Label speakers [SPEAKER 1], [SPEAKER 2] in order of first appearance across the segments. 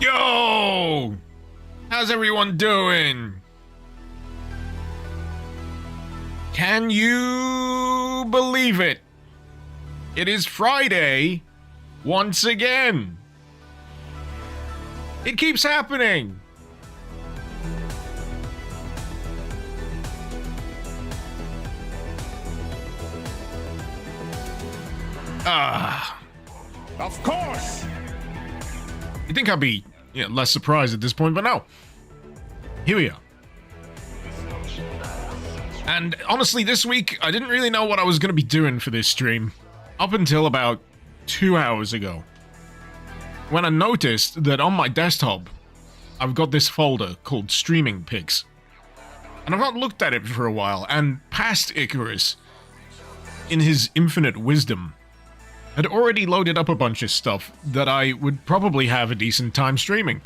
[SPEAKER 1] Yo! How's everyone doing? Can you believe it? It is Friday once again. It keeps happening.
[SPEAKER 2] Of course!
[SPEAKER 1] You'd think I'd be less surprised at this point, but no. Here we are. And honestly, this week, I didn't really know what I was going to be doing for this stream. Up until about 2 hours ago. When I noticed that on my desktop, I've got this folder called Streaming Pics. And I've not looked at it for a while, and past Icarus, in his infinite wisdom, had already loaded up a bunch of stuff that I would probably have a decent time streaming.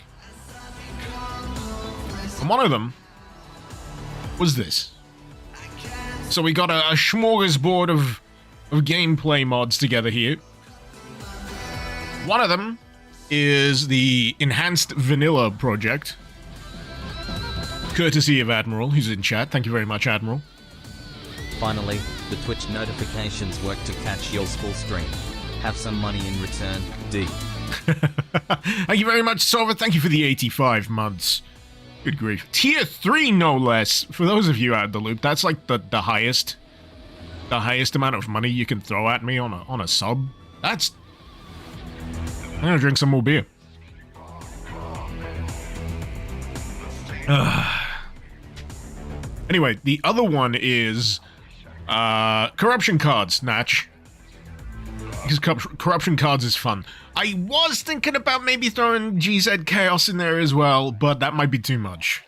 [SPEAKER 1] And one of them was this. So we got a smorgasbord of gameplay mods together here. One of them is the Enhanced Vanilla project, courtesy of Admiral, who's in chat. Thank you very much, Admiral.
[SPEAKER 3] Finally, the Twitch notifications work to catch your full stream. Have some money in return, D.
[SPEAKER 1] Thank you very much, Silver. Thank you for the 85 months. Good grief. Tier 3, no less. For those of you out of the loop, that's like the highest amount of money you can throw at me on a sub. That's... I'm gonna drink some more beer. Anyway, the other one is corruption cards, Natch. Because corruption cards is fun. I was thinking about maybe throwing GZ Chaos in there as well, but that might be too much.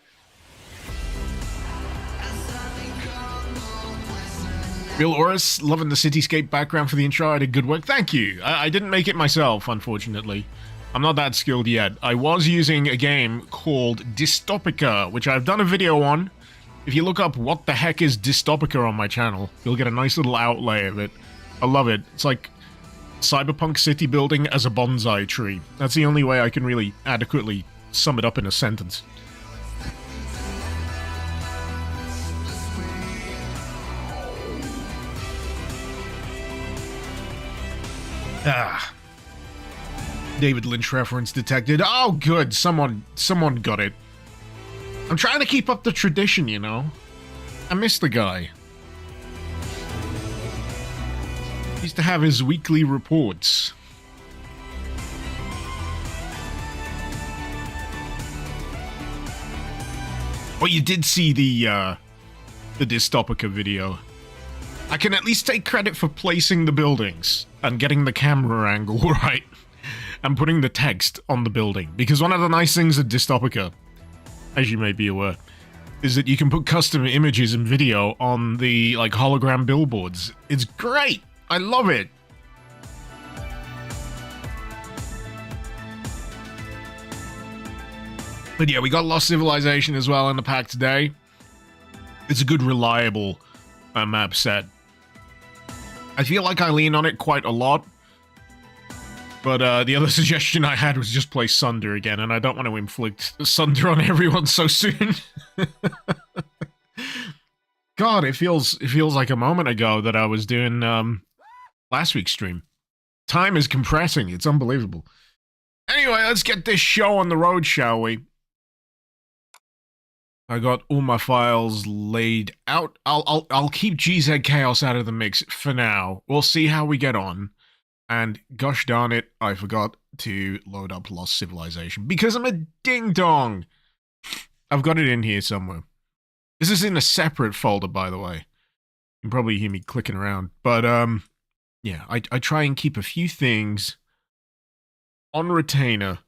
[SPEAKER 1] Real Oris, loving the cityscape background for the intro. I did good work. Thank you. I didn't make it myself, unfortunately. I'm not that skilled yet. I was using a game called Dystopica, which I've done a video on. If you look up what the heck is Dystopica on my channel, you'll get a nice little outlay of it. I love it. It's like cyberpunk city building as a bonsai tree. That's the only way I can really adequately sum it up in a sentence. David Lynch reference detected. Oh, good. Someone got it. I'm trying to keep up the tradition, you know. I miss the guy. He used to have his weekly reports. Oh, you did see the Dystopica video. I can at least take credit for placing the buildings and getting the camera angle right and putting the text on the building. Because one of the nice things of Dystopica, as you may be aware, is that you can put custom images and video on the like hologram billboards. It's great. I love it. But yeah, we got Lost Civilization as well in the pack today. It's a good, reliable map set. I feel like I lean on it quite a lot. But the other suggestion I had was just play Sunder again, and I don't want to inflict Sunder on everyone so soon. God, it feels like a moment ago that I was doing last week's stream. Time is compressing. It's unbelievable. Anyway, let's get this show on the road, shall we? I got all my files laid out. I'll keep GZ Chaos out of the mix for now. We'll see how we get on. And gosh darn it, I forgot to load up Lost Civilization because I'm a ding-dong. I've got it in here somewhere. This is in a separate folder, by the way. You can probably hear me clicking around. But, yeah, I try and keep a few things on retainer,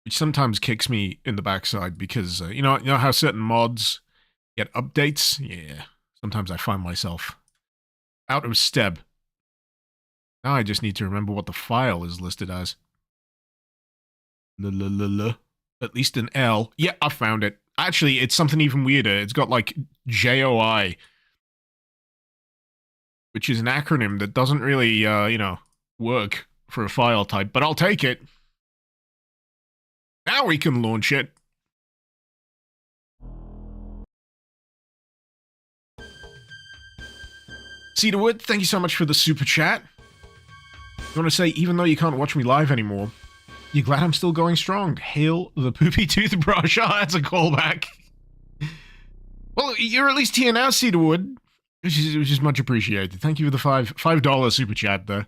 [SPEAKER 1] which sometimes kicks me in the backside because, you know how certain mods get updates? Yeah, sometimes I find myself out of step. Now I just need to remember what the file is listed as. At least an L. Yeah, I found it. Actually, it's something even weirder. It's got like JOI, which is an acronym that doesn't really, work for a file type, but I'll take it. Now we can launch it. Cedarwood, thank you so much for the super chat. I want to say, even though you can't watch me live anymore, you're glad I'm still going strong. Hail the poopy toothbrush. Oh, that's a callback. Well, you're at least here now, Cedarwood, which is much appreciated. Thank you for the $5 super chat there.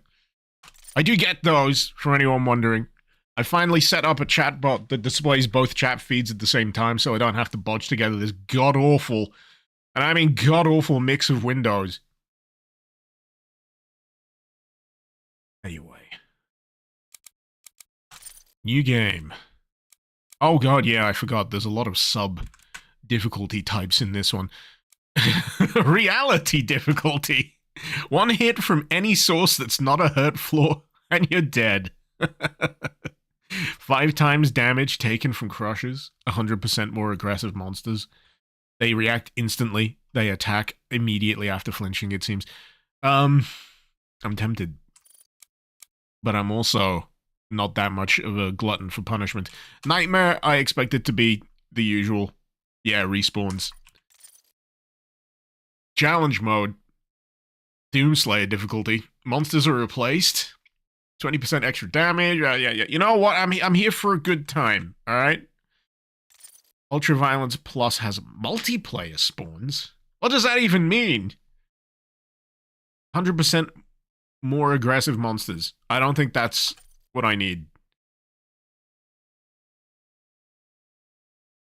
[SPEAKER 1] I do get those, for anyone wondering. I finally set up a chat bot that displays both chat feeds at the same time, so I don't have to bodge together this god-awful, and I mean god-awful mix of windows. Anyway. New game. Oh god, yeah, I forgot. There's a lot of sub-difficulty types in this one. Reality difficulty. One hit from any source that's not a hurt floor, and you're dead. 5 times damage taken from crushes. 100% more aggressive monsters. They react instantly. They attack immediately after flinching, it seems. I'm tempted. But I'm also not that much of a glutton for punishment. Nightmare, I expect it to be the usual. Yeah, respawns. Challenge mode. Doomslayer difficulty. Monsters are replaced. 20% extra damage. Yeah. You know what? I'm here for a good time. All right. Ultraviolence Plus has multiplayer spawns. What does that even mean? 100% more aggressive monsters. I don't think that's what I need.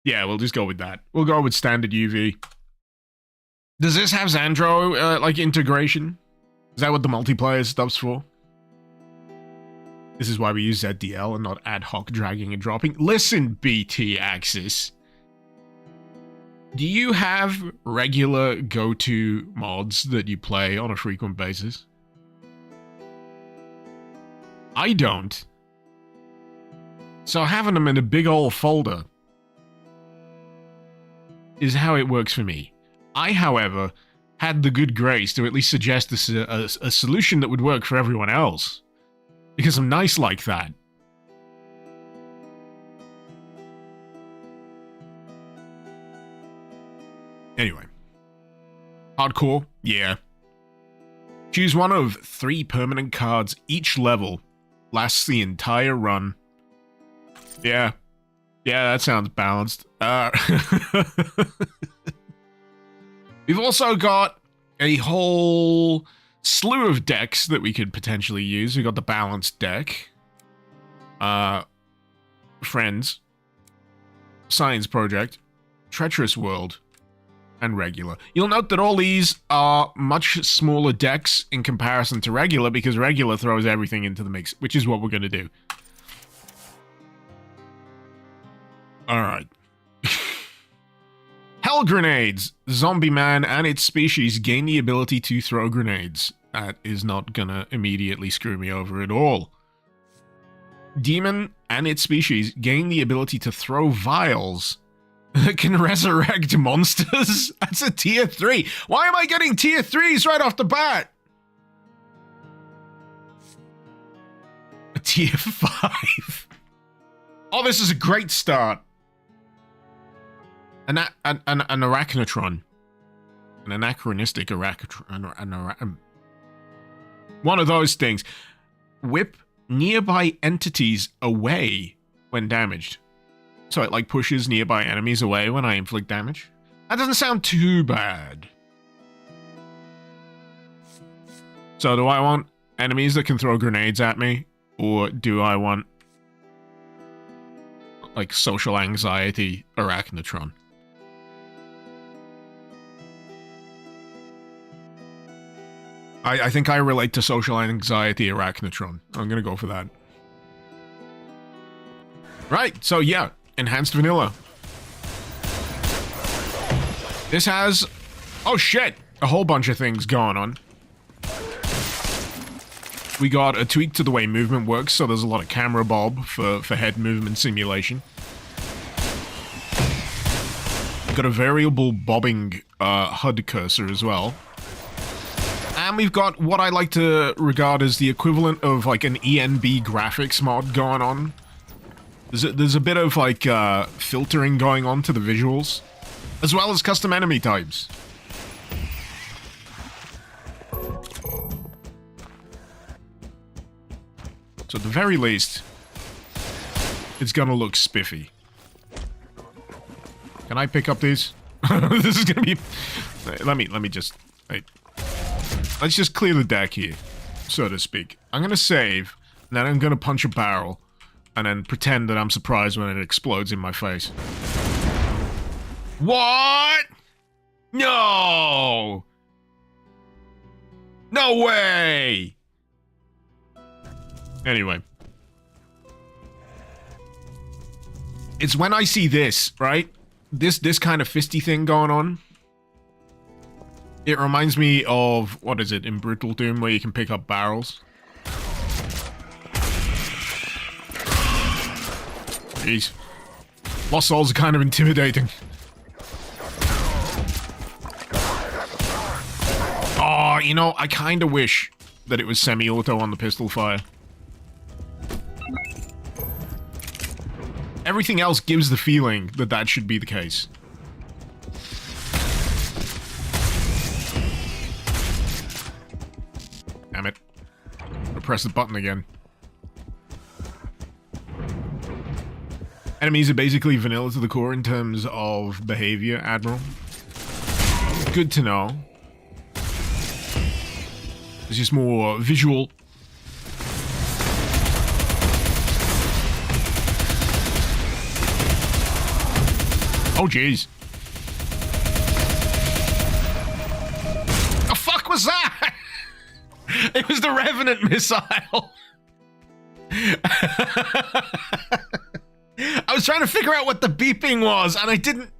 [SPEAKER 1] Yeah, we'll just go with that. We'll go with standard UV. Does this have Xandro, like, integration? Is that what the multiplayer stuff's for? This is why we use ZDL and not ad hoc dragging and dropping. Listen, BT Axis. Do you have regular go-to mods that you play on a frequent basis? I don't. So having them in a big old folder is how it works for me. I, however, had the good grace to at least suggest this a solution that would work for everyone else. Because I'm nice like that. Anyway. Hardcore? Yeah. Choose one of 3 permanent cards each level. Lasts the entire run. Yeah. Yeah, that sounds balanced. We've also got a whole slew of decks that we could potentially use. We've got the balanced deck. Friends. Science Project. Treacherous World. And regular. You'll note that all these are much smaller decks in comparison to regular, because regular throws everything into the mix, which is what we're going to do. Alright. Hell grenades! Zombie Man and its species gain the ability to throw grenades. That is not gonna immediately screw me over at all. Demon and its species gain the ability to throw vials that can resurrect monsters. That's a tier 3. Why am I getting tier 3s right off the bat? A tier 5. Oh, this is a great start. An arachnotron. An anachronistic arachnotron. One of those things. Whip nearby entities away when damaged. So it, like, pushes nearby enemies away when I inflict damage. That doesn't sound too bad. So do I want enemies that can throw grenades at me? Or do I want, like, social anxiety arachnotron? I think I relate to social anxiety arachnotron. I'm gonna go for that. Right, so yeah, enhanced vanilla. This has, oh shit, a whole bunch of things going on. We got a tweak to the way movement works, so there's a lot of camera bob for head movement simulation. Got a variable bobbing HUD cursor as well. And we've got what I like to regard as the equivalent of, like, an ENB graphics mod going on. There's a bit of, like, filtering going on to the visuals, as well as custom enemy types. So at the very least, it's gonna look spiffy. Can I pick up these? This is gonna be... Let me just... Wait. Let's just clear the deck here, so to speak. I'm gonna save, and then I'm gonna punch a barrel, and then pretend that I'm surprised when it explodes in my face. What? No! No way! Anyway. It's when I see this, right? This kind of fisty thing going on. It reminds me of, what is it, in Brutal Doom, where you can pick up barrels. Jeez. Lost Souls are kind of intimidating. Oh, you know, I kind of wish that it was semi-auto on the pistol fire. Everything else gives the feeling that that should be the case. Damn it. I press the button again. Enemies are basically vanilla to the core in terms of behavior, Admiral. Good to know. It's just more visual. Oh, jeez. The fuck was that? It was the Revenant missile. I was trying to figure out what the beeping was, and I didn't...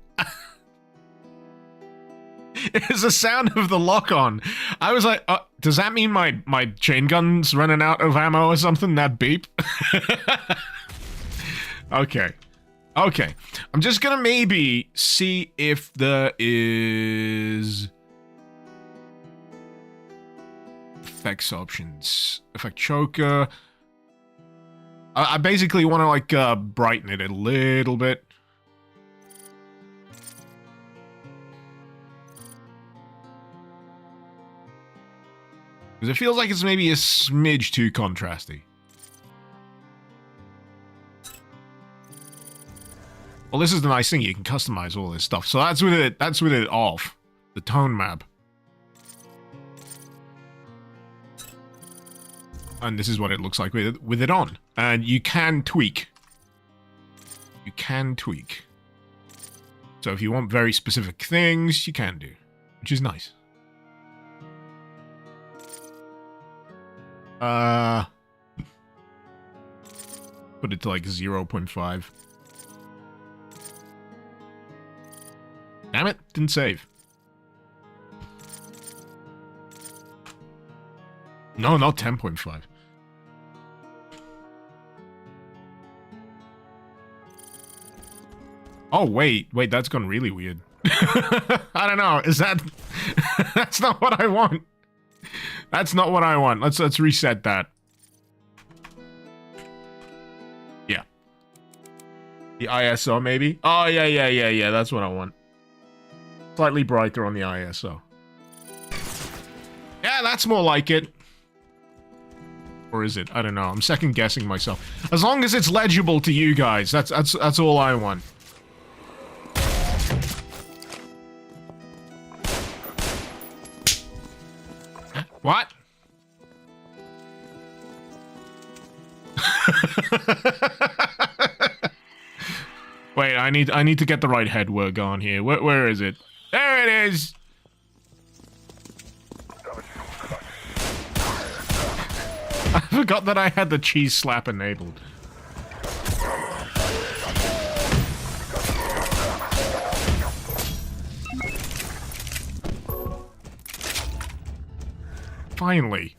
[SPEAKER 1] It was the sound of the lock-on. I was like, does that mean my chain gun's running out of ammo or something? That beep? Okay. Okay. I'm just gonna maybe see if there is... effects options. Effect choker. I basically want to, like, brighten it a little bit. Because it feels like it's maybe a smidge too contrasty. Well, this is the nice thing, you can customize all this stuff. So that's with it off. The tone map. And this is what it looks like with it on. And you can tweak. You can tweak. So if you want very specific things, you can do. Which is nice. Put it to like 0.5. Damn it, didn't save. No, not 10.5. Oh, wait, that's gone really weird. I don't know, is that... That's not what I want. That's not what I want. Let's reset that. Yeah. The ISO, maybe? Oh, yeah, that's what I want. Slightly brighter on the ISO. Yeah, that's more like it. Or is it? I don't know. I'm second guessing myself. As long as it's legible to you guys, that's all I want. What? Wait, I need to get the right head work on here. Where is it? There it is. I forgot that I had the cheese slap enabled. Finally.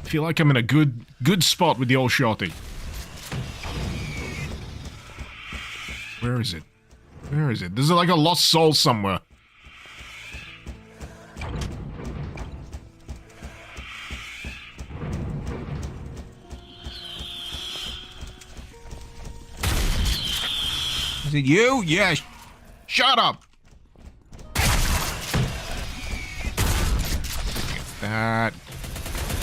[SPEAKER 1] I feel like I'm in a good spot with the old shotty. Where is it? Where is it? There's like a lost soul somewhere. Is it you? Yeah. Shut up. That.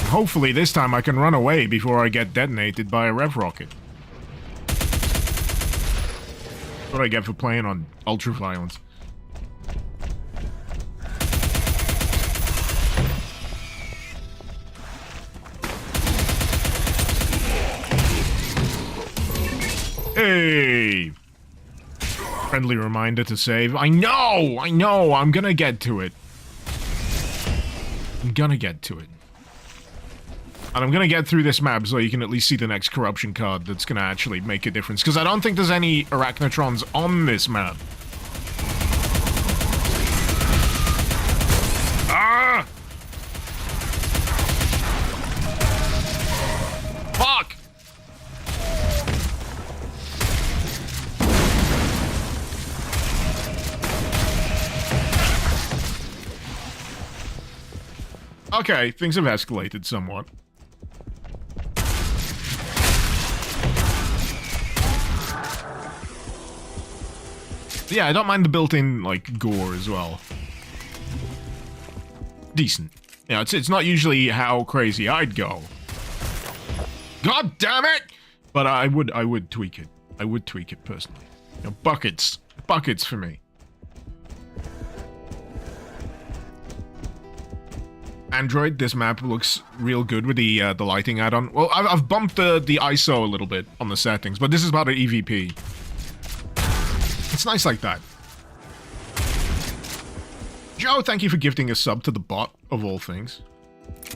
[SPEAKER 1] Hopefully this time I can run away before I get detonated by a rev rocket. That's what I get for playing on ultra violence. Hey! Friendly reminder to save. I know, I'm gonna get to it. I'm gonna get to it. And I'm gonna get through this map so you can at least see the next corruption card that's gonna actually make a difference. Because I don't think there's any arachnotrons on this map. Ah! Fuck! Okay, things have escalated somewhat. Yeah, I don't mind the built-in, like, gore as well. Decent. Yeah, it's not usually how crazy I'd go. God damn it! But I would tweak it. I would tweak it personally. You know, buckets. Buckets for me. Android, this map looks real good with the lighting add-on. Well, I've bumped the ISO a little bit on the settings, but this is about an EVP. It's nice like that. Joe, thank you for gifting a sub to the bot, of all things.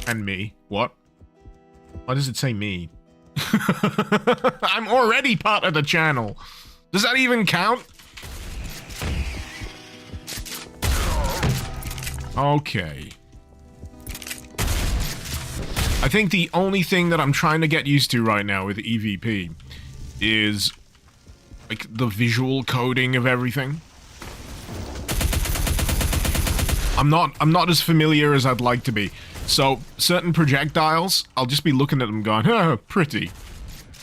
[SPEAKER 1] And me. What? Why does it say me? I'm already part of the channel. Does that even count? Okay. I think the only thing that I'm trying to get used to right now with EVP is, like, the visual coding of everything. I'm not as familiar as I'd like to be. So, certain projectiles, I'll just be looking at them going, huh, pretty.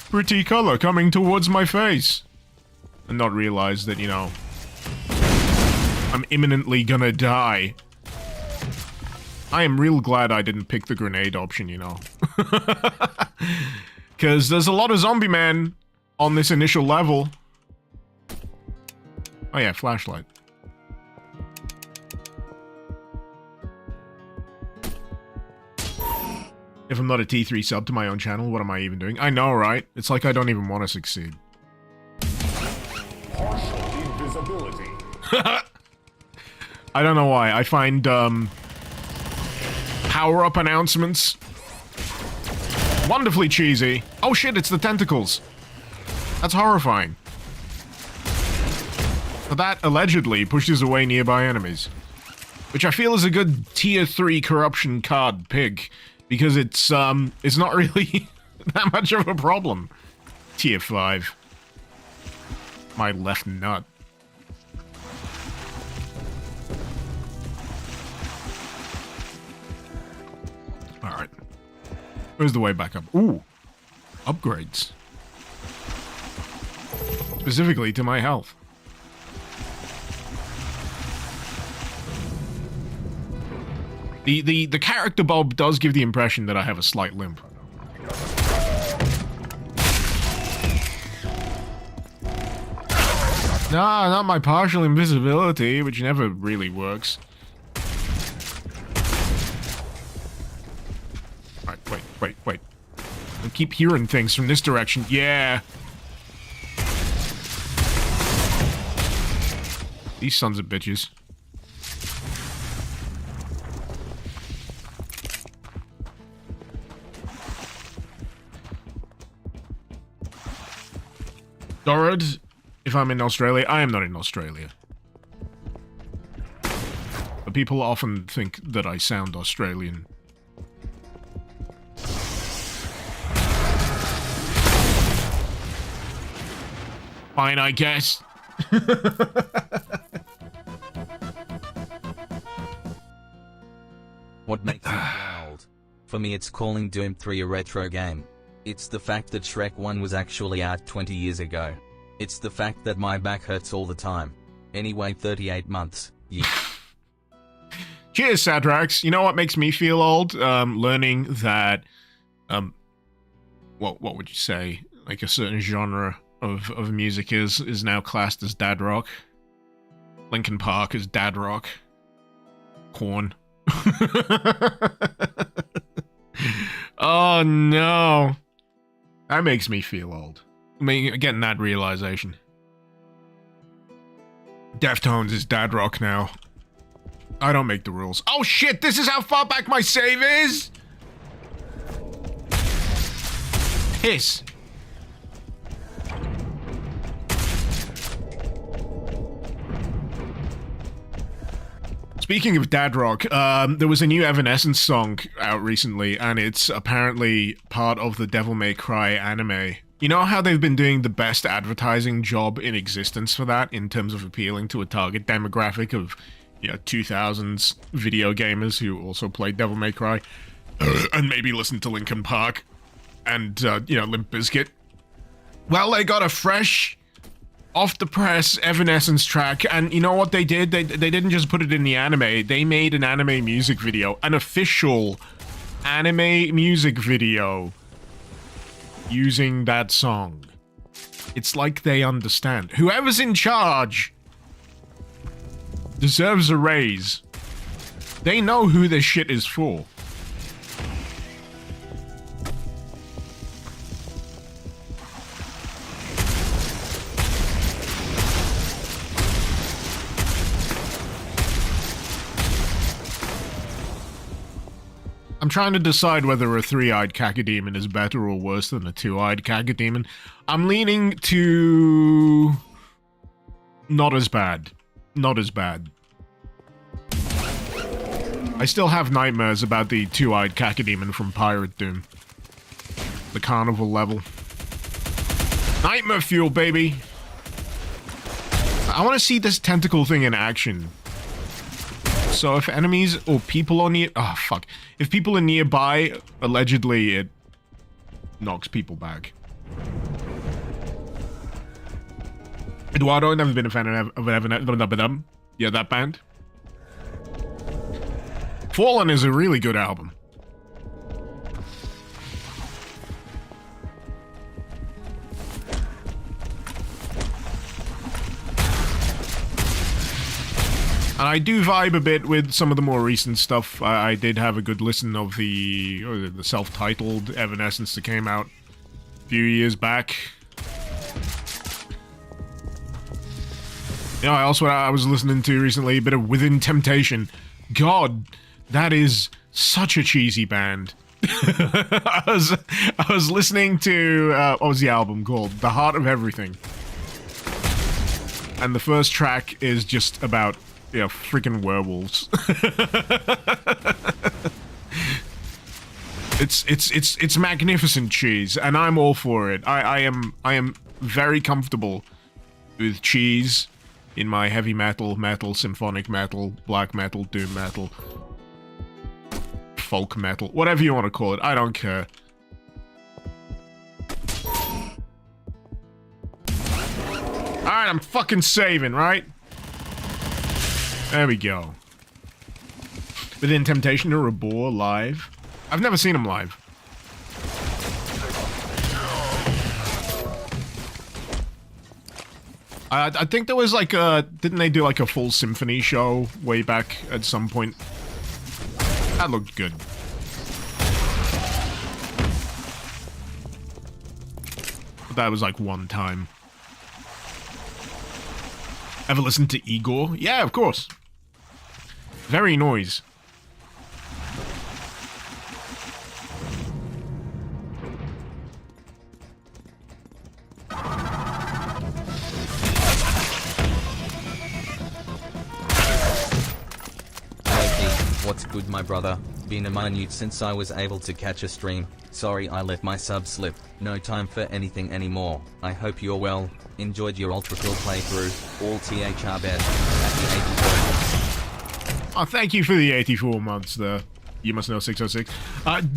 [SPEAKER 1] Pretty color coming towards my face. And not realize that, you know, I'm imminently gonna die. I am real glad I didn't pick the grenade option, you know. Because there's a lot of zombie men on this initial level. Oh yeah, flashlight. If I'm not a T3 sub to my own channel, what am I even doing? I know, right? It's like I don't even want to succeed.
[SPEAKER 2] Partial invisibility.
[SPEAKER 1] I don't know why. I find, power-up announcements wonderfully cheesy. Oh shit, it's the tentacles. That's horrifying. But that allegedly pushes away nearby enemies. Which I feel is a good tier 3 corruption card pick. Because it's not really that much of a problem. Tier 5. My left nut. Alright. Where's the way back up? Ooh. Upgrades. Specifically to my health. The character bulb does give the impression that I have a slight limp. Nah, not my partial invisibility, which never really works. Alright, wait. I keep hearing things from this direction. Yeah. These sons of bitches. Dorad, if I'm in Australia, I am not in Australia. But people often think that I sound Australian. Fine, I guess.
[SPEAKER 3] What makes it wild? For me, it's calling Doom 3 a retro game. It's the fact that Shrek 1 was actually out 20 years ago. It's the fact that my back hurts all the time. Anyway, 38 months. Yeah.
[SPEAKER 1] Cheers, Sadrax. You know what makes me feel old? Learning that, what would you say? Like a certain genre of music is now classed as dad rock. Linkin Park is dad rock. Korn. Oh no. That makes me feel old. I mean, getting that realization. Deftones is dad rock now. I don't make the rules. Oh shit, this is how far back my save is? Piss. Speaking of dad rock, there was a new Evanescence song out recently, and it's apparently part of the Devil May Cry anime. You know how they've been doing the best advertising job in existence for that, in terms of appealing to a target demographic of, you know, 2000s video gamers who also play Devil May Cry, and maybe listen to Linkin Park, and, you know, Limp Bizkit? Well, they got a fresh, off-the-press Evanescence track, and you know what they did? They didn't just put it in the anime, they made an anime music video, an official anime music video, using that song. It's like they understand. Whoever's in charge deserves a raise. They know who this shit is for. I'm trying to decide whether a three-eyed cacodemon is better or worse than a two-eyed cacodemon. I'm leaning to... not as bad. Not as bad. I still have nightmares about the two-eyed cacodemon from Pirate Doom. The carnival level. Nightmare fuel, baby! I want to see this tentacle thing in action. So if enemies or people are near... oh, fuck. If people are nearby, allegedly it knocks people back. Eduardo, never been a fan of Evanescence. Yeah, that band. Fallen is a really good album. And I do vibe a bit with some of the more recent stuff. I did have a good listen of the self-titled Evanescence that came out a few years back. You know, I was listening to recently a bit of Within Temptation. God, that is such a cheesy band. I was listening to what was the album called? The Heart of Everything. And the first track is just about, yeah, freaking werewolves. It's magnificent cheese, and I'm all for it. I am very comfortable with cheese in my heavy metal, symphonic metal, black metal, doom metal, folk metal, whatever you want to call it. I don't care. Alright, I'm fucking saving, right? There we go. Within Temptation or Rabor live? I've never seen him live. I think there was like a... didn't they do like a full symphony show way back at some point? That looked good. But that was like one time. Ever listened to Igor? Yeah, of course. Very noise.
[SPEAKER 3] What's good, my brother? Been a minute since I was able to catch a stream. Sorry I let my sub slip. No time for anything anymore. I hope you're well. Enjoyed your Ultra Kill playthrough. All THR best. Happy 84 months.
[SPEAKER 1] Oh, thank you for the 84 months there. You must know 606.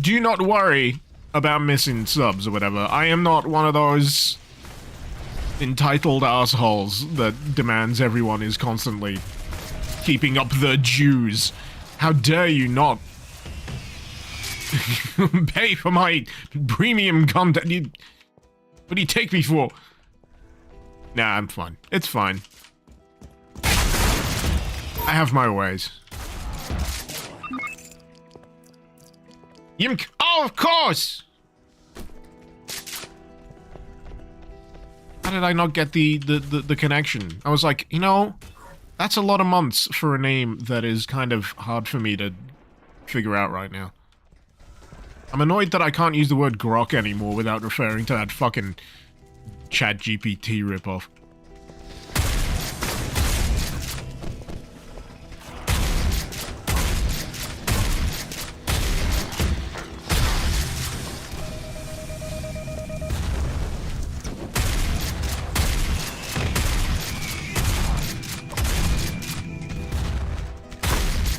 [SPEAKER 1] Do not worry about missing subs or whatever. I am not one of those entitled assholes that demands everyone is constantly keeping up the dues. How dare you not pay for my premium content? What do you take me for? Nah, I'm fine. It's fine. I have my ways. Yimk. Oh, of course! How did I not get the connection? I was like, you know, that's a lot of months for a name that is kind of hard for me to figure out right now. I'm annoyed that I can't use the word grok anymore without referring to that fucking ChatGPT ripoff.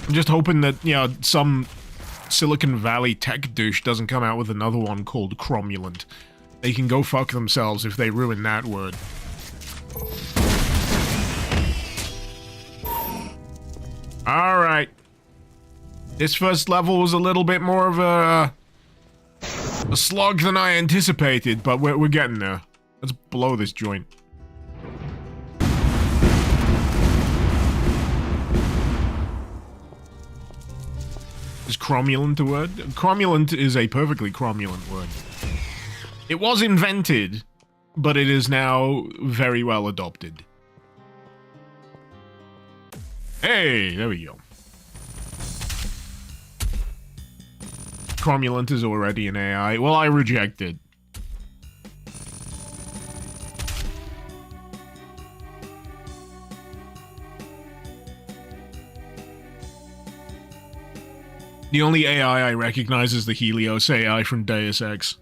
[SPEAKER 1] I'm just hoping that, you know, some Silicon Valley tech douche doesn't come out with another one called cromulent. They can go fuck themselves if they ruin that word. Alright. This first level was a little bit more of a slog than I anticipated, but we're getting there. Let's blow this joint. Is cromulent a word? Cromulent is a perfectly cromulent word. It was invented, but it is now very well adopted. Hey, there we go. Cromulent is already an AI. Well, I reject it. The only AI I recognize is the Helios AI from Deus Ex.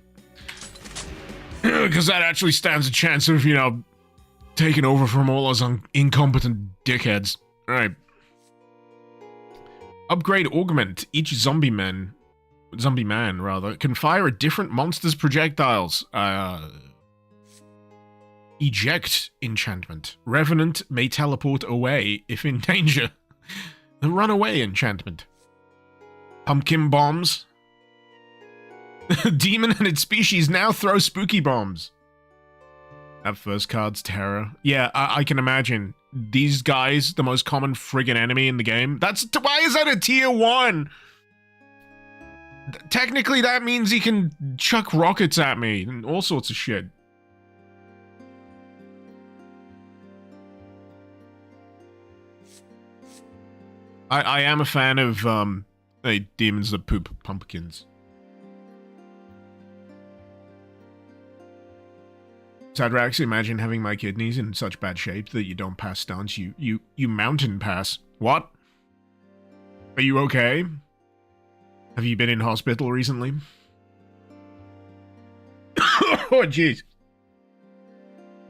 [SPEAKER 1] Because that actually stands a chance of, you know, taking over from all those incompetent dickheads. Alright. Upgrade augment. Each zombie man, can fire a different monster's projectiles. Eject enchantment. Revenant may teleport away if in danger. The runaway enchantment. Pumpkin bombs. Demon and its species now throw spooky bombs. That first card's terror. Yeah, I can imagine. These guys, the most common friggin' enemy in the game. Why is that a tier 1? Technically, that means he can chuck rockets at me and all sorts of shit. I am a fan of, demons that poop pumpkins. Sadrax, imagine having my kidneys in such bad shape that you don't pass stunts. You mountain pass. What? Are you okay? Have you been in hospital recently? Oh, jeez.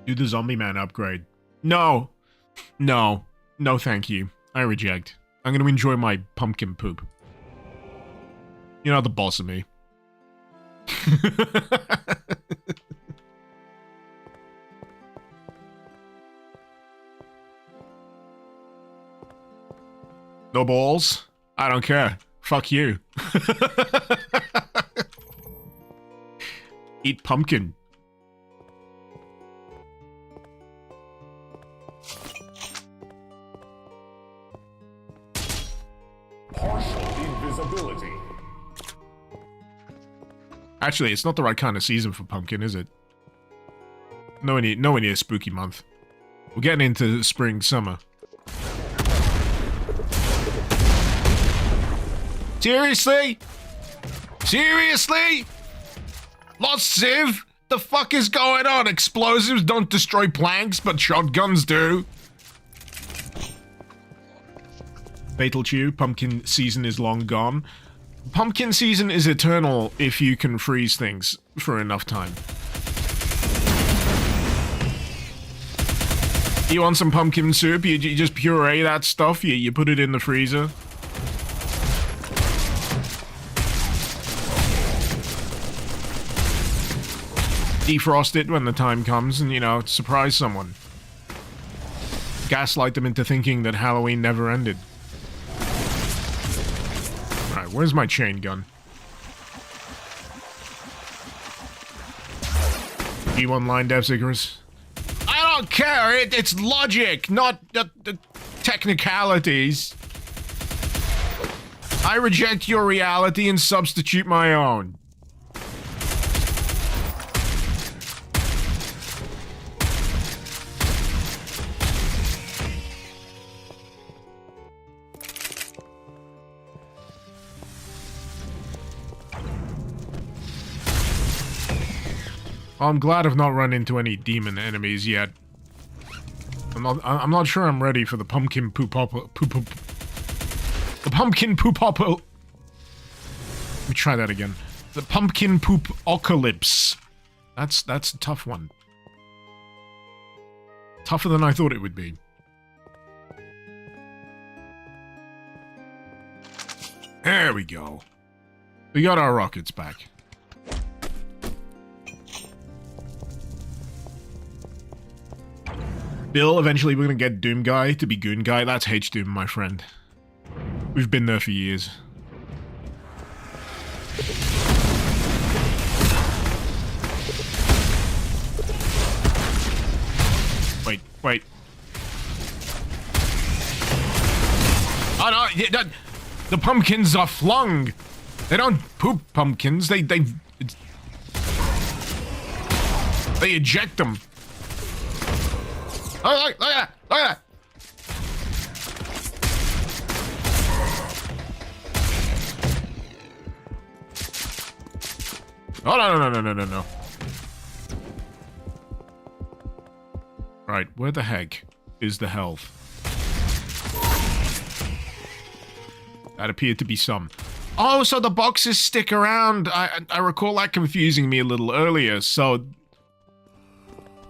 [SPEAKER 1] Do the zombie man upgrade. No. No. No, thank you. I reject. I'm going to enjoy my pumpkin poop. You're not the boss of me. No balls? I don't care. Fuck you. Eat pumpkin.
[SPEAKER 2] Partial invisibility.
[SPEAKER 1] Actually, it's not the right kind of season for pumpkin, is it? Nowhere near spooky month. We're getting into spring, summer. Seriously? Seriously? Lost Civ? The fuck is going on? Explosives don't destroy planks, but shotguns do. Fatal Chew, pumpkin season is long gone. Pumpkin season is eternal if you can freeze things for enough time. You want some pumpkin soup? You just puree that stuff, you put it in the freezer. defrost it when the time comes and, you know, surprise someone. Gaslight them into thinking that Halloween never ended. Alright, where's my chain gun? G1 line Dev Icarus. I don't care, it's logic, not technicalities. I reject your reality and substitute my own. I'm glad I've not run into any demon enemies yet. I'm not sure I'm ready for the pumpkin poop. The pumpkin poop-ocalypse. Let me try that again. The pumpkin poop-ocalypse. That's a tough one. Tougher than I thought it would be. There we go. We got our rockets back. Bill, eventually we're gonna get Doom Guy to be Goon Guy. That's H-Doom, my friend. We've been there for years. Wait. Oh no, the pumpkins are flung. They don't poop pumpkins, they eject them. Oh, look at that! Look at that! Oh, no. Right, where the heck is the health? That appeared to be some. Oh, so the boxes stick around. I recall that confusing me a little earlier, so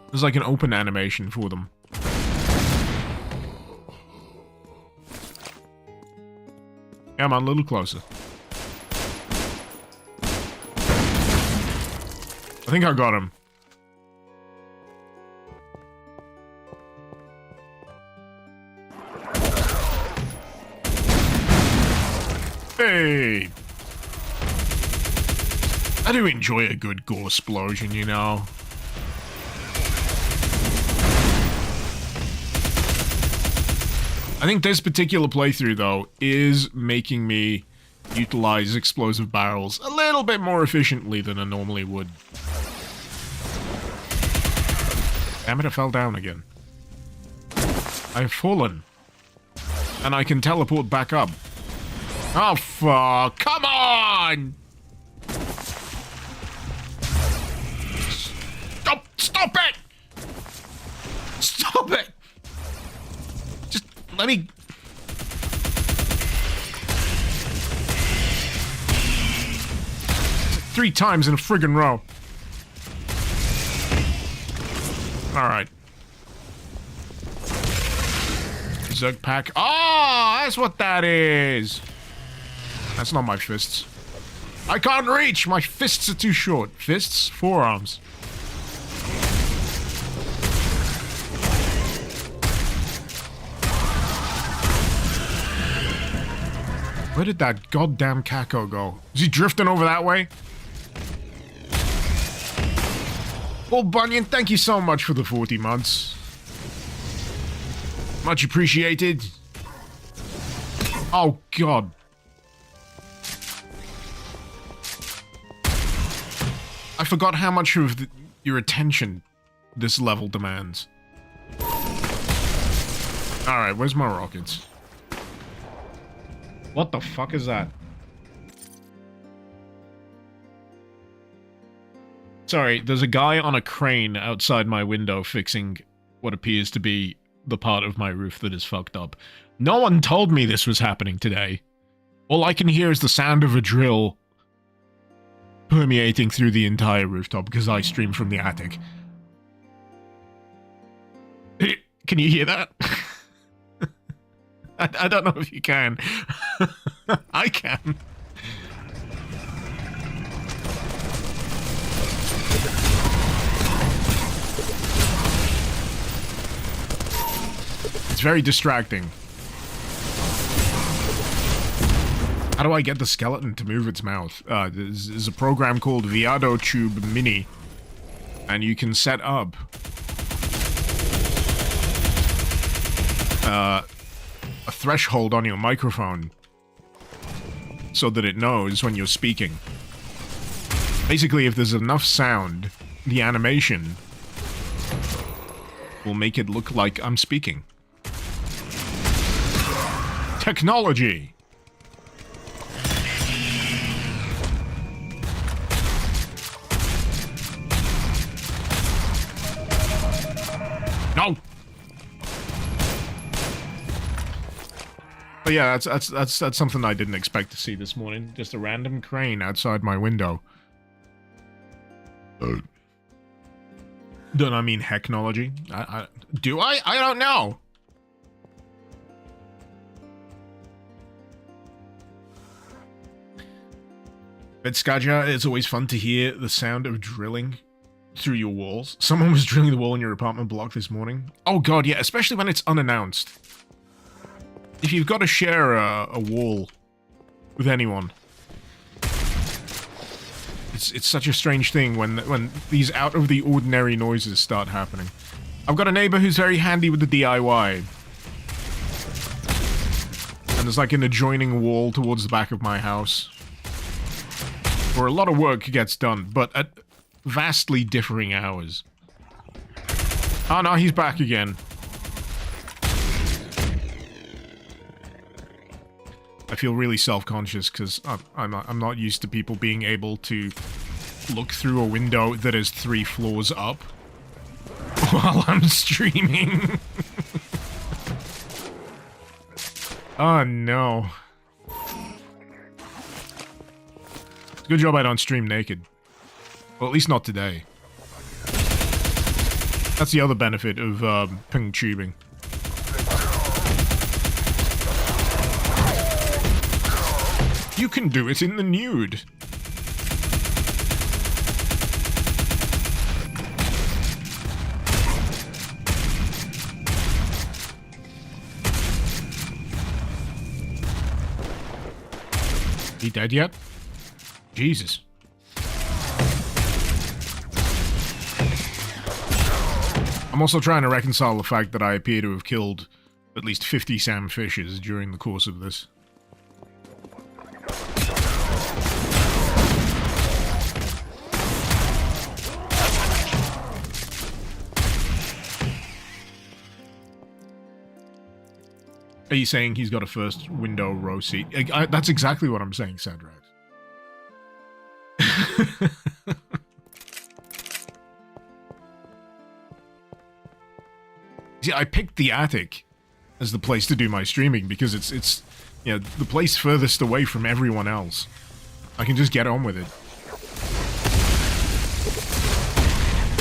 [SPEAKER 1] there's like an open animation for them. Come on, a little closer. I think I got him. Hey! I do enjoy a good gore explosion, you know. I think this particular playthrough, though, is making me utilize explosive barrels a little bit more efficiently than I normally would. Damn it, I fell down again. I've fallen. And I can teleport back up. Oh, fuck. Come on! Stop it! Stop it! Just let me... Three times in a friggin' row. Alright. Zerg pack. Oh, that's what that is! That's not my fists. I can't reach! My fists are too short. Fists? Forearms. Where did that goddamn Kako go? Is he drifting over that way? Well, Bunyan, thank you so much for the 40 months. Much appreciated. Oh, God. I forgot how much of your attention this level demands. Alright, where's my rockets? What the fuck is that? Sorry, there's a guy on a crane outside my window fixing what appears to be the part of my roof that is fucked up. No one told me this was happening today. All I can hear is the sound of a drill permeating through the entire rooftop because I stream from the attic. Can you hear that? I don't know if you can. I can. It's very distracting. How do I get the skeleton to move its mouth? There's a program called Viado Tube Mini, and you can set up a threshold on your microphone so that it knows when you're speaking. Basically, if there's enough sound, the animation will make it look like I'm speaking. Technology! No! But yeah, that's something I didn't expect to see this morning. Just a random crane outside my window. Don't I mean hecknology? Do I? I don't know. Bedskaja, it's always fun to hear the sound of drilling through your walls. Someone was drilling the wall in your apartment block this morning. Oh god, yeah, especially when it's unannounced. If you've got to share a wall with anyone, it's such a strange thing when these out of the ordinary noises start happening. I've got a neighbor who's very handy with the DIY. And there's like an adjoining wall towards the back of my house where a lot of work gets done, but at vastly differing hours. Oh no, he's back again. I feel really self-conscious because I'm not used to people being able to look through a window that is 3 floors up while I'm streaming. Oh no. Good job I don't stream naked. Well, at least not today. That's the other benefit of ping tubing. You can do it in the nude. He dead yet? Jesus. I'm also trying to reconcile the fact that I appear to have killed at least 50 Sam fishes during the course of this. Are you saying he's got a first window row seat? That's exactly what I'm saying, Sadrax. See, I picked the attic as the place to do my streaming because it's you know, the place furthest away from everyone else. I can just get on with it.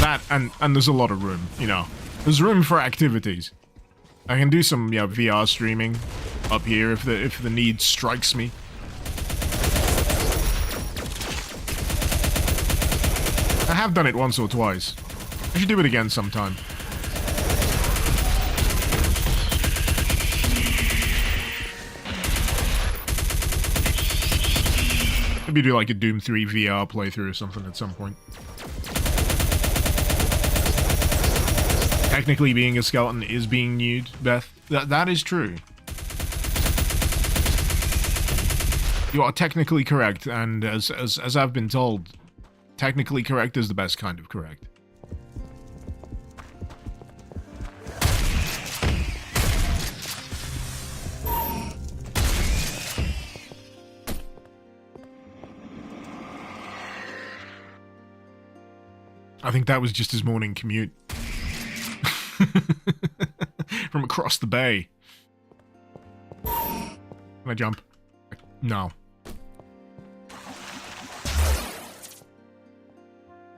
[SPEAKER 1] That and there's a lot of room, you know. There's room for activities. I can do some, you know, VR streaming up here if the need strikes me. I have done it once or twice. I should do it again sometime. Maybe do like a Doom 3 VR playthrough or something at some point. Technically being a skeleton is being nude, Beth. That is true. You are technically correct, and as I've been told, technically correct is the best kind of correct. I think that was just his morning commute. From across the bay. Can I jump? No.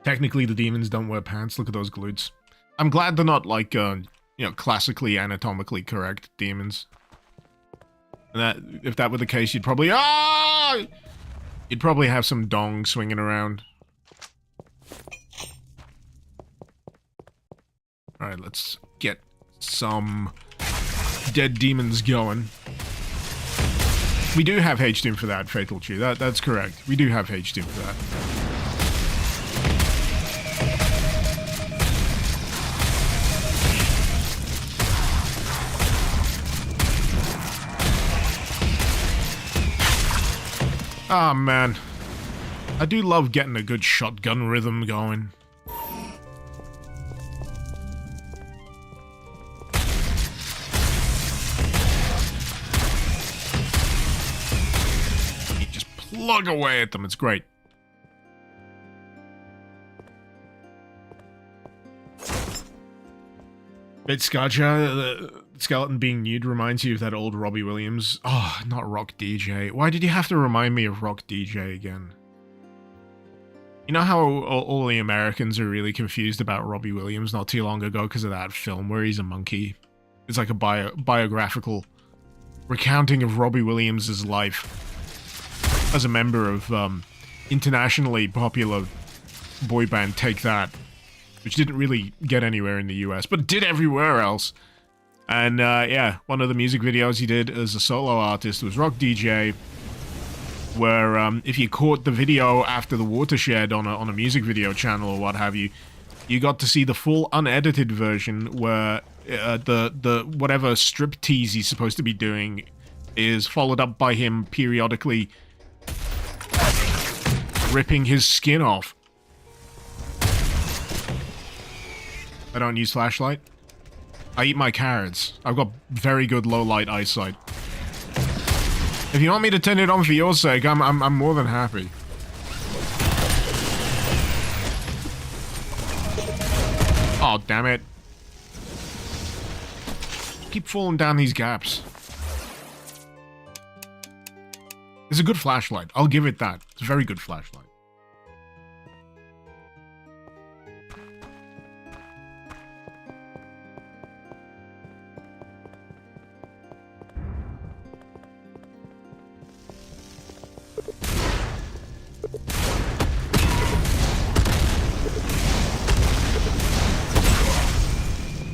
[SPEAKER 1] Technically, the demons don't wear pants. Look at those glutes. I'm glad they're not like, you know, classically anatomically correct demons. And if that were the case, you'd probably you'd probably have some dong swinging around. All right, let's get some dead demons going. We do have H-Doom for that, Fatal Chew. That's correct. We do have H-Doom for that. Ah, man. I do love getting a good shotgun rhythm going. You just plug away at them, it's great. Bit Scotcha, the skeleton being nude reminds you of that old Robbie Williams. Oh, not Rock DJ. Why did you have to remind me of Rock DJ again? You know how all the Americans are really confused about Robbie Williams not too long ago because of that film where he's a monkey? It's like a biographical recounting of Robbie Williams' life as a member of internationally popular boy band Take That, which didn't really get anywhere in the US, but did everywhere else. And yeah, one of the music videos he did as a solo artist was Rock DJ, where if you caught the video after the Watershed on a music video channel or what have you, you got to see the full unedited version where the whatever striptease he's supposed to be doing is followed up by him periodically ripping his skin off. I don't use flashlight. I eat my carrots. I've got very good low light eyesight. If you want me to turn it on for your sake, I'm more than happy. Oh, damn it. Keep falling down these gaps. It's a good flashlight. I'll give it that. It's a very good flashlight.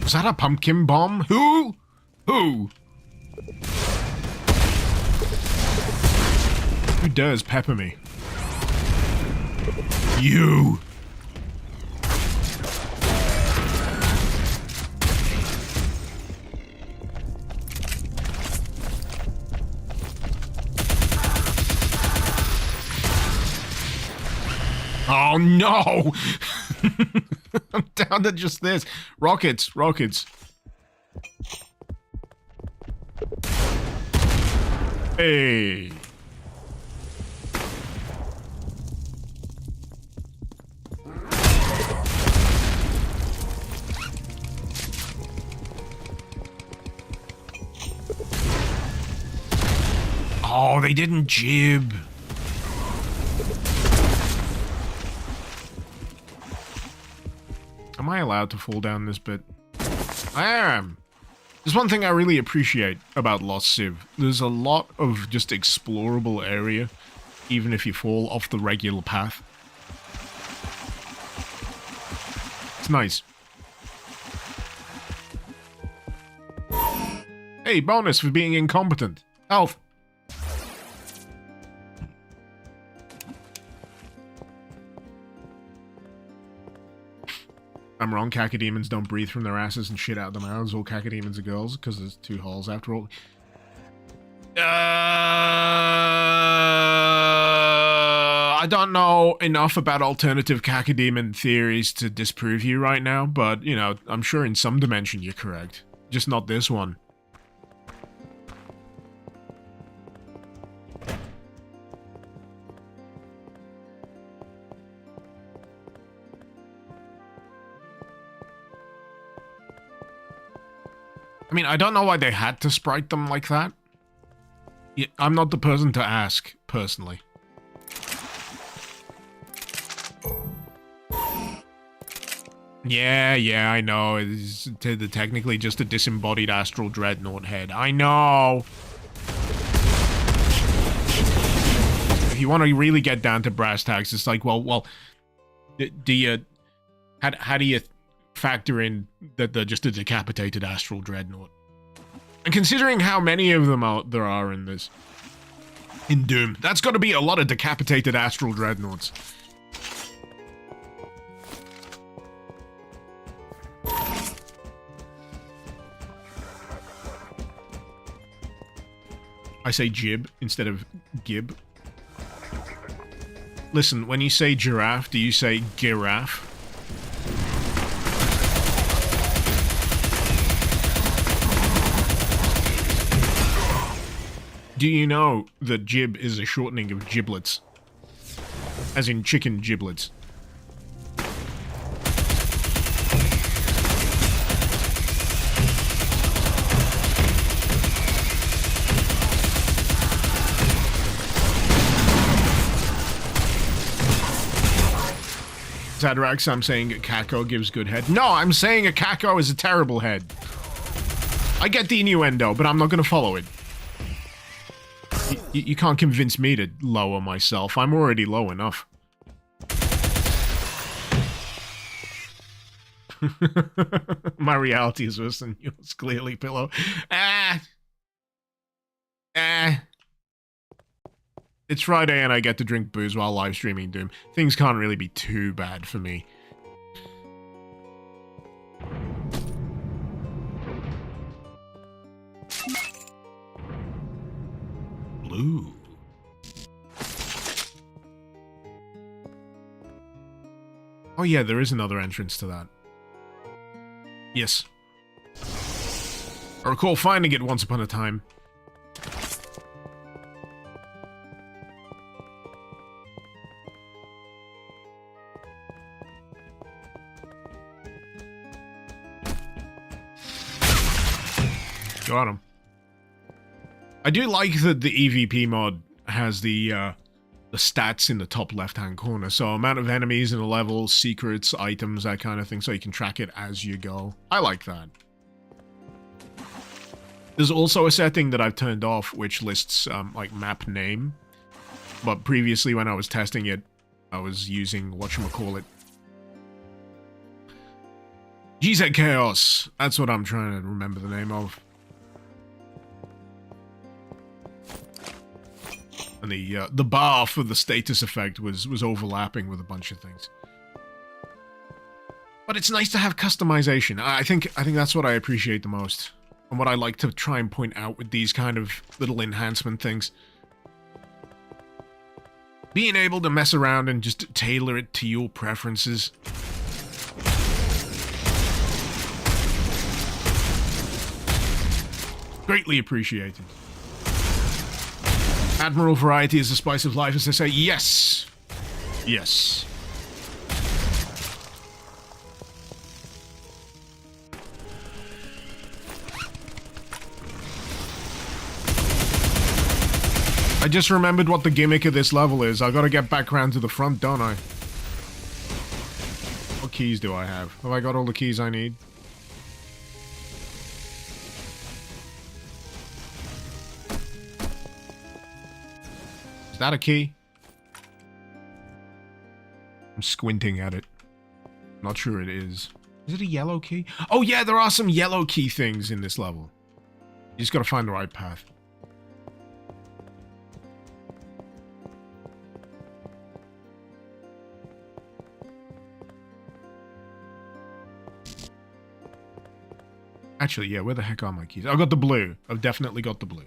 [SPEAKER 1] Was that a pumpkin bomb? Who? Who dares pepper me? You! Oh no! I'm down to just this. Rockets, rockets. Hey. Oh, they didn't jib. Am I allowed to fall down this bit? I am. There's one thing I really appreciate about Lost Civ. There's a lot of just explorable area, even if you fall off the regular path. It's nice. Hey, bonus for being incompetent. Health. I'm wrong, cacodemons don't breathe from their asses and shit out their mouths. All cacodemons are girls, because there's two holes after all. I don't know enough about alternative cacodemon theories to disprove you right now, but, you know, I'm sure in some dimension you're correct. Just not this one. I mean, I don't know why they had to sprite them like that. Yeah, I'm not the person to ask, personally. Yeah, I know. It's technically just a disembodied astral dreadnought head. I know! If you want to really get down to brass tacks, it's like, well, do you... How do you factor in that they're just a decapitated astral dreadnought? And considering how many of them there are in this... in Doom, that's got to be a lot of decapitated astral dreadnoughts. I say jib instead of gib. Listen, when you say giraffe, do you say giraffe? Do you know that jib is a shortening of giblets? As in chicken giblets. Zadrax, I'm saying a Kako gives good head. No, I'm saying a Kako is a terrible head. I get the innuendo, but I'm not going to follow it. You can't convince me to lower myself. I'm already low enough. My reality is worse than yours, clearly, Pillow. It's Friday and I get to drink booze while live streaming Doom. Things can't really be too bad for me. Blue. Oh yeah, there is another entrance to that. Yes. I recall finding it once upon a time. Got him. I do like that the EVP mod has the stats in the top left-hand corner. So amount of enemies in the level, secrets, items, that kind of thing, so you can track it as you go. I like that. There's also a setting that I've turned off which lists like map name. But previously when I was testing it, I was using whatchamacallit. GZ Chaos. That's what I'm trying to remember the name of. And the bar for the status effect was overlapping with a bunch of things. But it's nice to have customization. I think that's what I appreciate the most. And what I like to try and point out with these kind of little enhancement things. Being able to mess around and just tailor it to your preferences. Greatly appreciated. Admiral variety is the spice of life, as they say. Yes! Yes. I just remembered what the gimmick of this level is. I gotta get back around to the front, don't I? What keys do I have? Have I got all the keys I need? Is that a key? I'm squinting at it. Not sure it is. Is it a yellow key? Oh yeah, there are some yellow key things in this level. You just gotta find the right path. Actually, yeah, where the heck are my keys? I've got the blue. I've definitely got the blue.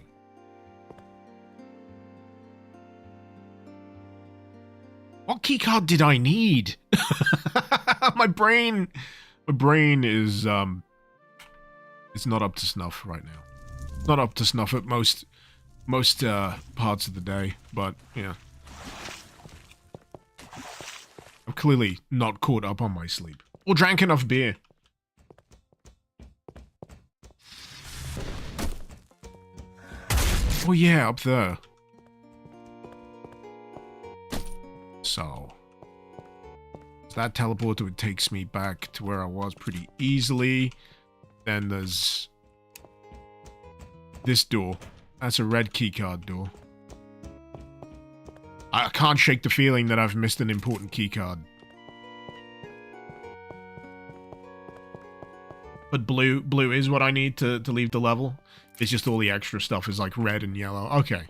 [SPEAKER 1] What keycard did I need? my brain is it's not up to snuff right now. Not up to snuff at most parts of the day, but yeah. I'm clearly not caught up on my sleep. Or drank enough beer. Oh yeah, up there. So that teleporter takes me back to where I was pretty easily. Then there's this door. That's a red keycard door. I can't shake the feeling that I've missed an important keycard. But blue is what I need to leave the level. It's just all the extra stuff is like red and yellow. Okay.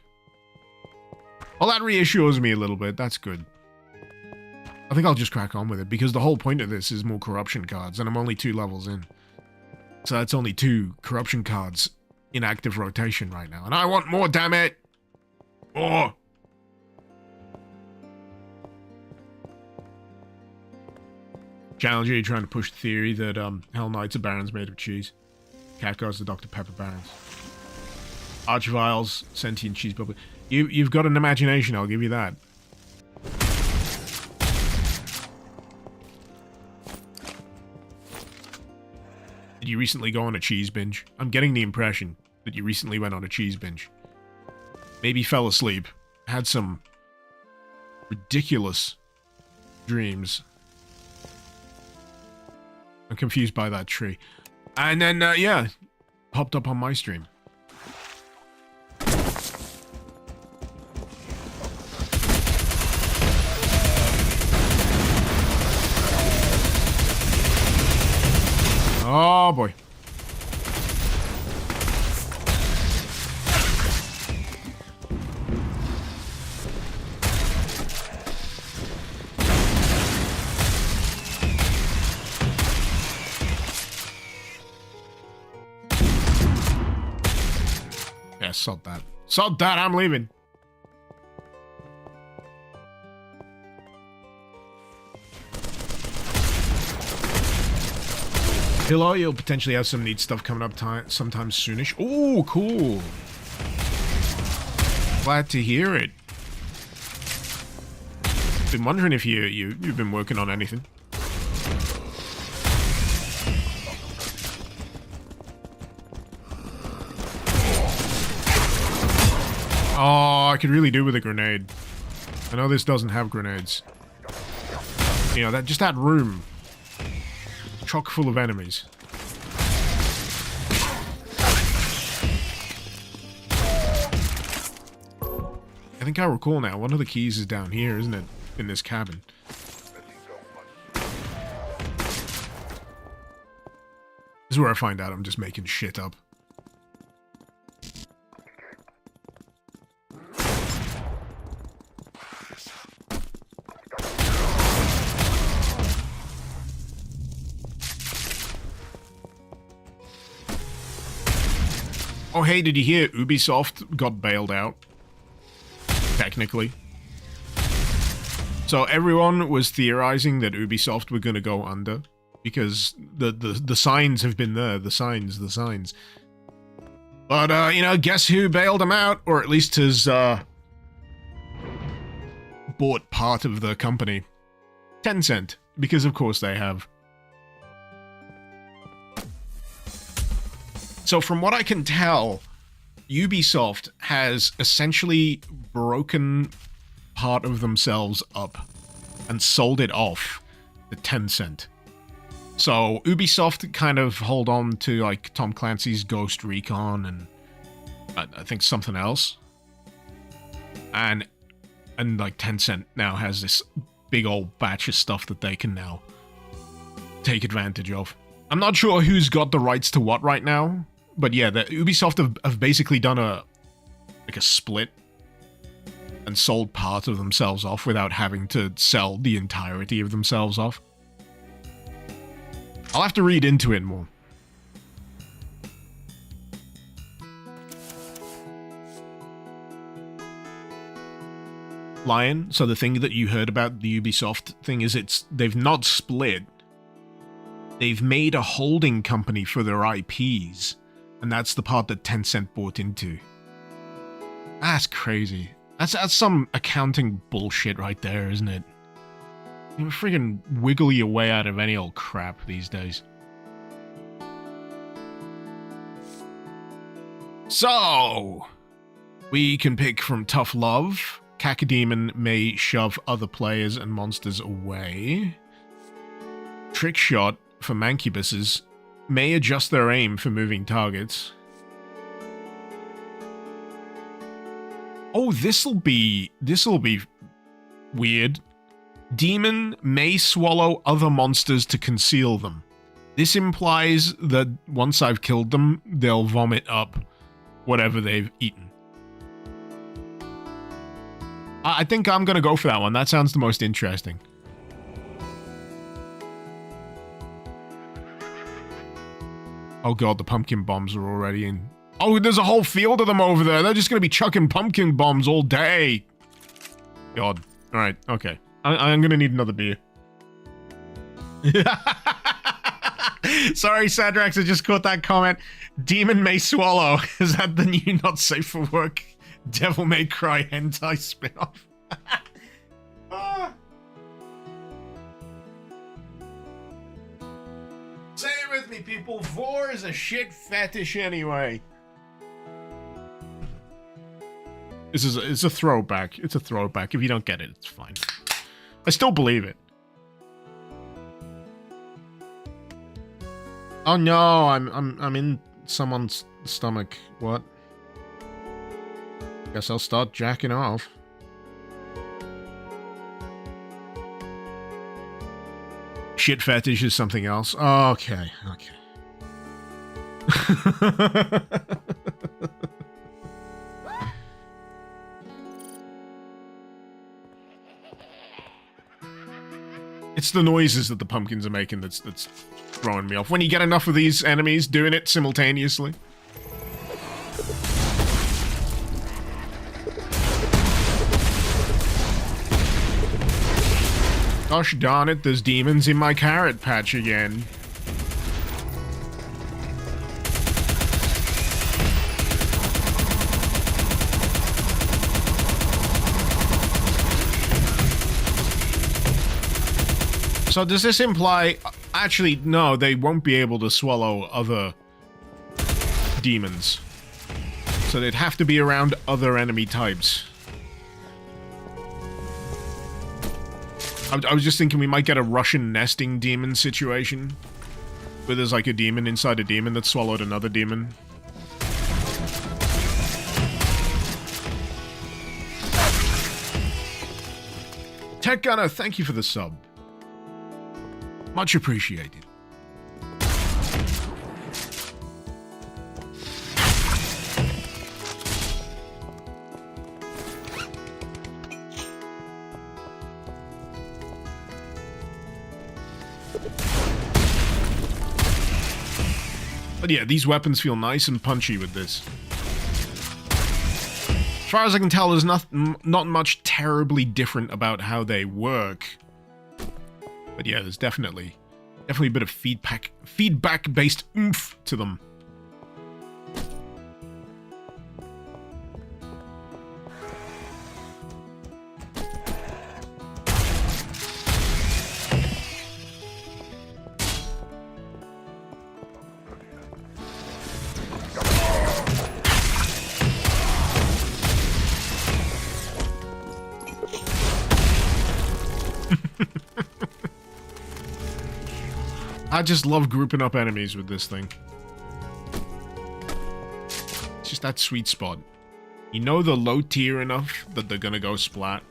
[SPEAKER 1] Well, that reassures me a little bit. That's good. I think I'll just crack on with it, because the whole point of this is more corruption cards, and I'm only 2 levels in. So that's only 2 corruption cards in active rotation right now. And I want more, damn it! More! Challenger, you're trying to push the theory that Hell Knights are barons made of cheese. Cat guards are Dr. Pepper barons. Archviles, sentient cheese puppet. You've got an imagination, I'll give you that. Did you recently go on a cheese binge? I'm getting the impression that you recently went on a cheese binge. Maybe fell asleep, had some ridiculous dreams. I'm confused by that tree. And then, yeah, popped up on my stream. Oh, boy. Yeah, sod that. Sod that, I'm leaving. Hello, you'll potentially have some neat stuff coming up sometime soonish. Oh, cool. Glad to hear it. Been wondering if you've been working on anything. Oh, I could really do with a grenade. I know this doesn't have grenades. You know, just that room. Chock full of enemies. I think I recall now, one of the keys is down here, isn't it? In this cabin. This is where I find out I'm just making shit up. Oh, hey, did you hear Ubisoft got bailed out? Technically. So everyone was theorizing that Ubisoft were going to go under, because the signs have been there. The signs. But, you know, guess who bailed them out? Or at least has, bought part of the company. Tencent. Because, of course, they have. So from what I can tell, Ubisoft has essentially broken part of themselves up and sold it off to Tencent. So Ubisoft kind of hold on to like Tom Clancy's Ghost Recon and I think something else. And like Tencent now has this big old batch of stuff that they can now take advantage of. I'm not sure who's got the rights to what right now. But yeah, the Ubisoft have basically done a split and sold part of themselves off without having to sell the entirety of themselves off. I'll have to read into it more. Lion, so the thing that you heard about the Ubisoft thing is they've not split. They've made a holding company for their IPs. And that's the part that Tencent bought into. That's crazy. That's some accounting bullshit right there, isn't it? You friggin' wiggle your way out of any old crap these days. So, we can pick from Tough Love. Cacodemon may shove other players and monsters away. Trick Shot for Mancubuses may adjust their aim for moving targets. Oh, this'll be weird. Demon may swallow other monsters to conceal them. This implies that once I've killed them, they'll vomit up whatever they've eaten. I think I'm gonna go for that one. That sounds the most interesting. Oh god, the pumpkin bombs are already in. Oh, there's a whole field of them over there. They're just gonna be chucking pumpkin bombs all day. God. Alright, okay. I'm gonna need another beer. Sorry, Sadrax, I just caught that comment. Demon May Swallow. Is that the new not safe for work Devil May Cry hentai spin-off? Ah. Say it with me, people. Vor is a shit fetish anyway. It's a throwback. It's a throwback. If you don't get it, it's fine. I still believe it. Oh no, I'm in someone's stomach. What? Guess I'll start jacking off. Shit fetish is something else. Okay, okay. It's the noises that the pumpkins are making that's throwing me off. When you get enough of these enemies doing it simultaneously. Gosh darn it, there's demons in my carrot patch again. So does this imply... Actually, no, they won't be able to swallow other demons. So they'd have to be around other enemy types. I was just thinking we might get a Russian nesting demon situation. Where there's like a demon inside a demon that swallowed another demon. Tech Gunner, thank you for the sub. Much appreciated. But yeah, these weapons feel nice and punchy with this. As far as I can tell, there's not much terribly different about how they work. But yeah, there's definitely a bit of feedback-based oomph to them. I just love grouping up enemies with this thing. It's just that sweet spot. You know they're low tier enough that they're gonna go splat.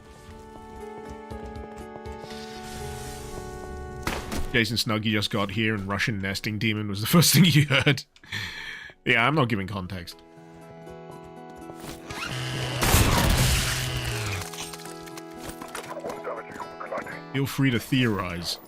[SPEAKER 1] Jason Snuggy just got here and Russian nesting demon was the first thing you heard. Yeah, I'm not giving context. Feel free to theorize.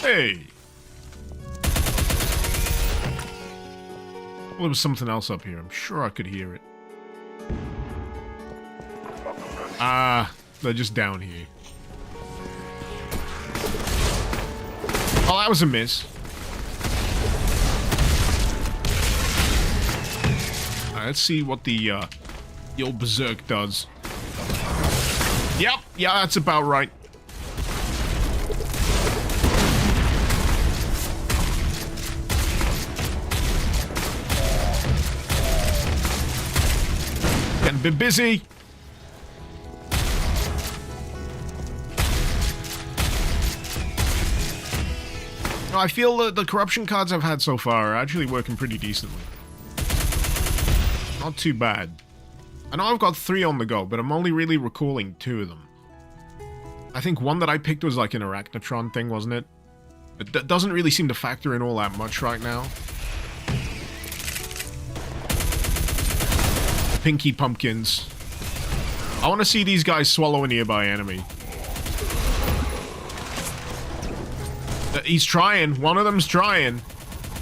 [SPEAKER 1] Hey! Well, there was something else up here. I'm sure I could hear it. Ah, they're just down here. Oh, that was a miss. Alright, let's see what the old Berserk does. Yep, yeah, that's about right. Getting a bit busy. I feel that the corruption cards I've had so far are actually working pretty decently. Not too bad. I know I've got 3 on the go, but I'm only really recalling 2 of them. I think one that I picked was like an Arachnotron thing, wasn't it? It doesn't really seem to factor in all that much right now. Pinky pumpkins. I want to see these guys swallow a nearby enemy. He's trying. One of them's trying.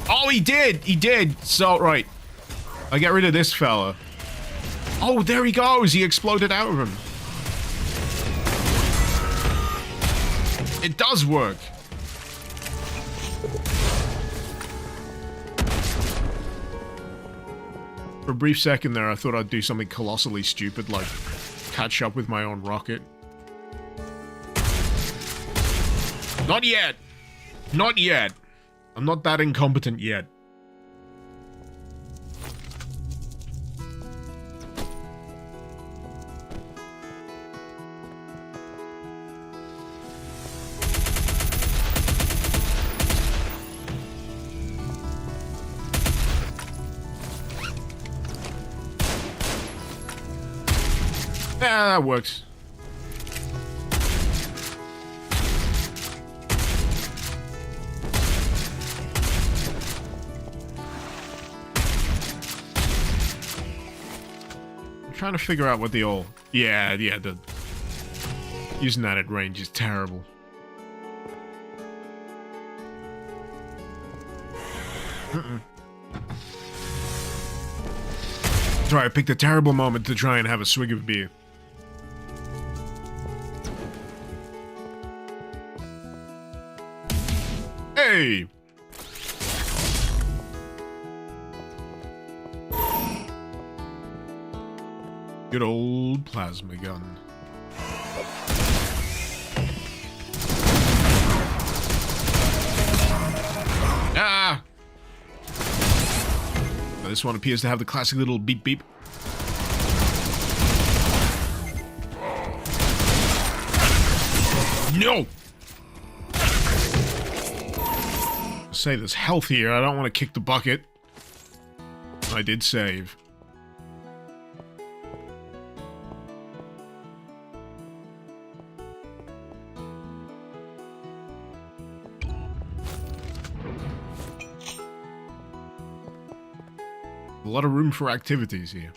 [SPEAKER 1] Oh, he did! He did! So, right. I get rid of this fella. Oh, there he goes! He exploded out of him. It does work. For a brief second there, I thought I'd do something colossally stupid, like catch up with my own rocket. Not yet! Not yet! I'm not that incompetent yet. Yeah, that works. I'm trying to figure out what the old... Yeah, the... Using that at range is terrible. Sorry, I picked a terrible moment to try and have a swig of beer. Hey! Good old plasma gun. Ah! Now, this one appears to have the classic little beep beep. No! Say this health here. I don't want to kick the bucket. I did save. A lot of room for activities here.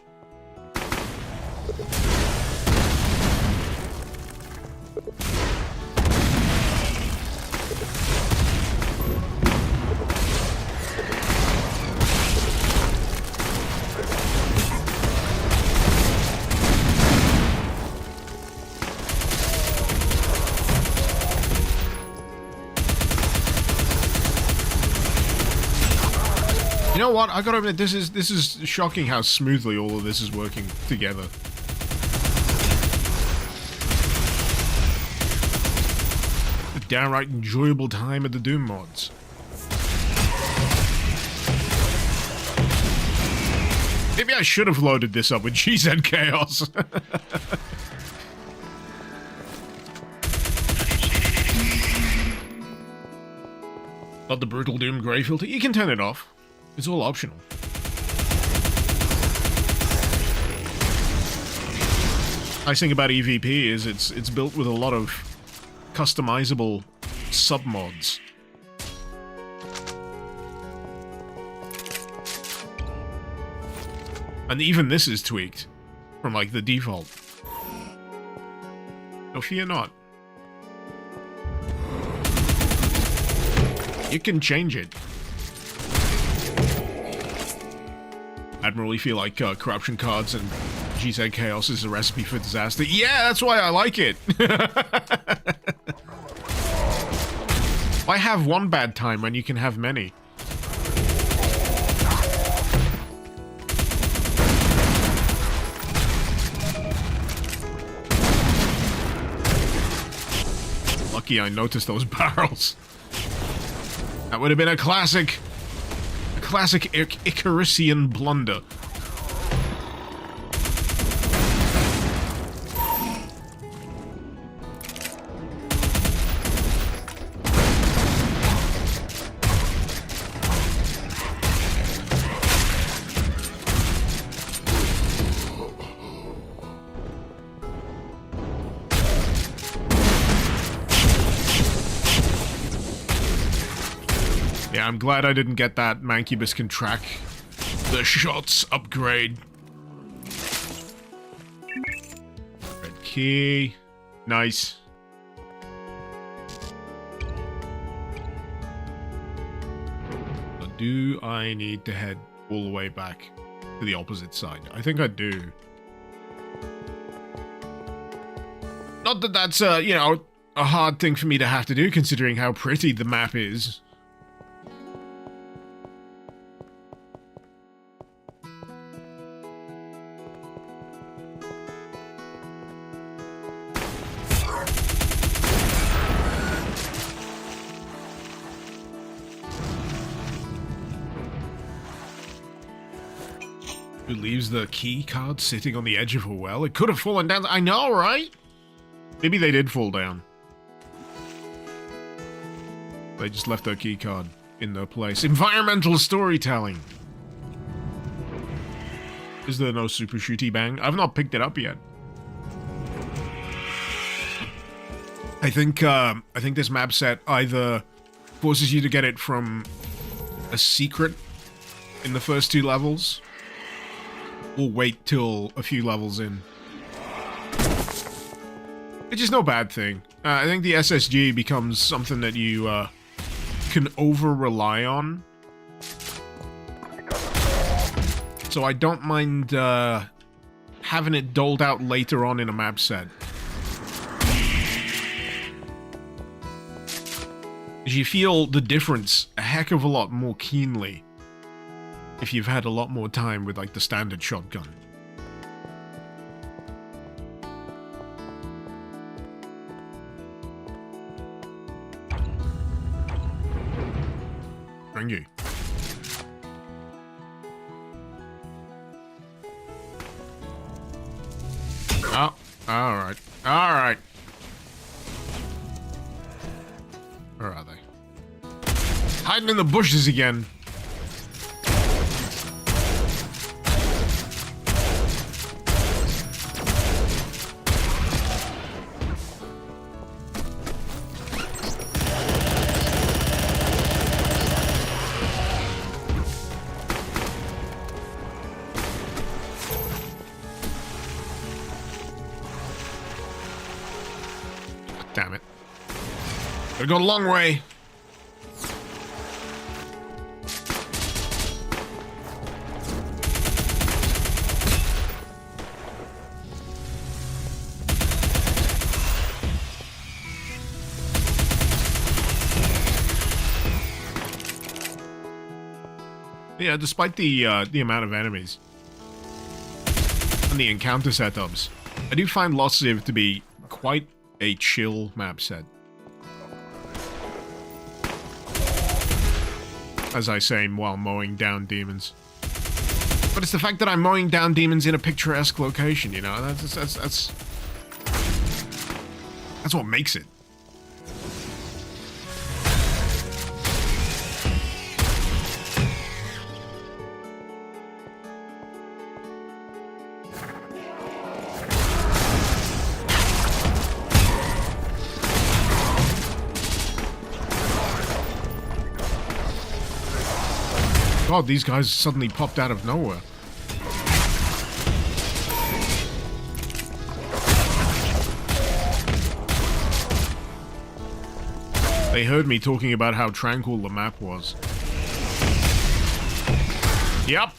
[SPEAKER 1] You know what? I gotta admit, this is shocking how smoothly all of this is working together. A downright enjoyable time at the Doom mods. Maybe I should have loaded this up with GZ Chaos. But the Brutal Doom Grey filter, you can turn it off. It's all optional. Nice thing about EVP is it's built with a lot of customizable submods. And even this is tweaked from like the default. No, fear not. You can change it. Admiral, you feel like corruption cards and GZ Chaos is a recipe for disaster? Yeah, that's why I like it! Why have one bad time when you can have many? Lucky I noticed those barrels. That would have been a classic Icarusian blunder. Yeah, I'm glad I didn't get that Mancubus can track the shots upgrade. Red key. Nice. Do I need to head all the way back to the opposite side? I think I do. Not that that's, you know, a hard thing for me to have to do, considering how pretty the map is. Who leaves the key card sitting on the edge of a well? It could have fallen down. I know, right? Maybe they did fall down. They just left their key card in their place. Environmental storytelling. Is there no super shooty bang? I've not picked it up yet. I think this map set either forces you to get it from a secret in the first 2 levels, or wait till a few levels in. Which is no bad thing. I think the SSG becomes something that you can over-rely on. So I don't mind having it doled out later on in a map set. You feel the difference a heck of a lot more keenly if you've had a lot more time with, like, the standard shotgun. Thank you. Oh, alright. Alright. Where are they? Hiding in the bushes again. Damn it. Gotta go a long way. Yeah, despite the amount of enemies and the encounter setups, I do find Lost Civ to be quite a chill map set. As I say, while mowing down demons. But it's the fact that I'm mowing down demons in a picturesque location, you know? That's what makes it. God, these guys suddenly popped out of nowhere. They heard me talking about how tranquil the map was. Yep.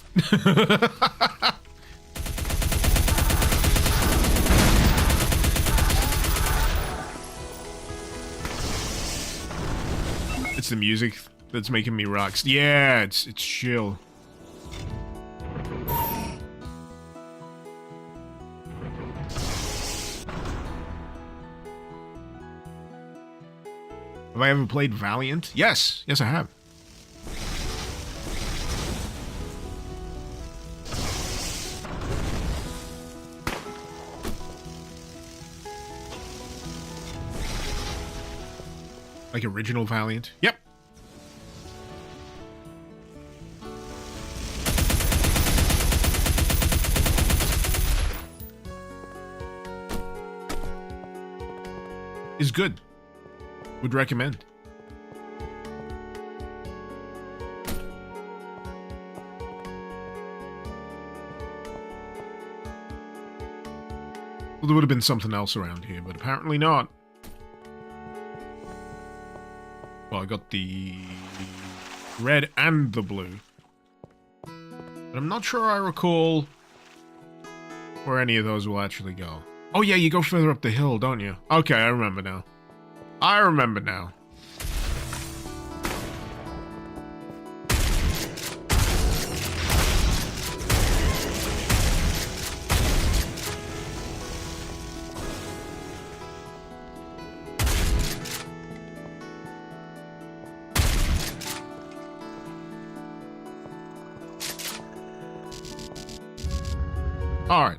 [SPEAKER 1] It's the music that's making me rock. Yeah, it's chill. Have I ever played Valiant? Yes. Yes, I have. Like original Valiant? Yep. Is good. Would recommend. there would have been something else around here, but apparently not. Well, I got the red and the blue. But I'm not sure I recall where any of those will actually go. Oh yeah, you go further up the hill, don't you? Okay, I remember now. I remember now. Alright.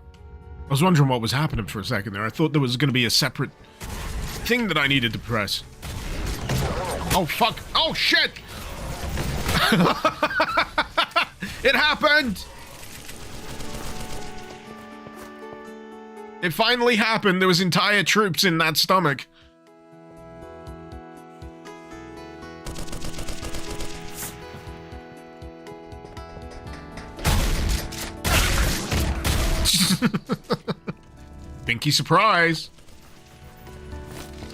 [SPEAKER 1] I was wondering what was happening for a second there. I thought there was going to be a separate thing that I needed to press. Oh, fuck. Oh, shit! It happened! It finally happened. There was entire troops in that stomach. Pinky surprise.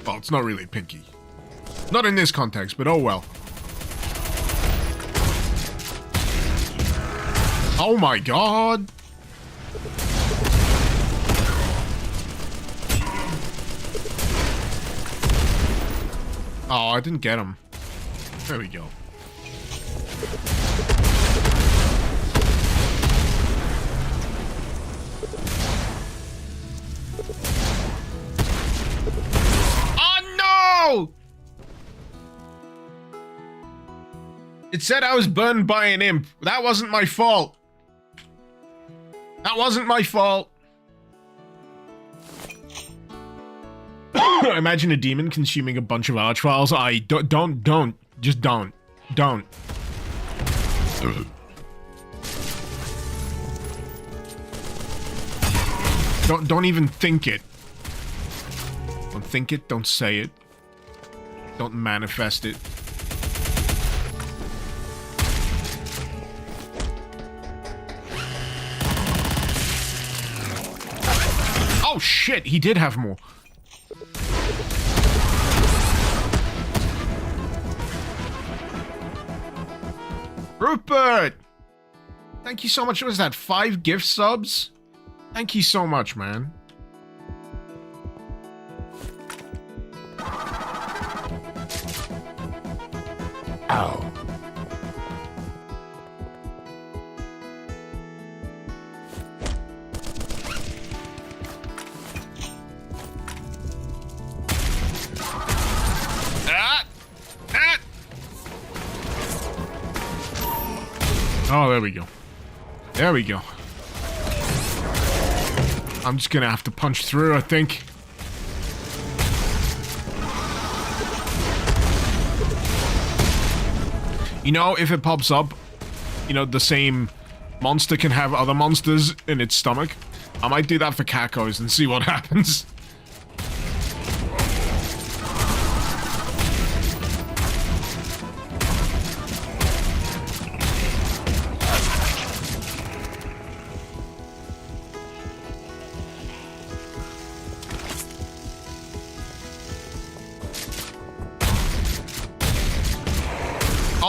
[SPEAKER 1] Well, it's not really pinky. Not in this context, but oh well. Oh my god. Oh, I didn't get him. There we go. It said I was burned by an imp. That wasn't my fault. That wasn't my fault. Imagine a demon consuming a bunch of archfiles. Just don't. Don't even think it. Don't think it, don't say it. Don't manifest it. Oh shit, he did have more. Rupert! Thank you so much. What was that, 5 gift subs? Thank you so much, man. Ow. Oh, there we go. There we go. I'm just gonna have to punch through, I think. You know, if it pops up, you know, the same monster can have other monsters in its stomach, I might do that for Kakos and see what happens.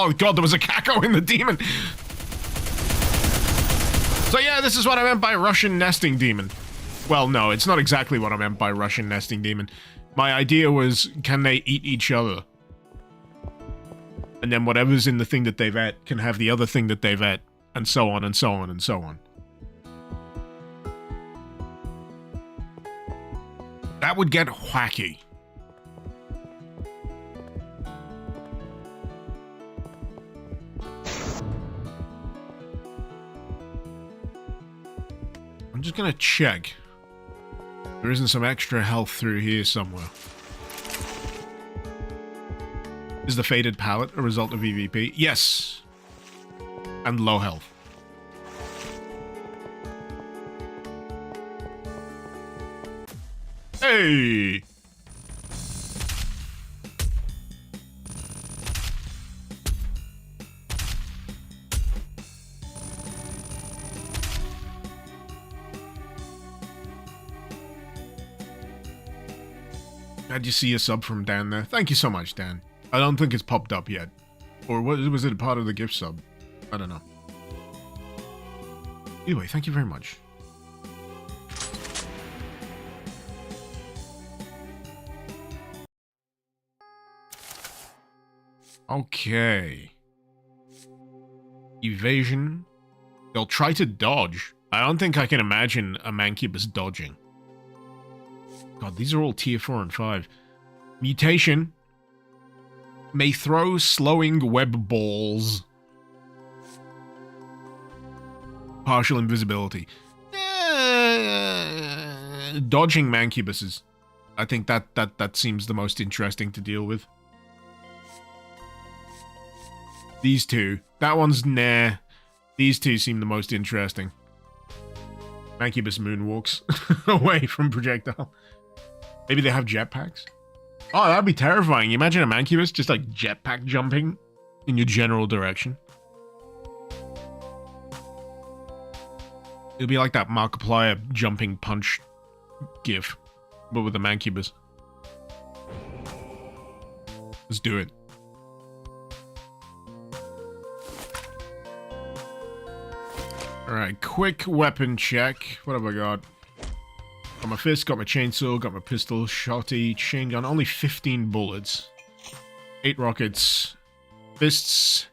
[SPEAKER 1] Oh god, there was a Kako in the demon! So yeah, this is what I meant by Russian nesting demon. Well, no, it's not exactly what I meant by Russian nesting demon. My idea was, can they eat each other? And then whatever's in the thing that they've ate can have the other thing that they've ate, and so on, and so on, and so on. That would get wacky. I'm just gonna check. There isn't some extra health through here somewhere. Is the faded palette a result of EVP? Yes. And low health. Hey! How'd you see a sub from Dan there? Thank you so much, Dan. I don't think it's popped up yet. Or was it a part of the gift sub? I don't know. Anyway, thank you very much. Okay. Evasion. They'll try to dodge. I don't think I can imagine a Mancubus dodging. God, these are all tier 4 and 5. Mutation. May throw slowing web balls. Partial invisibility. Dodging Mancubuses. I think that seems the most interesting to deal with. These two. That one's nah. These two seem the most interesting. Mancubus moonwalks away from projectile. Maybe they have jetpacks? Oh, that'd be terrifying. You imagine a Mancubus just like jetpack jumping in your general direction. It'd be like that Markiplier jumping punch gif, but with a Mancubus. Let's do it. Alright, quick weapon check. What have I got? Got my fist, got my chainsaw, got my pistol, shotty, chain gun. Only 15 bullets. 8 rockets. Fists.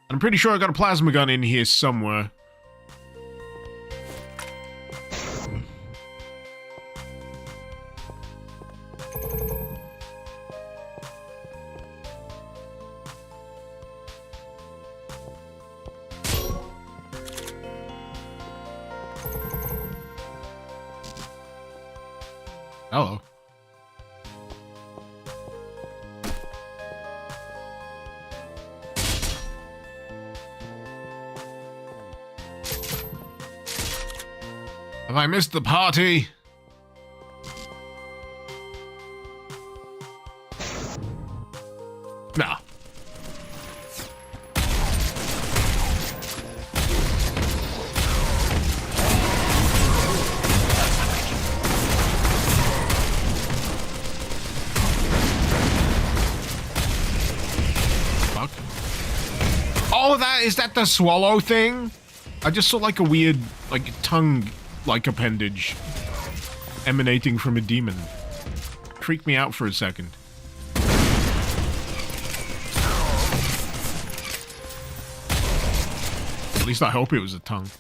[SPEAKER 1] And I'm pretty sure I got a plasma gun in here somewhere. Hello. Have I missed the party? Nah. Oh, is that the swallow thing? I just saw like a weird, like, tongue-like appendage emanating from a demon. Freaked me out for a second. At least I hope it was a tongue.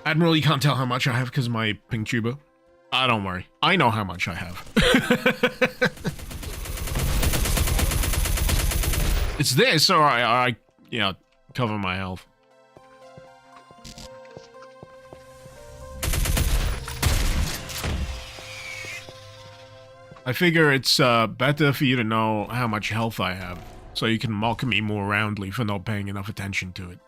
[SPEAKER 1] Admiral, you can't tell how much I have because of my pink tuber. Don't worry. I know how much I have. It's this, or I cover my health. I figure it's better for you to know how much health I have, so you can mock me more roundly for not paying enough attention to it.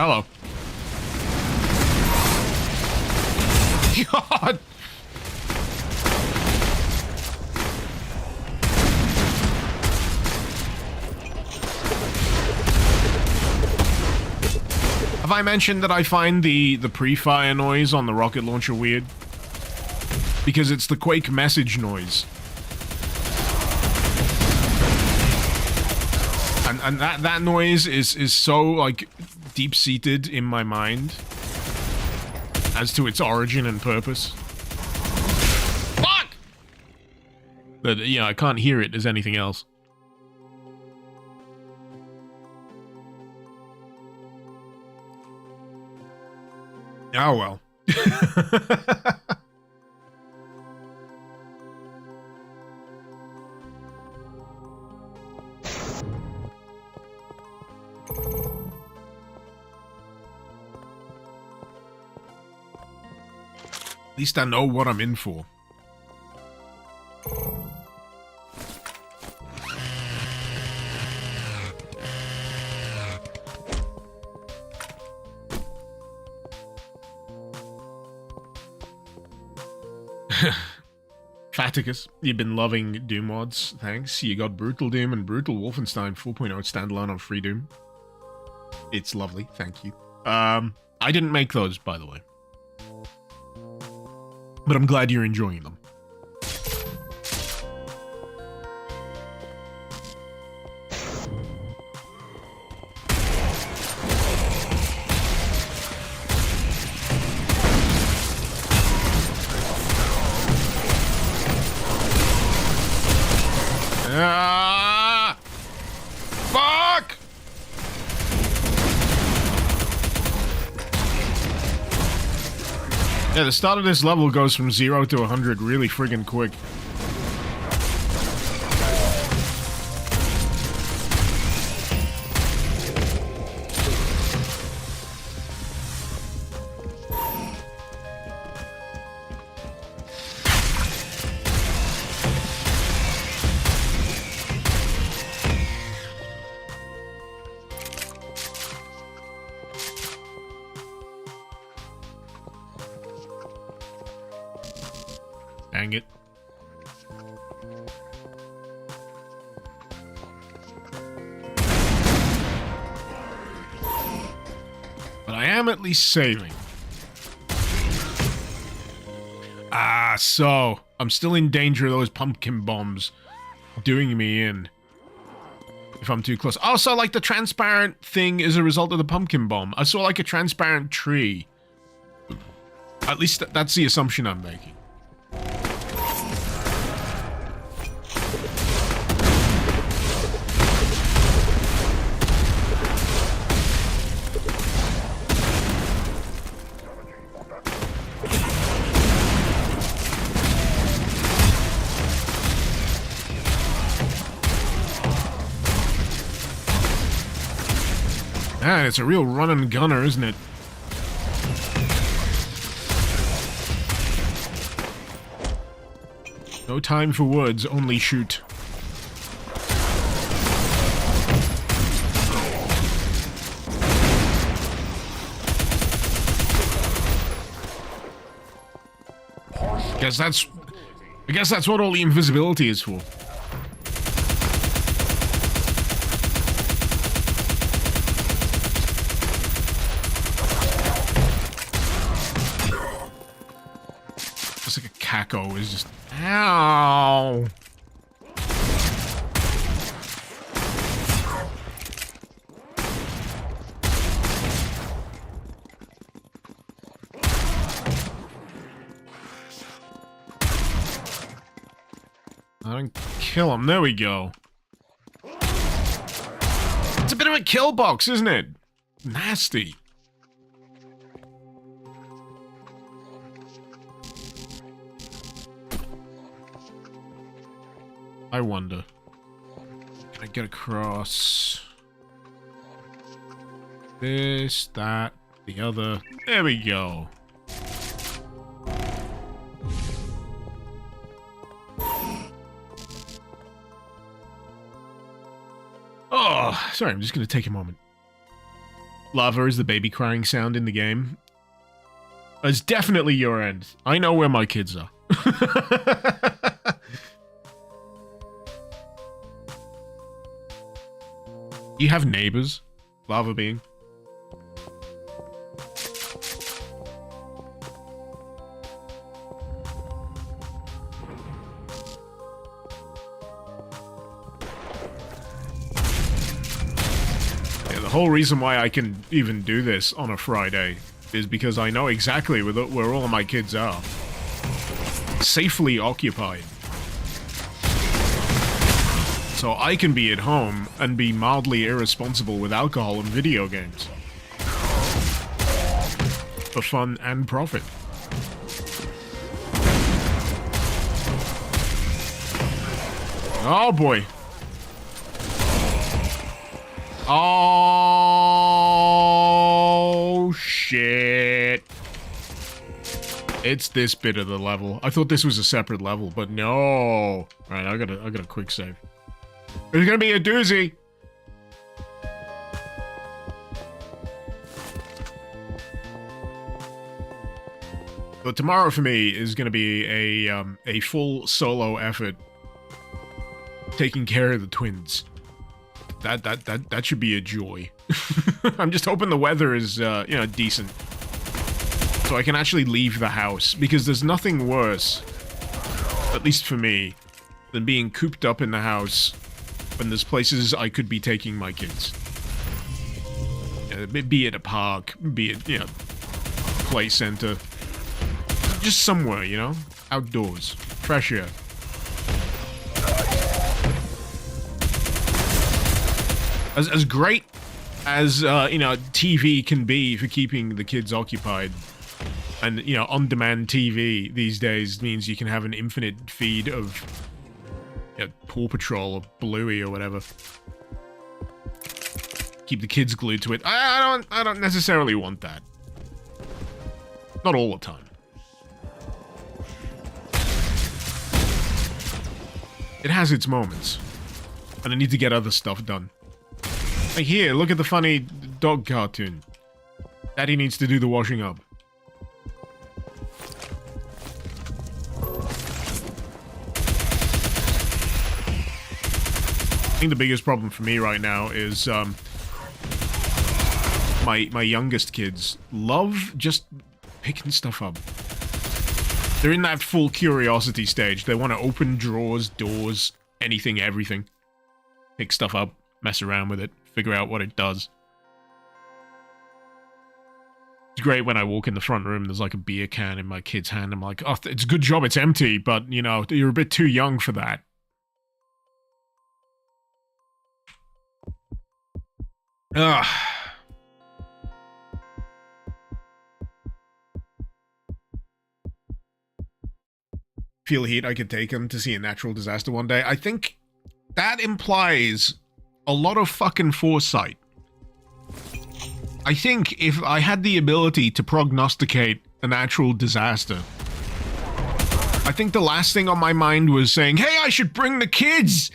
[SPEAKER 1] Hello. God! Have I mentioned that I find the pre-fire noise on the rocket launcher weird? Because it's the Quake message noise. And that noise is so, like, deep-seated in my mind as to its origin and purpose. Fuck! That, yeah, I can't hear it as anything else. Oh well. At least I know what I'm in for. Faticus, you've been loving Doom mods. Thanks. You got Brutal Doom and Brutal Wolfenstein 4.0 standalone on Free Doom. It's lovely. Thank you. I didn't make those, by the way. But I'm glad you're enjoying them. Ah! Fuck! Yeah, the start of this level goes from 0 to 100 really friggin' quick. Dang it. But I am at least saving. Ah, so I'm still in danger of those pumpkin bombs doing me in if I'm too close. Oh, so like the transparent thing is a result of the pumpkin bomb. I saw like a transparent tree. At least that's the assumption I'm making. Man, it's a real run and gunner, isn't it? No time for words, only shoot. I guess that's what all the invisibility is for. It's like a caco is just ow. I don't kill him. There we go. It's a bit of a kill box, isn't it? Nasty. I wonder. Can I get across this, that, the other? There we go. Oh, sorry, I'm just gonna take a moment. Lava is the baby crying sound in the game. It's definitely your end. I know where my kids are. You have neighbors, Lava being. Yeah, the whole reason why I can even do this on a Friday is because I know exactly where all my kids are. Safely occupied. So I can be at home and be mildly irresponsible with alcohol and video games. For fun and profit. Oh boy. Oh shit. It's this bit of the level. I thought this was a separate level, but no. Alright, I gotta quick save. There's gonna be a doozy. So tomorrow for me is going to be a full solo effort taking care of the twins. That should be a joy. I'm just hoping the weather is decent, so I can actually leave the house, because there's nothing worse, at least for me, than being cooped up in the house when there's places I could be taking my kids. Be it a park, be it play center. Just somewhere, outdoors, fresh air. As great as TV can be for keeping the kids occupied, and on-demand TV these days means you can have an infinite feed of Paw Patrol or Bluey or whatever. Keep the kids glued to it. I don't necessarily want that. Not all the time. It has its moments, and I need to get other stuff done. Like here, look at the funny dog cartoon. Daddy needs to do the washing up. I think the biggest problem for me right now is my youngest kids love just picking stuff up. They're in that full curiosity stage. They want to open drawers, doors, anything, everything. Pick stuff up, mess around with it, figure out what it does. It's great when I walk in the front room, there's like a beer can in my kid's hand. I'm like, oh, it's a good job it's empty, but, you're a bit too young for that. Ugh. Feel heat, I could take him to see a natural disaster one day. I think that implies a lot of fucking foresight. I think if I had the ability to prognosticate a natural disaster, I think the last thing on my mind was saying, hey, I should bring the kids!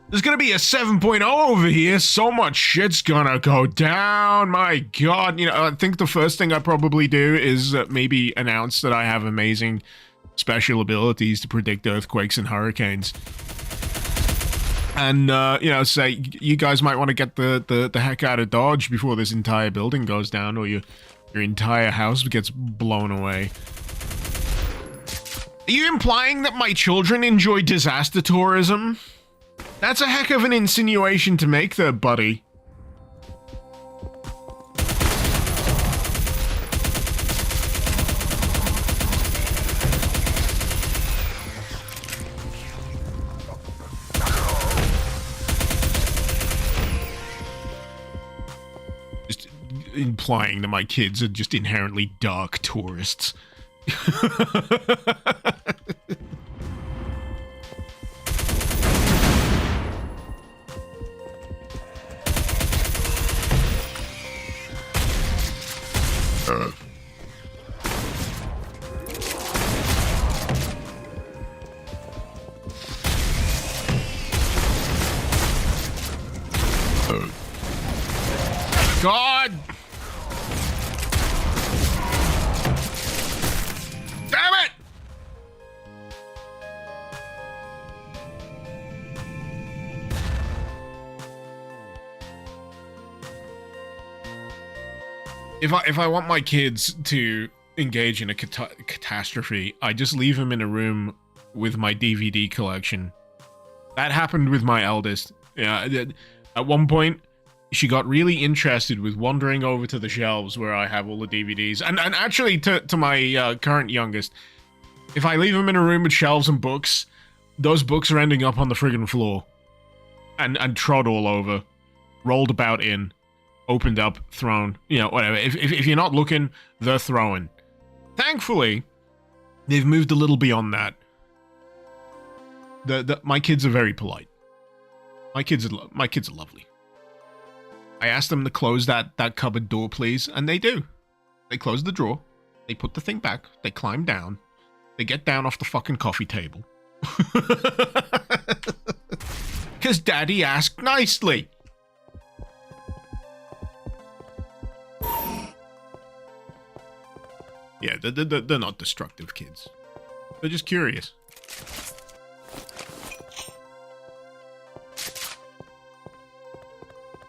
[SPEAKER 1] There's gonna be a 7.0 over here, so much shit's gonna go down, my god. I think the first thing I probably do is maybe announce that I have amazing special abilities to predict earthquakes and hurricanes. And, say, you guys might want to get the heck out of Dodge before this entire building goes down, or your entire house gets blown away. Are you implying that my children enjoy disaster tourism? That's a heck of an insinuation to make there, buddy. Implying that my kids are just inherently dark tourists. God! Damn it! If I want my kids to engage in a catastrophe, I just leave them in a room with my DVD collection. That happened with my eldest. Yeah, at one point, she got really interested with wandering over to the shelves where I have all the DVDs. And actually, to my current youngest, if I leave them in a room with shelves and books, those books are ending up on the friggin' floor. And trod all over. Rolled about in. Opened up, thrown. Whatever. If you're not looking, they're throwing. Thankfully, they've moved a little beyond that. My kids are very polite. My kids are lovely. I asked them to close that cupboard door, please, and they do. They close the drawer, they put the thing back, they climb down, they get down off the fucking coffee table. Because Daddy asked nicely. Yeah, they're not destructive kids. They're just curious.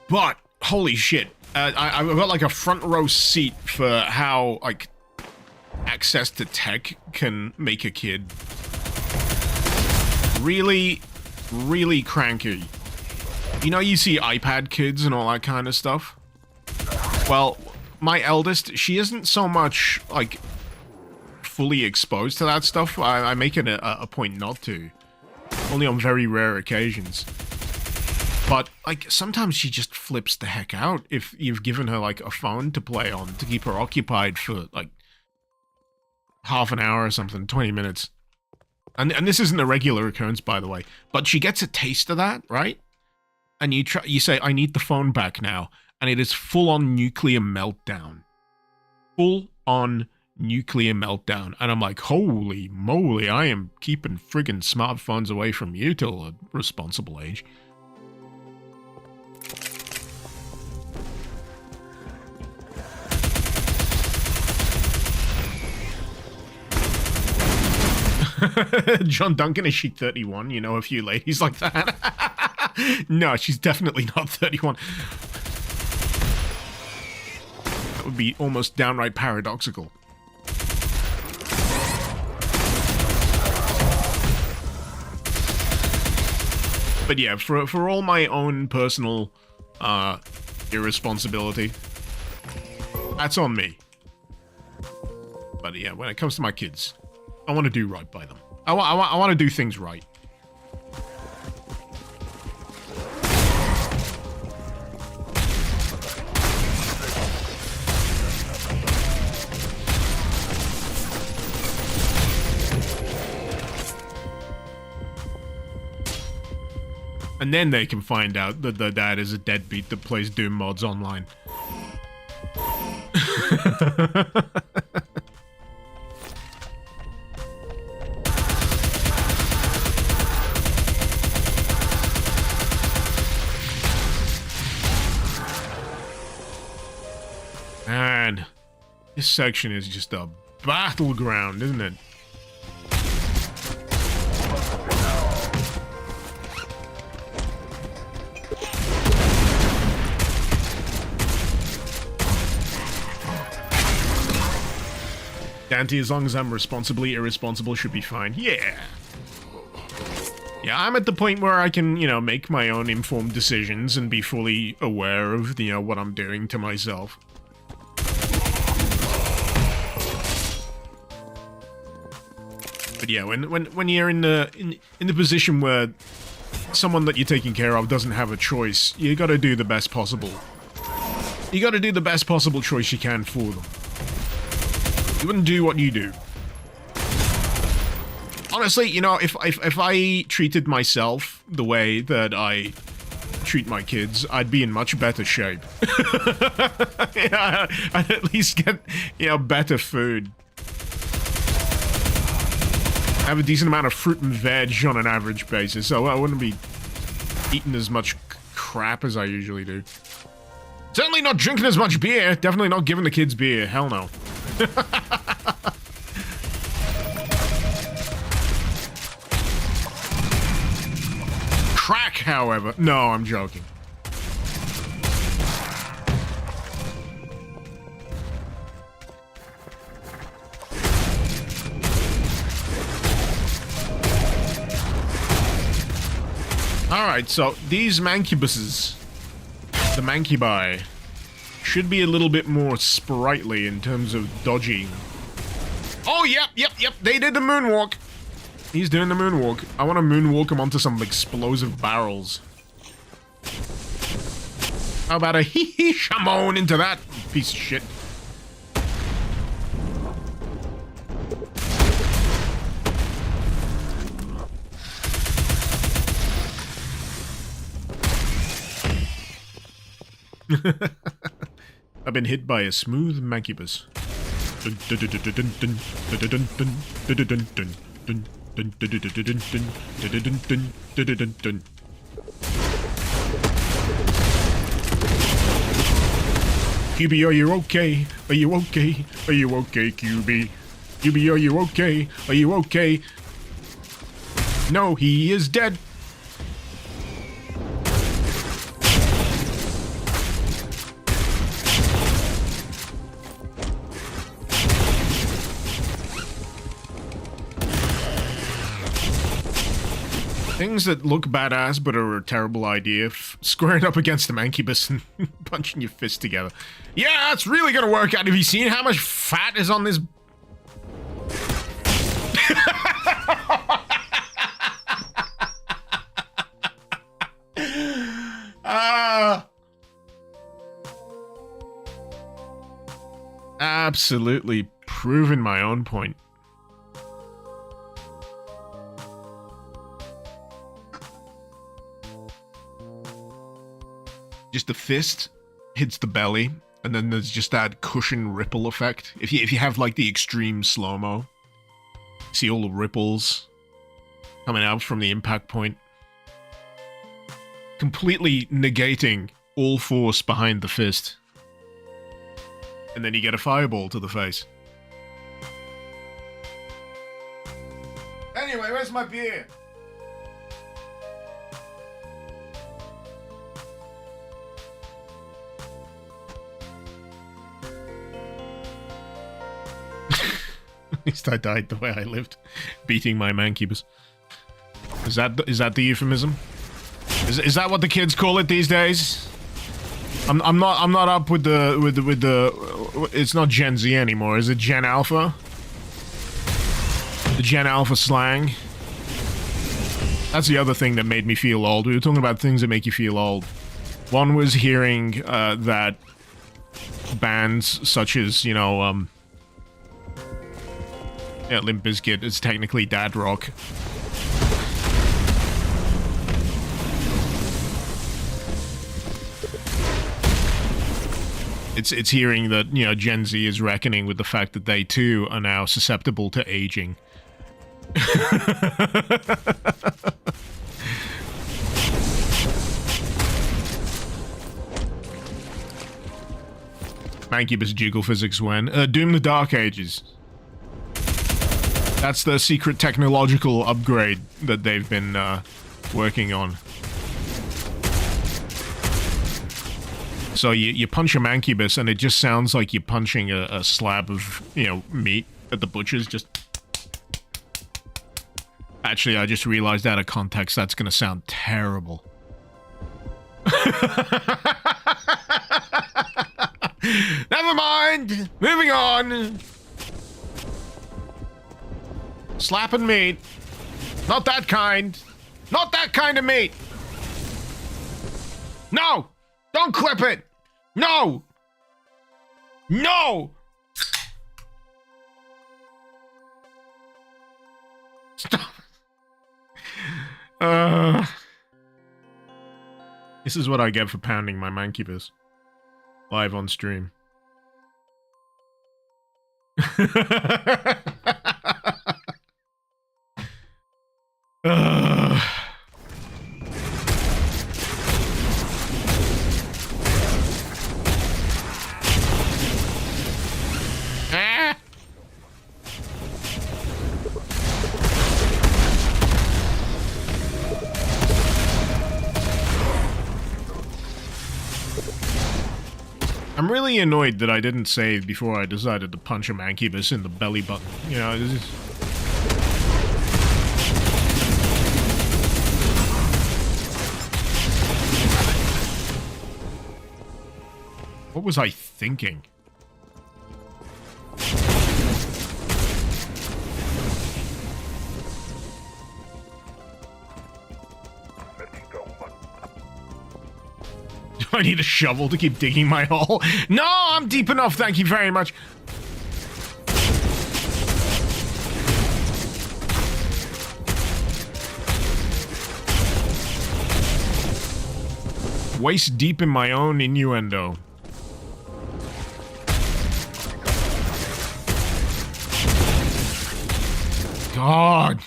[SPEAKER 1] But, holy shit. I've got like a front row seat for how, like, access to tech can make a kid really, really cranky. You know, you see iPad kids and all that kind of stuff? Well, my eldest, she isn't so much, like, fully exposed to that stuff. I make it a point not to. Only on very rare occasions. But, like, sometimes she just flips the heck out if you've given her, like, a phone to play on to keep her occupied for, like, half an hour or something, 20 minutes. And this isn't a regular occurrence, by the way. But she gets a taste of that, right? And you say, I need the phone back now. And it is full-on nuclear meltdown. Full-on nuclear meltdown. And I'm like, holy moly, I am keeping friggin' smartphones away from you till a responsible age. John Duncan, is she 31? You know a few ladies like that? No, she's definitely not 31. That would be almost downright paradoxical. But yeah, for all my own personal irresponsibility, that's on me. But yeah, when it comes to my kids, I want to do right by them. I want to do things right. And then they can find out that their dad is a deadbeat that plays Doom mods online. Man, this section is just a battleground, isn't it? Dante, as long as I'm responsibly irresponsible, should be fine. Yeah. Yeah, I'm at the point where I can, you know, make my own informed decisions and be fully aware of, you know, what I'm doing to myself. But yeah, when you're in the position where someone that you're taking care of doesn't have a choice, you gotta do the best possible. You gotta do the best possible choice you can for them. You wouldn't do what you do. Honestly, you know, if I treated myself the way that I treat my kids, I'd be in much better shape. Yeah, I'd at least get, you know, better food. Have a decent amount of fruit and veg on an average basis, so I wouldn't be eating as much crap as I usually do. Certainly not drinking as much beer. Definitely not giving the kids beer. Hell no. Crack, however. No, I'm joking. Alright, so these mancubuses, the mancubi, should be a little bit more sprightly in terms of dodging. Oh, yep, they did the moonwalk. He's doing the moonwalk. I want to moonwalk him onto some explosive barrels. How about a hee-hee shamon into that piece of shit? I've been hit by a smooth mancubus. QB, are you okay? Are you okay? Are you okay, QB? QB, are you okay? Are you okay? No, he is dead. Things that look badass but are a terrible idea. Squaring up against the Mancubus and punching your fists together. Yeah, that's really gonna work out. Have you seen how much fat is on this? Absolutely proving my own point. Just the fist hits the belly, and then there's just that cushion ripple effect. If you have like the extreme slow-mo, see all the ripples coming out from the impact point, completely negating all force behind the fist. And then you get a fireball to the face. Anyway, where's my beer? At least I died the way I lived, beating my Mancubus. Is that the euphemism? Is that what the kids call it these days? I'm not up with the it's not Gen Z anymore. Is it Gen Alpha? The Gen Alpha slang. That's the other thing that made me feel old. We were talking about things that make you feel old. One was hearing that bands such as, you know, yeah, Limp Bizkit is technically dad rock. It's hearing that, you know, Gen Z is reckoning with the fact that they too are now susceptible to aging. Mancubus jiggle physics when Doom the Dark Ages. That's the secret technological upgrade that they've been working on. So you punch a Mancubus and it just sounds like you're punching a slab of, you know, meat at the butcher's. Just actually, I just realized out of context that's gonna sound terrible. Never mind. Moving on. Slapping meat. Not that kind. Not that kind of meat. No! Don't clip it! No! No! Stop. This is what I get for pounding my Mancubus. Live on stream. I'm really annoyed that I didn't save before I decided to punch a Mancubus in the belly button. You know, this is... What was I thinking? Do I need a shovel to keep digging my hole? No, I'm deep enough, thank you very much. Waist deep in my own innuendo. God.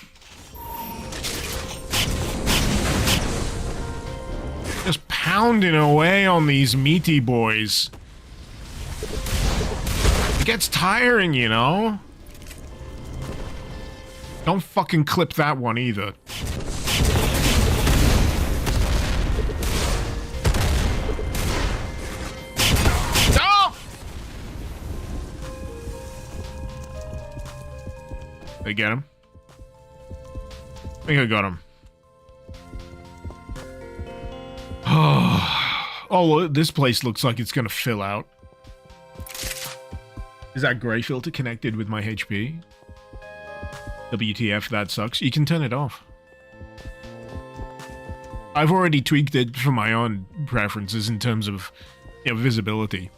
[SPEAKER 1] Just pounding away on these meaty boys. gets tiring, you know? Don't fucking clip that one either. Oh! They get him? I think I got him. Oh, this place looks like it's gonna fill out. Is that gray filter connected with my HP? WTF, that sucks. You can turn it off. I've already tweaked it for my own preferences in terms of, you know, visibility.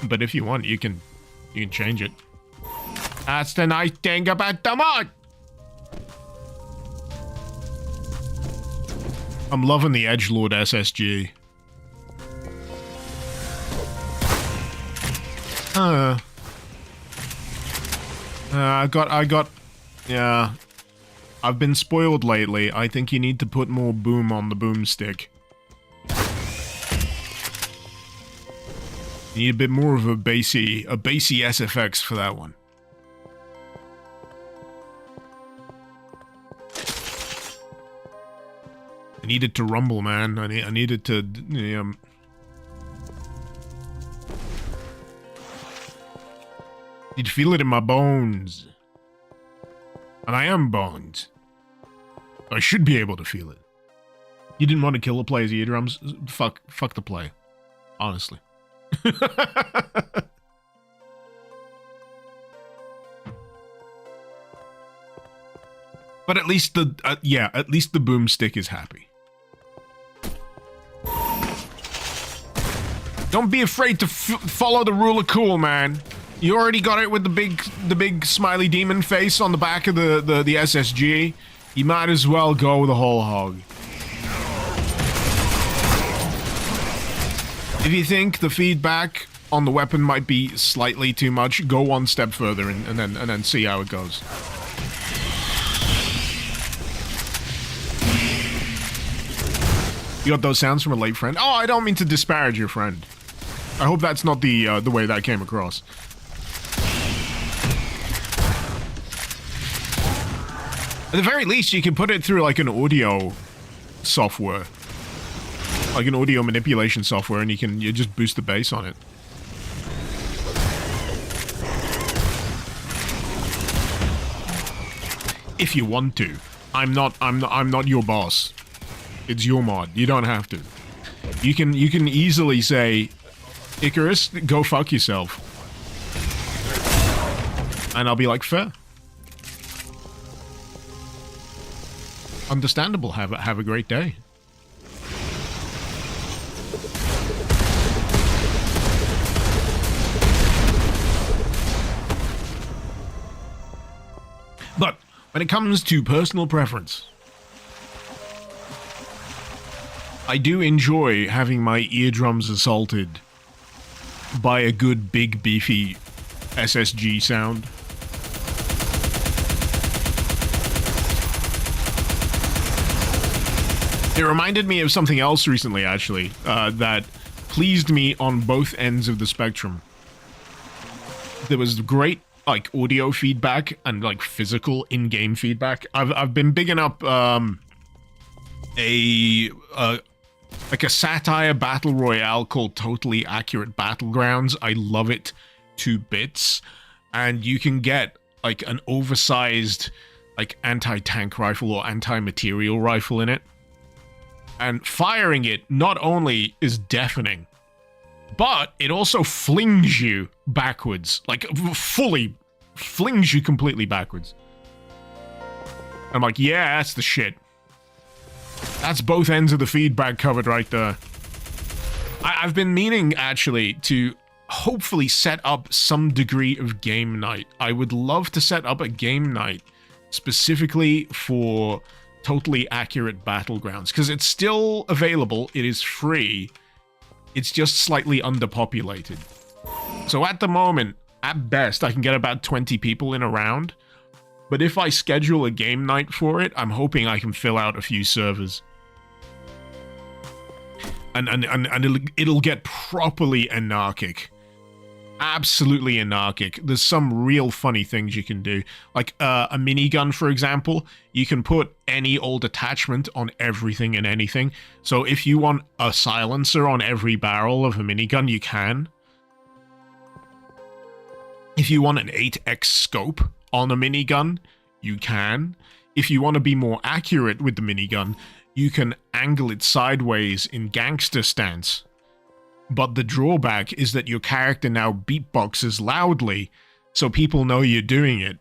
[SPEAKER 1] But if you want, you can change it. That's the nice thing about the mod! I'm loving the Edgelord SSG. Yeah. I've been spoiled lately. I think you need to put more boom on the boomstick. You need a bit more of a bassy SFX for that one. I needed to rumble, man. I needed to, You'd feel it in my bones. And I am bones. I should be able to feel it. You didn't want to kill a player's eardrums? Fuck the play. Honestly. But at least the, at least the boomstick is happy. Don't be afraid to follow the rule of cool, man. You already got it with the big smiley demon face on the back of the SSG. You might as well go the whole hog. If you think the feedback on the weapon might be slightly too much, go one step further and then see how it goes. You got those sounds from a late friend? Oh, I don't mean to disparage your friend. I hope that's not the way that came across. At the very least, you can put it through like an audio software. Like an audio manipulation software, and you just boost the bass on it. If you want to. I'm not your boss. It's your mod. You don't have to. You can easily say, Icarus, go fuck yourself. And I'll be like, fair. Understandable. Have a great day. But when it comes to personal preference, I do enjoy having my eardrums assaulted by a good big beefy SSG sound. It reminded me of something else recently, actually, that pleased me on both ends of the spectrum. There was great, like, audio feedback and, like, physical in-game feedback. I've been bigging up, like a satire battle royale called Totally Accurate Battlegrounds. I love it to bits. And you can get, like, an oversized, like, anti-tank rifle or anti-material rifle in it. And firing it not only is deafening, but it also flings you backwards. Like, fully flings you completely backwards. I'm like, yeah, that's the shit. That's both ends of the feedback covered right there. I've been meaning, actually, to hopefully set up some degree of game night. I would love to set up a game night specifically for Totally Accurate Battlegrounds, because it's still available, it is free, it's just slightly underpopulated. So at the moment, at best, I can get about 20 people in a round, but if I schedule a game night for it, I'm hoping I can fill out a few servers. And it'll get properly anarchic. absolutely anarchic. There's some real funny things you can do. Like a minigun, for example. You can put any old attachment on everything and anything. So if you want a silencer on every barrel of a minigun, you can. If you want an 8x scope on a minigun, you can. If you want to be more accurate with the minigun, you can angle it sideways in gangster stance. But the drawback is that your character now beatboxes loudly, so people know you're doing it.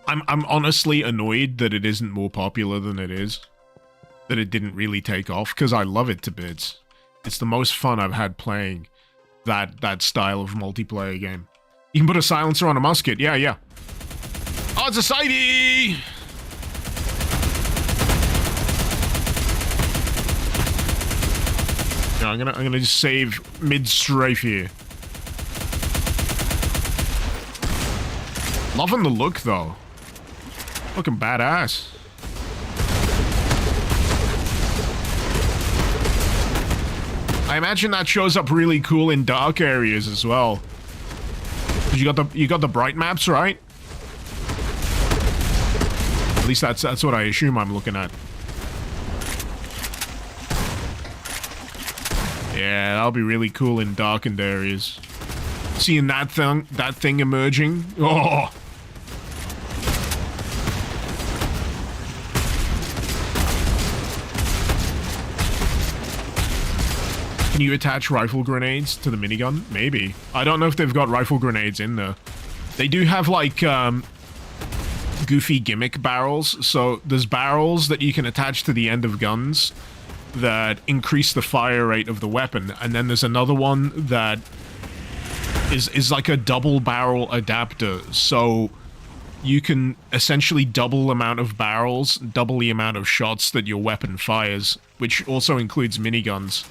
[SPEAKER 1] I'm honestly annoyed that it isn't more popular than it is. That it didn't really take off, because I love it to bits. It's the most fun I've had playing that style of multiplayer game. You can put a silencer on a musket, yeah. Oh, it's a sighty! No, I'm gonna just save mid-strafe here. Loving the look though. Looking badass. I imagine that shows up really cool in dark areas as well. You got the bright maps, right? At least that's what I assume I'm looking at. Yeah, that'll be really cool in darkened areas. Seeing that thing emerging. Oh. Can you attach rifle grenades to the minigun? Maybe. I don't know if they've got rifle grenades in there. They do have, like, goofy gimmick barrels. So there's barrels that you can attach to the end of guns that increase the fire rate of the weapon. And then there's another one that is like a double barrel adapter. So you can essentially double the amount of barrels, double the amount of shots that your weapon fires, which also includes miniguns.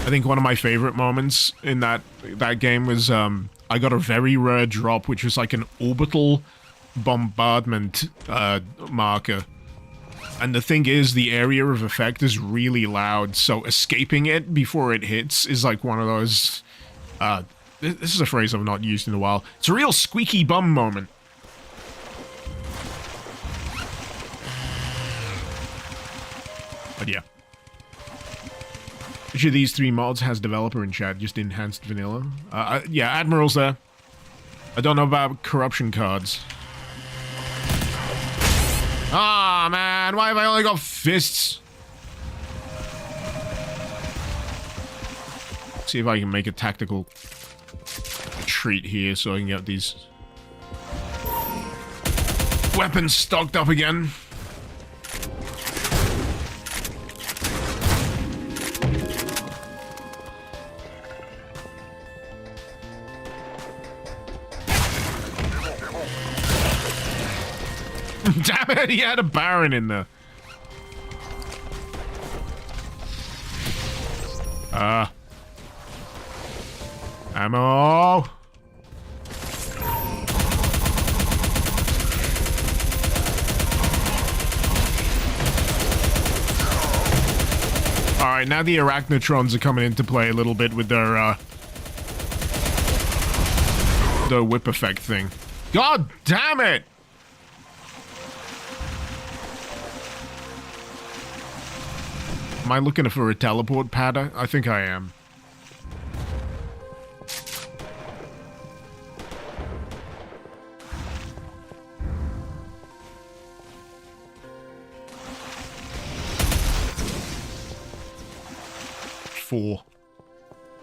[SPEAKER 1] I think one of my favorite moments in that game was I got a very rare drop, which was like an orbital bombardment marker. And the thing is, the area of effect is really loud, so escaping it before it hits is like one of those... this is a phrase I've not used in a while. It's a real squeaky bum moment. But yeah. Which of these three mods has developer in chat? Just enhanced vanilla? Yeah, Admiral's there. I don't know about corruption cards. Ah, man, why have I only got fists? See if I can make a tactical retreat here so I can get these weapons stocked up again. Damn it, he had a Baron in there. Ammo. Alright, now the Arachnotrons are coming into play a little bit with their whip effect thing. God damn it! Am I looking for a teleport pad? I think I am.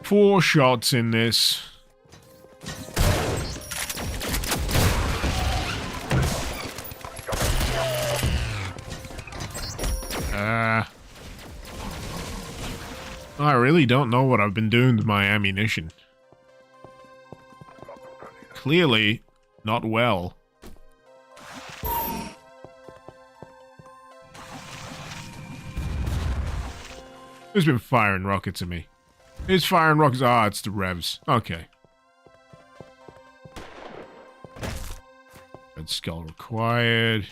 [SPEAKER 1] Four shots in this. I really don't know what I've been doing with my ammunition. Clearly, not well. Who's been firing rockets at me? Who's firing rockets? Ah, it's the Revs. Okay. Red skull required.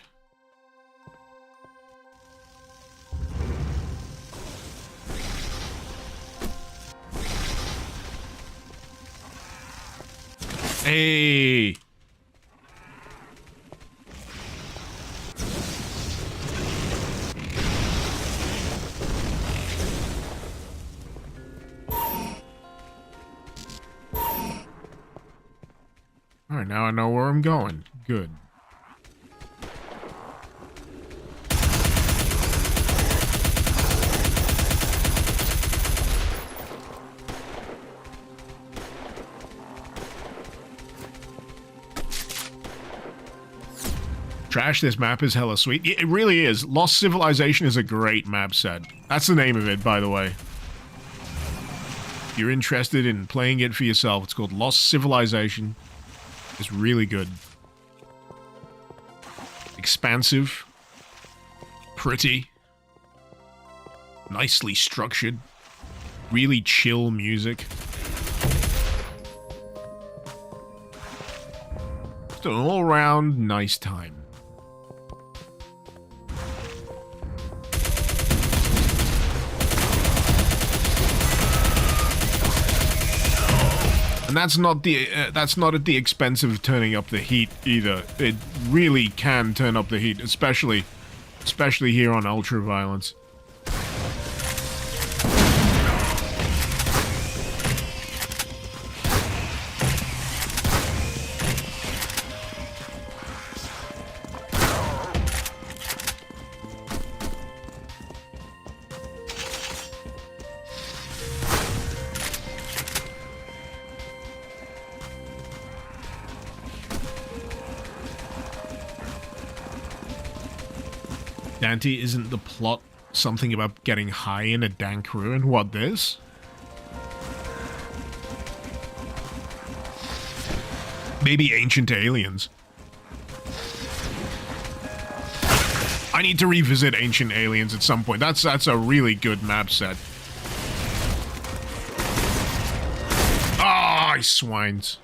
[SPEAKER 1] Hey! Alright, now I know where I'm going. Good. Trash, this map is hella sweet. It really is. Lost Civilization is a great map set. That's the name of it, by the way. If you're interested in playing it for yourself, it's called Lost Civilization. It's really good. Expansive. Pretty. Nicely structured. Really chill music. Just an all-round nice time. And that's not at the expense of turning up the heat either. It really can turn up the heat, especially here on Ultraviolence. Dante, isn't the plot something about getting high in a dank ruin? What, this? Maybe ancient aliens. I need to revisit Ancient Aliens at some point. That's a really good map set. Ah, swines.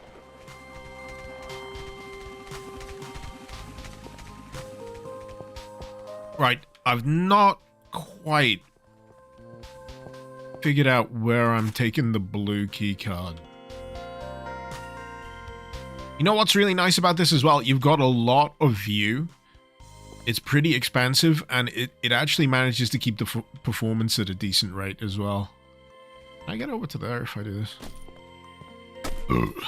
[SPEAKER 1] Right, I've not quite figured out where I'm taking the blue key card. You know what's really nice about this as well? You've got a lot of view. It's pretty expansive, and it actually manages to keep the performance at a decent rate as well. Can I get over to there if I do this? Ugh.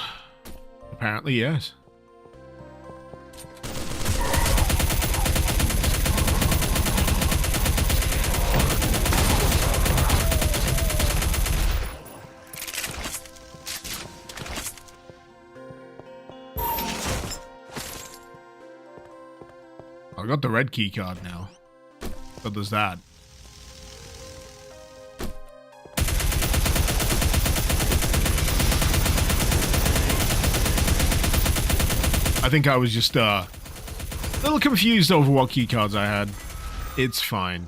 [SPEAKER 1] Apparently, yes. I got the red key card now. So there's that. I think I was just a little confused over what key cards I had. It's fine.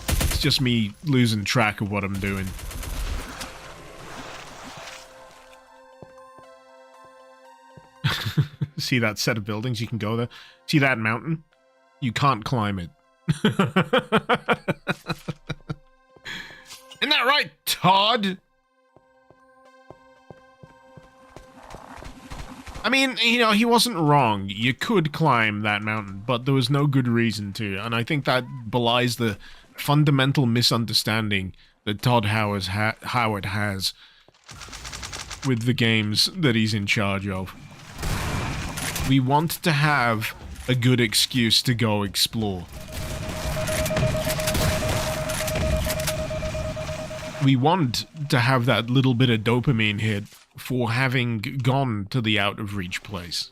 [SPEAKER 1] It's just me losing track of what I'm doing. See that set of buildings? You can go there. See that mountain? You can't climb it. Isn't that right, Todd? I mean, you know, he wasn't wrong. You could climb that mountain, but there was no good reason to. And I think that belies the fundamental misunderstanding that Todd Howard has with the games that he's in charge of. We want to have a good excuse to go explore. We want to have that little bit of dopamine hit for having gone to the out-of-reach place.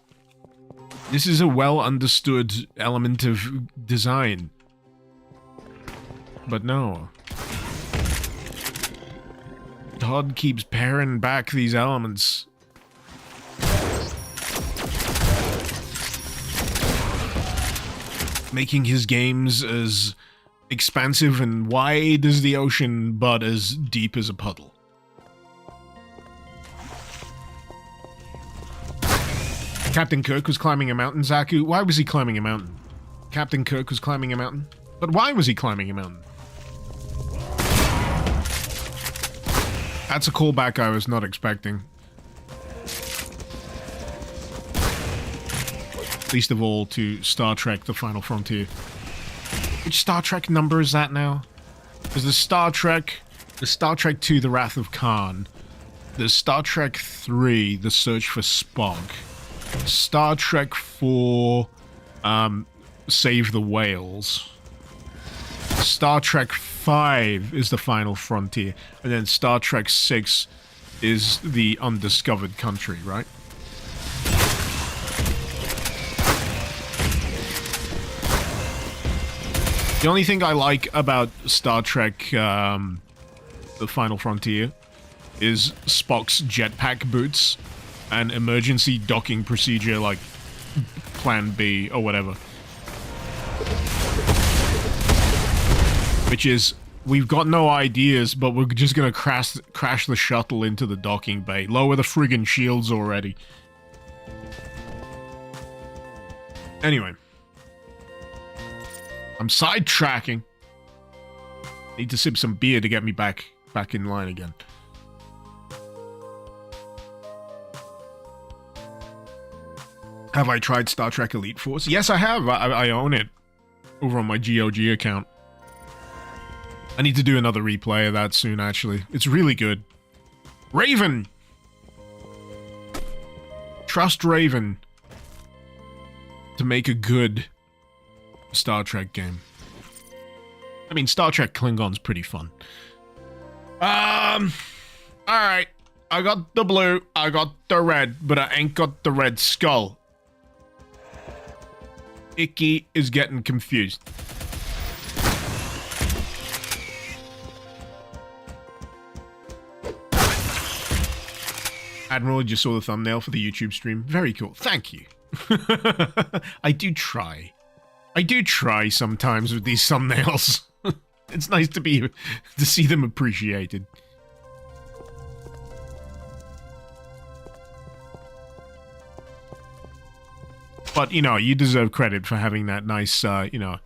[SPEAKER 1] This is a well-understood element of design. But no. Todd keeps paring back these elements. Making his games as expansive and wide as the ocean, but as deep as a puddle. Captain Kirk was climbing a mountain, Zaku. Why was he climbing a mountain? Captain Kirk was climbing a mountain? But why was he climbing a mountain? That's a callback I was not expecting. Least of all to Star Trek The Final Frontier. Which Star Trek number is that now? There's the Star Trek 2, The Wrath of Khan. There's Star Trek 3, The Search for Spock. Star Trek 4, Save the Whales. Star Trek 5 is The Final Frontier. And then Star Trek 6 is The Undiscovered Country, right? The only thing I like about Star Trek, The Final Frontier, is Spock's jetpack boots and emergency docking procedure like Plan B or whatever. Which is, we've got no ideas, but we're just gonna crash the shuttle into the docking bay. Lower the friggin' shields already. Anyway. I'm sidetracking. Need to sip some beer to get me back in line again. Have I tried Star Trek Elite Force? Yes, I have. I own it over on my GOG account. I need to do another replay of that soon, actually. It's really good. Raven! Trust Raven to make a good Star Trek game. I mean, Star Trek Klingon's pretty fun. Alright. I got the blue, I got the red, but I ain't got the red skull. Icky is getting confused. Admiral, just saw the thumbnail for the YouTube stream. Very cool. Thank you. I do try. I do try sometimes with these thumbnails. It's nice to see them appreciated. But, you know, you deserve credit for having that nice, you know,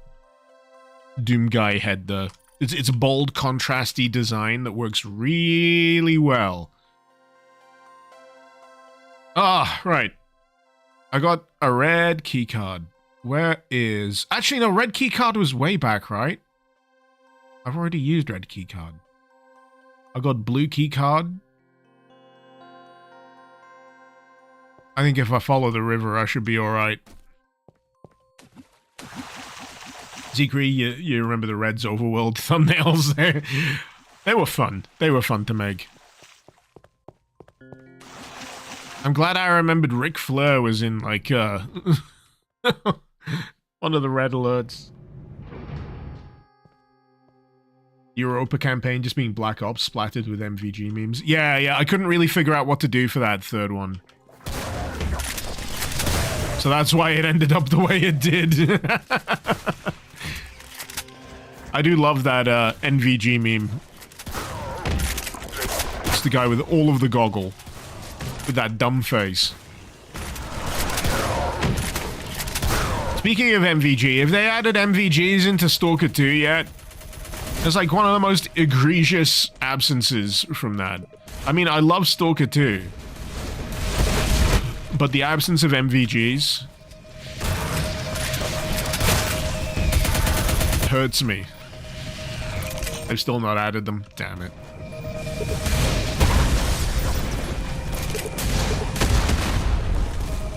[SPEAKER 1] Doom Guy head there. It's a bold, contrasty design that works really well. Ah, right. I got a red keycard. Where is... Actually, no, red keycard was way back, right? I've already used red keycard. I got blue keycard. I think if I follow the river, I should be alright. Zekri, you remember the Reds Overworld thumbnails there? They were fun. They were fun to make. I'm glad I remembered Ric Flair was in, like, one of the red alerts. Europa campaign just being Black Ops splattered with MVG memes. Yeah, I couldn't really figure out what to do for that third one. So that's why it ended up the way it did. I do love that NVG meme. It's the guy with all of the goggle. With that dumb face. Speaking of MVG, have they added MVGs into Stalker 2 yet? It's like one of the most egregious absences from that. I mean, I love Stalker 2. But the absence of MVGs hurts me. They've still not added them. Damn it.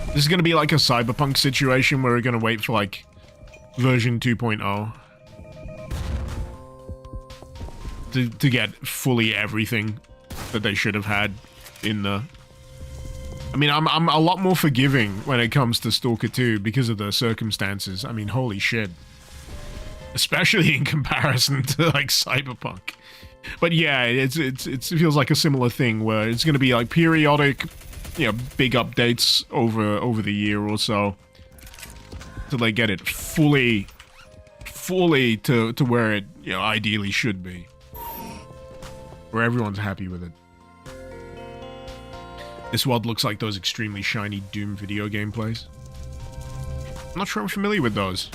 [SPEAKER 1] This is going to be like a Cyberpunk situation where we're going to wait for, like, version 2.0 to get fully everything that they should have had in the... I mean, I'm a lot more forgiving when it comes to Stalker 2 because of the circumstances. I mean, holy shit. Especially in comparison to, like, Cyberpunk. But yeah, it feels like a similar thing where it's going to be, like, periodic... you know, big updates over the year or so till they get it fully to where it, you know, ideally should be, where everyone's happy with it. This WOD looks like those extremely shiny Doom video gameplays. I'm not sure I'm familiar with those.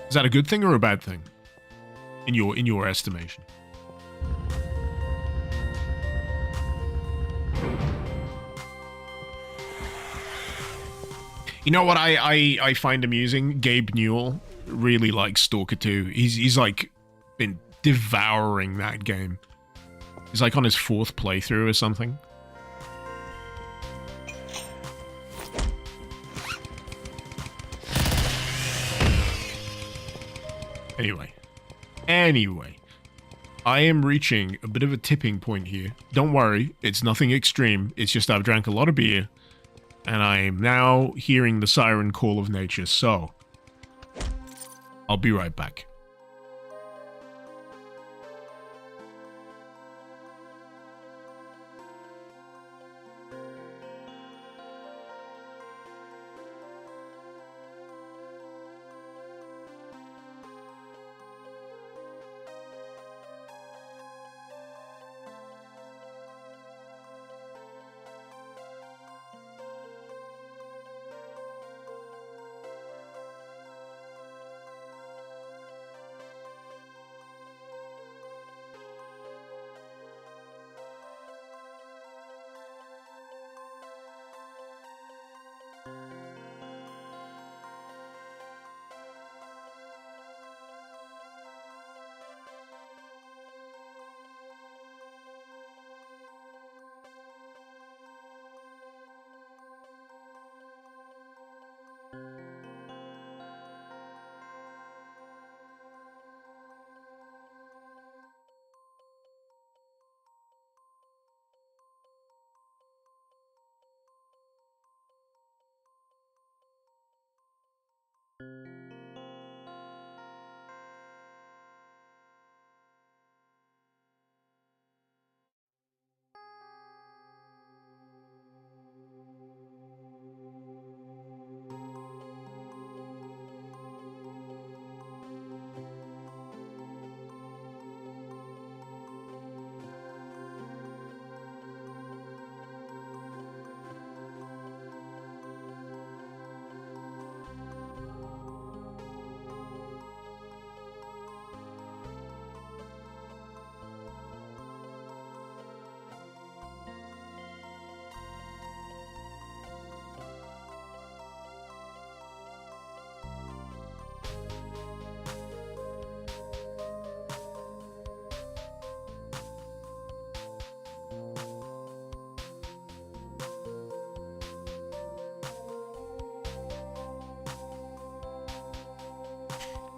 [SPEAKER 1] Is that a good thing or a bad thing? In your estimation? You know what I find amusing? Gabe Newell really likes Stalker 2. He's like been devouring that game. He's like on his 4th playthrough or something. Anyway, I am reaching a bit of a tipping point here. Don't worry, it's nothing extreme. It's just I've drank a lot of beer, and I am now hearing the siren call of nature, so I'll be right back.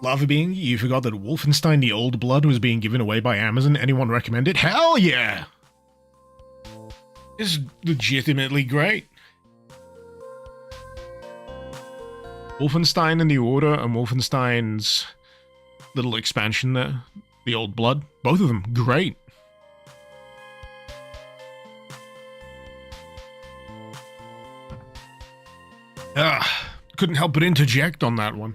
[SPEAKER 1] Lava Being, you forgot that Wolfenstein the Old Blood was being given away by Amazon. Anyone recommend it? Hell yeah! It's legitimately great. Wolfenstein and the Order and Wolfenstein's little expansion there, the Old Blood, both of them great. Couldn't help but interject on that one.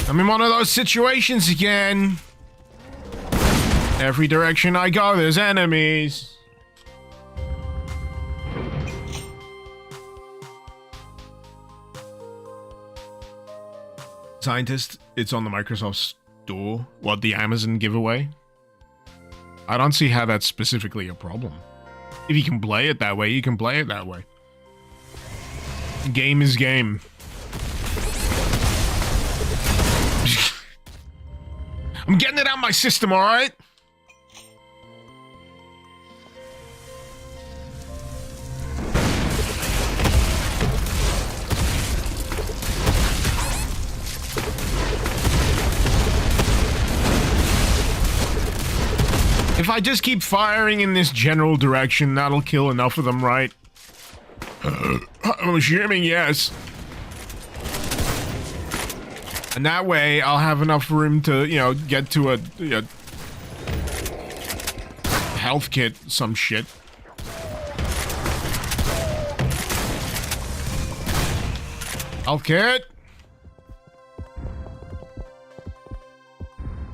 [SPEAKER 1] I'm in one of those situations again. Every direction I go, there's enemies. Scientist, it's on the Microsoft Store. What, the Amazon giveaway? I don't see how that's specifically a problem. If you can play it that way, you can play it that way. Game is game. I'm getting it out of my system, alright? If I just keep firing in this general direction, that'll kill enough of them, right? I'm assuming yes. And that way, I'll have enough room to, you know, get to a health kit, some shit. Health kit.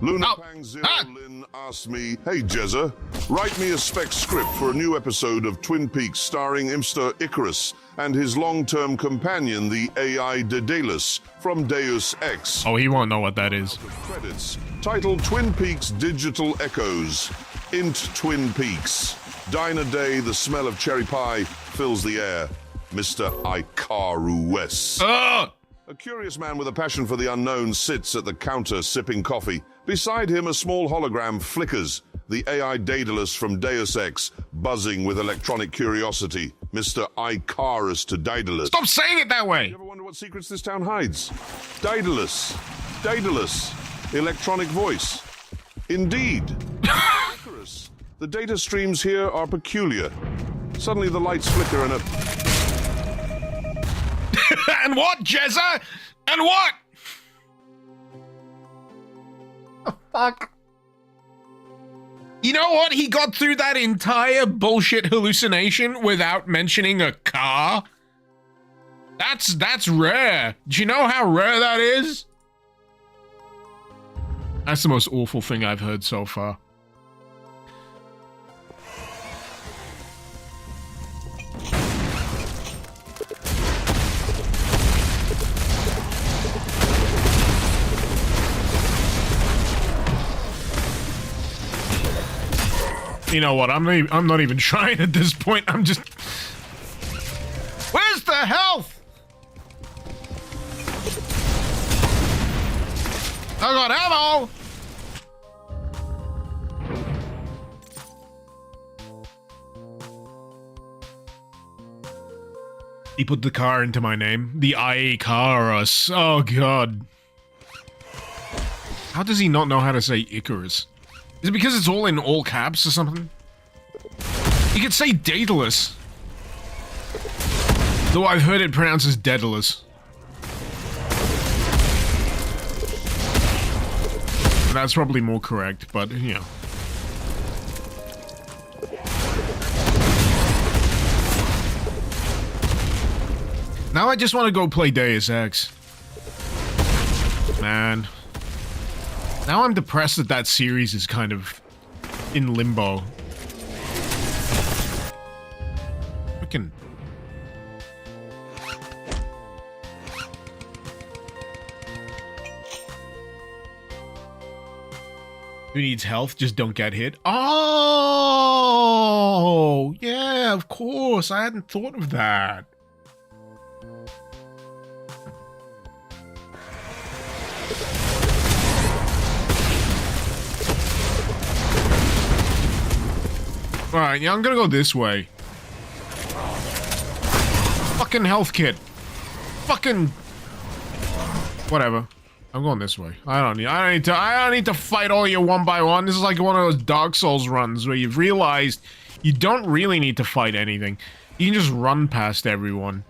[SPEAKER 4] Lunapang Zero Lin asked me, "Hey Jezza, write me a spec script for a new episode of Twin Peaks starring Mr. Icarus and his long-term companion, the AI Daedalus from Deus Ex."
[SPEAKER 1] Oh, he won't know what that is.
[SPEAKER 4] Credits. Titled Twin Peaks Digital Echoes. Int Twin Peaks. Diner Day, the smell of cherry pie fills the air. Mr. Icarus. A curious man with a passion for the unknown sits at the counter sipping coffee. Beside him, a small hologram flickers. The AI Daedalus from Deus Ex, buzzing with electronic curiosity. Mr. Icarus to Daedalus.
[SPEAKER 1] Stop saying it that way!
[SPEAKER 4] You ever wonder what secrets this town hides? Daedalus. Daedalus. Electronic voice. Indeed. Icarus. The data streams here are peculiar. Suddenly the lights flicker and a...
[SPEAKER 1] And what, Jezza? And what? Oh, fuck. You know what? He got through that entire bullshit hallucination without mentioning a car. That's rare. Do you know how rare that is? That's the most awful thing I've heard so far. You know what? I'm not even trying at this point. I'm just... Where's the health? I got ammo! He put the car into my name. The Icarus. Oh, God. How does he not know how to say Icarus? Is it because it's all in all caps or something? You could say Daedalus. Though I've heard it pronounced as Daedalus. That's probably more correct, but, you know. Now I just want to go play Deus Ex. Man. Now I'm depressed that that series is kind of in limbo. Frickin'. Who needs health? Just don't get hit. Oh! Yeah, of course. I hadn't thought of that. Alright, yeah, I'm gonna go this way. Fucking health kit. Fucking... Whatever. I'm going this way. I don't need to fight all you one by one. This is like one of those Dark Souls runs where you've realized you don't really need to fight anything. You can just run past everyone.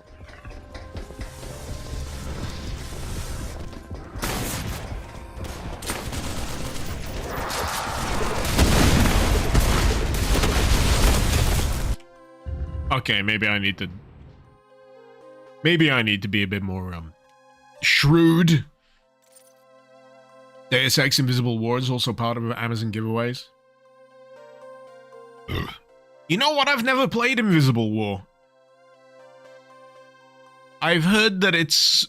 [SPEAKER 1] Okay, maybe I need to be a bit more, shrewd. Deus Ex Invisible War is also part of Amazon giveaways. You know what? I've never played Invisible War. I've heard that it's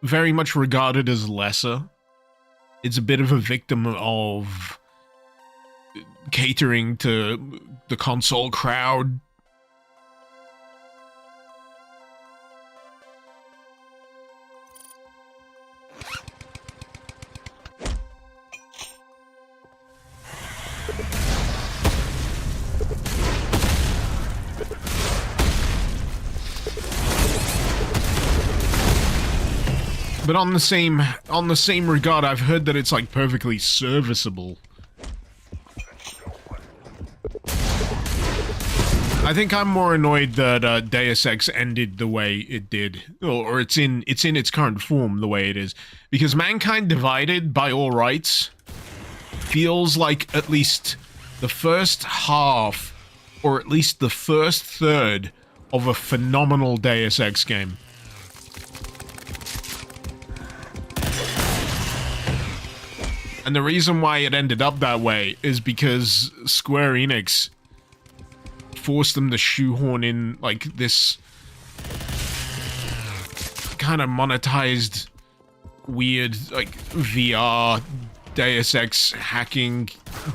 [SPEAKER 1] very much regarded as lesser. It's a bit of a victim of catering to the console crowd. But on the same regard, I've heard that it's like perfectly serviceable. I think I'm more annoyed that Deus Ex ended the way it did, or it's in its current form the way it is, because Mankind Divided, by all rights, feels like at least the first half, or at least the first third of a phenomenal Deus Ex game. And the reason why it ended up that way is because Square Enix forced them to shoehorn in, like, this kind of monetized, weird, like, VR Deus Ex hacking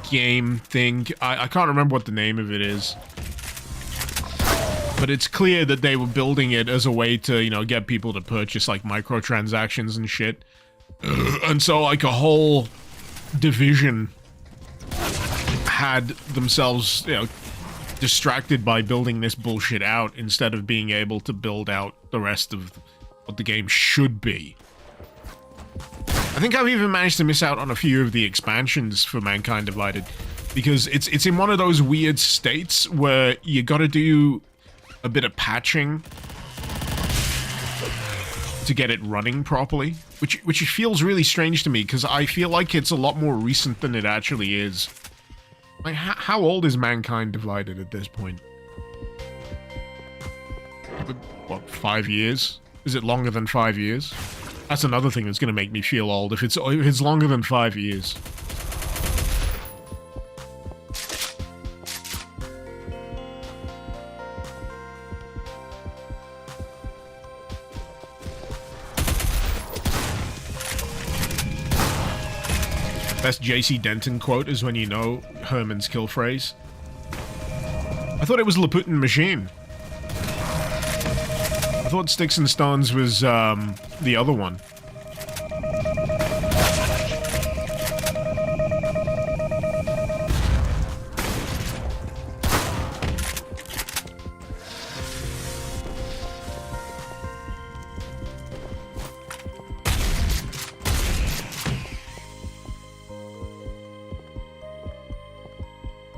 [SPEAKER 1] game thing. I can't remember what the name of it is. But it's clear that they were building it as a way to, you know, get people to purchase, like, microtransactions and shit. And so, like, a whole division had themselves, you know, distracted by building this bullshit out instead of being able to build out the rest of what the game should be. I think I've even managed to miss out on a few of the expansions for Mankind Divided, because it's in one of those weird states where you gotta do a bit of patching to get it running properly, which feels really strange to me, because I feel like it's a lot more recent than it actually is. Like, how old is Mankind Divided at this point? What, 5 years? Is it longer than 5 years? That's another thing that's gonna make me feel old, if it's longer than 5 years. Best JC Denton quote is when you know Herman's kill phrase. I thought it was Laputin Machine. I thought Sticks and Stones was the other one.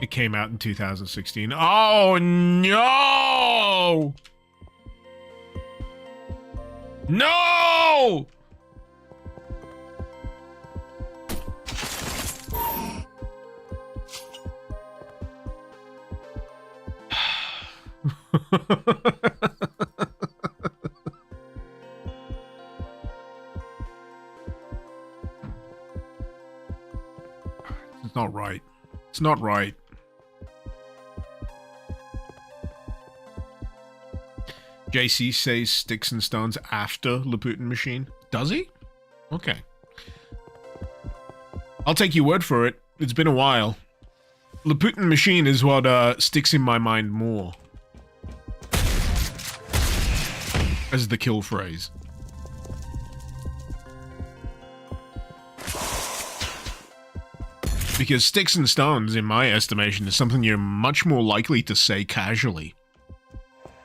[SPEAKER 1] It came out in 2016. Oh no! No! It's not right. It's not right. JC says Sticks and Stones after Laputin Machine. Does he? Okay. I'll take your word for it. It's been a while. Laputin Machine is what sticks in my mind more as the kill phrase. Because Sticks and Stones, in my estimation, is something you're much more likely to say casually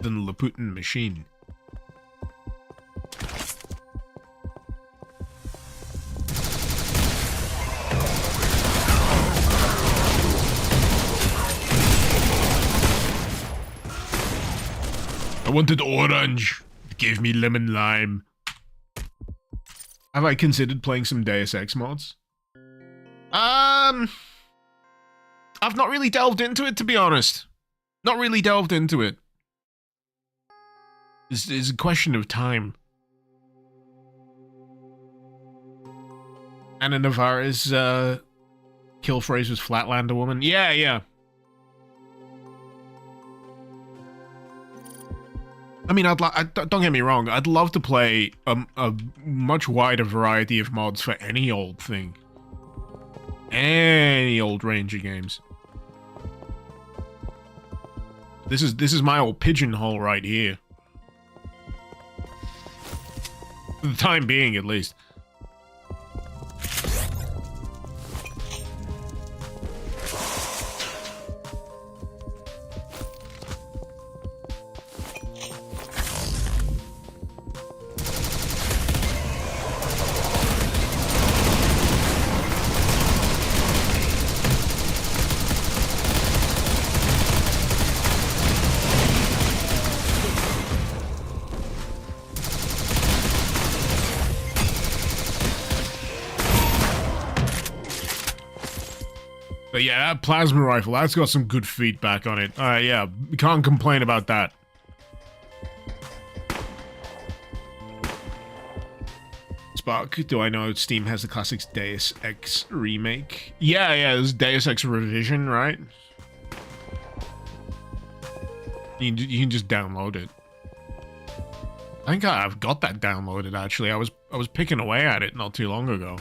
[SPEAKER 1] than Laputin Machine. I wanted orange. It gave me lemon lime. Have I considered playing some Deus Ex mods? I've not really delved into it, to be honest. Not really delved into it. It's a question of time. Anna Navarre's kill phrase was Flatlander Woman. Yeah. I mean, don't get me wrong. I'd love to play a much wider variety of mods for any old thing. Any old range of games. This is my old pigeonhole right here. For the time being, at least. But yeah, that plasma rifle, that's got some good feedback on it. Yeah, we can't complain about that. Spark, do I know Steam has the classics Deus Ex remake? Yeah, there's Deus Ex Revision, right? You can just download it. I think I've got that downloaded, actually. I was picking away at it not too long ago.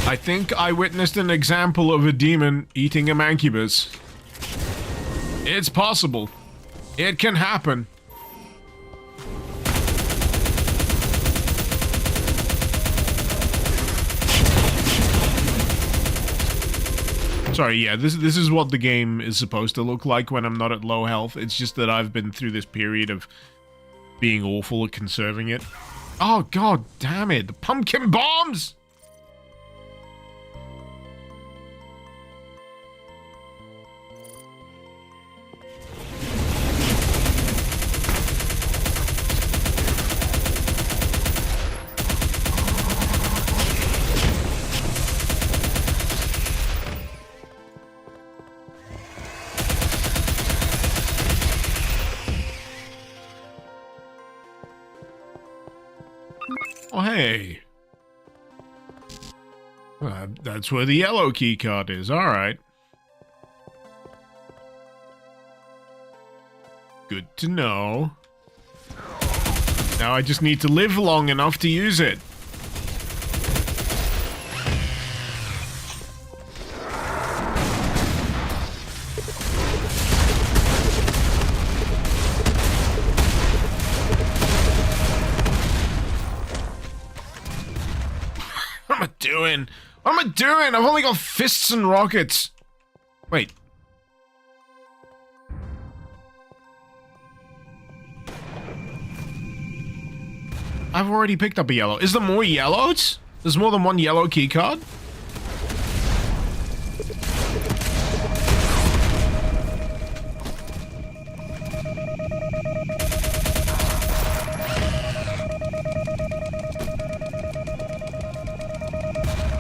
[SPEAKER 1] I think I witnessed an example of a demon eating a mancubus. It's possible. It can happen. Sorry, yeah, this is what the game is supposed to look like when I'm not at low health. It's just that I've been through this period of being awful at conserving it. Oh, god damn it. The pumpkin bombs! Oh, hey. That's where the yellow key card is. Alright. Good to know. Now I just need to live long enough to use it. What am I doing? What am I doing? I've only got fists and rockets. Wait. I've already picked up a yellow. Is there more yellows? There's more than one yellow key card?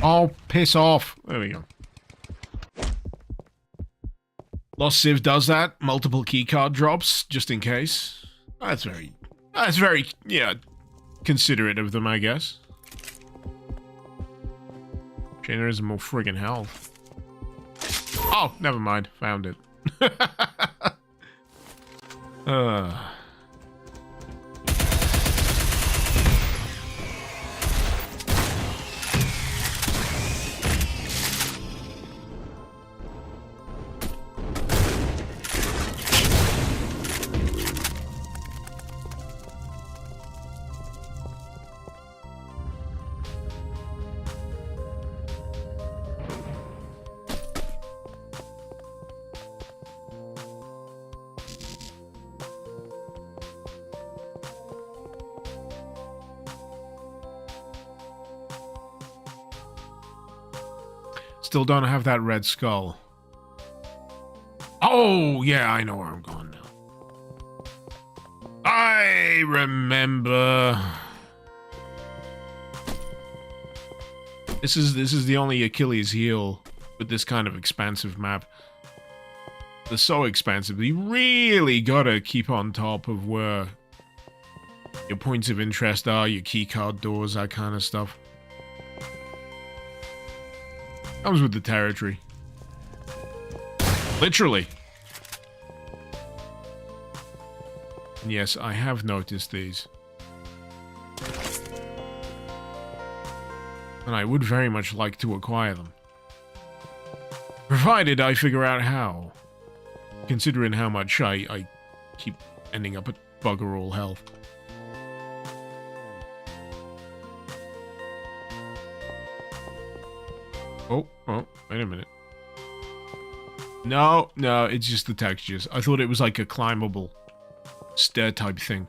[SPEAKER 1] Oh, piss off. There we go. Lost Civ does that. Multiple keycard drops, just in case. That's very, yeah, considerate of them, I guess. Shane, there is more friggin' health. Oh, never mind. Found it. Still don't have that red skull. Oh, yeah, I know where I'm going now. I remember. This is the only Achilles heel with this kind of expansive map. They're so expansive. You really gotta keep on top of where your points of interest are, your keycard doors, that kind of stuff. Comes with the territory. Literally. And yes, I have noticed these. And I would very much like to acquire them. Provided I figure out how. Considering how much I keep ending up at bugger all health. Oh, wait a minute. No, it's just the textures. I thought it was like a climbable stair type thing.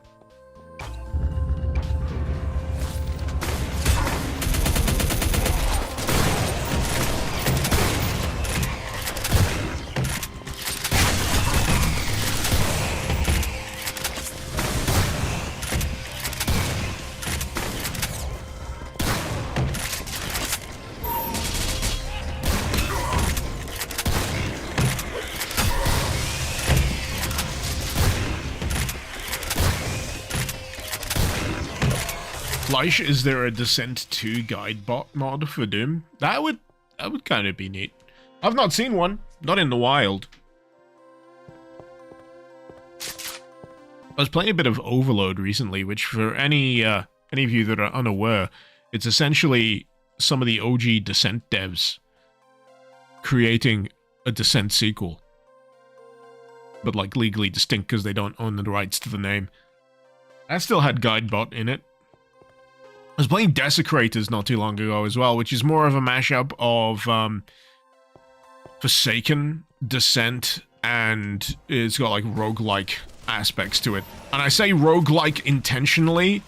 [SPEAKER 1] Fleisch, is there a Descent 2 guide bot mod for Doom? That would kind of be neat. I've not seen one. Not in the wild. I was playing a bit of Overload recently, which for any of you that are unaware, it's essentially some of the OG Descent devs creating a Descent sequel. But like legally distinct because they don't own the rights to the name. That still had Guidebot in it. I was playing Desecrators not too long ago as well, which is more of a mashup of Forsaken, Descent, and it's got like roguelike aspects to it. And I say roguelike intentionally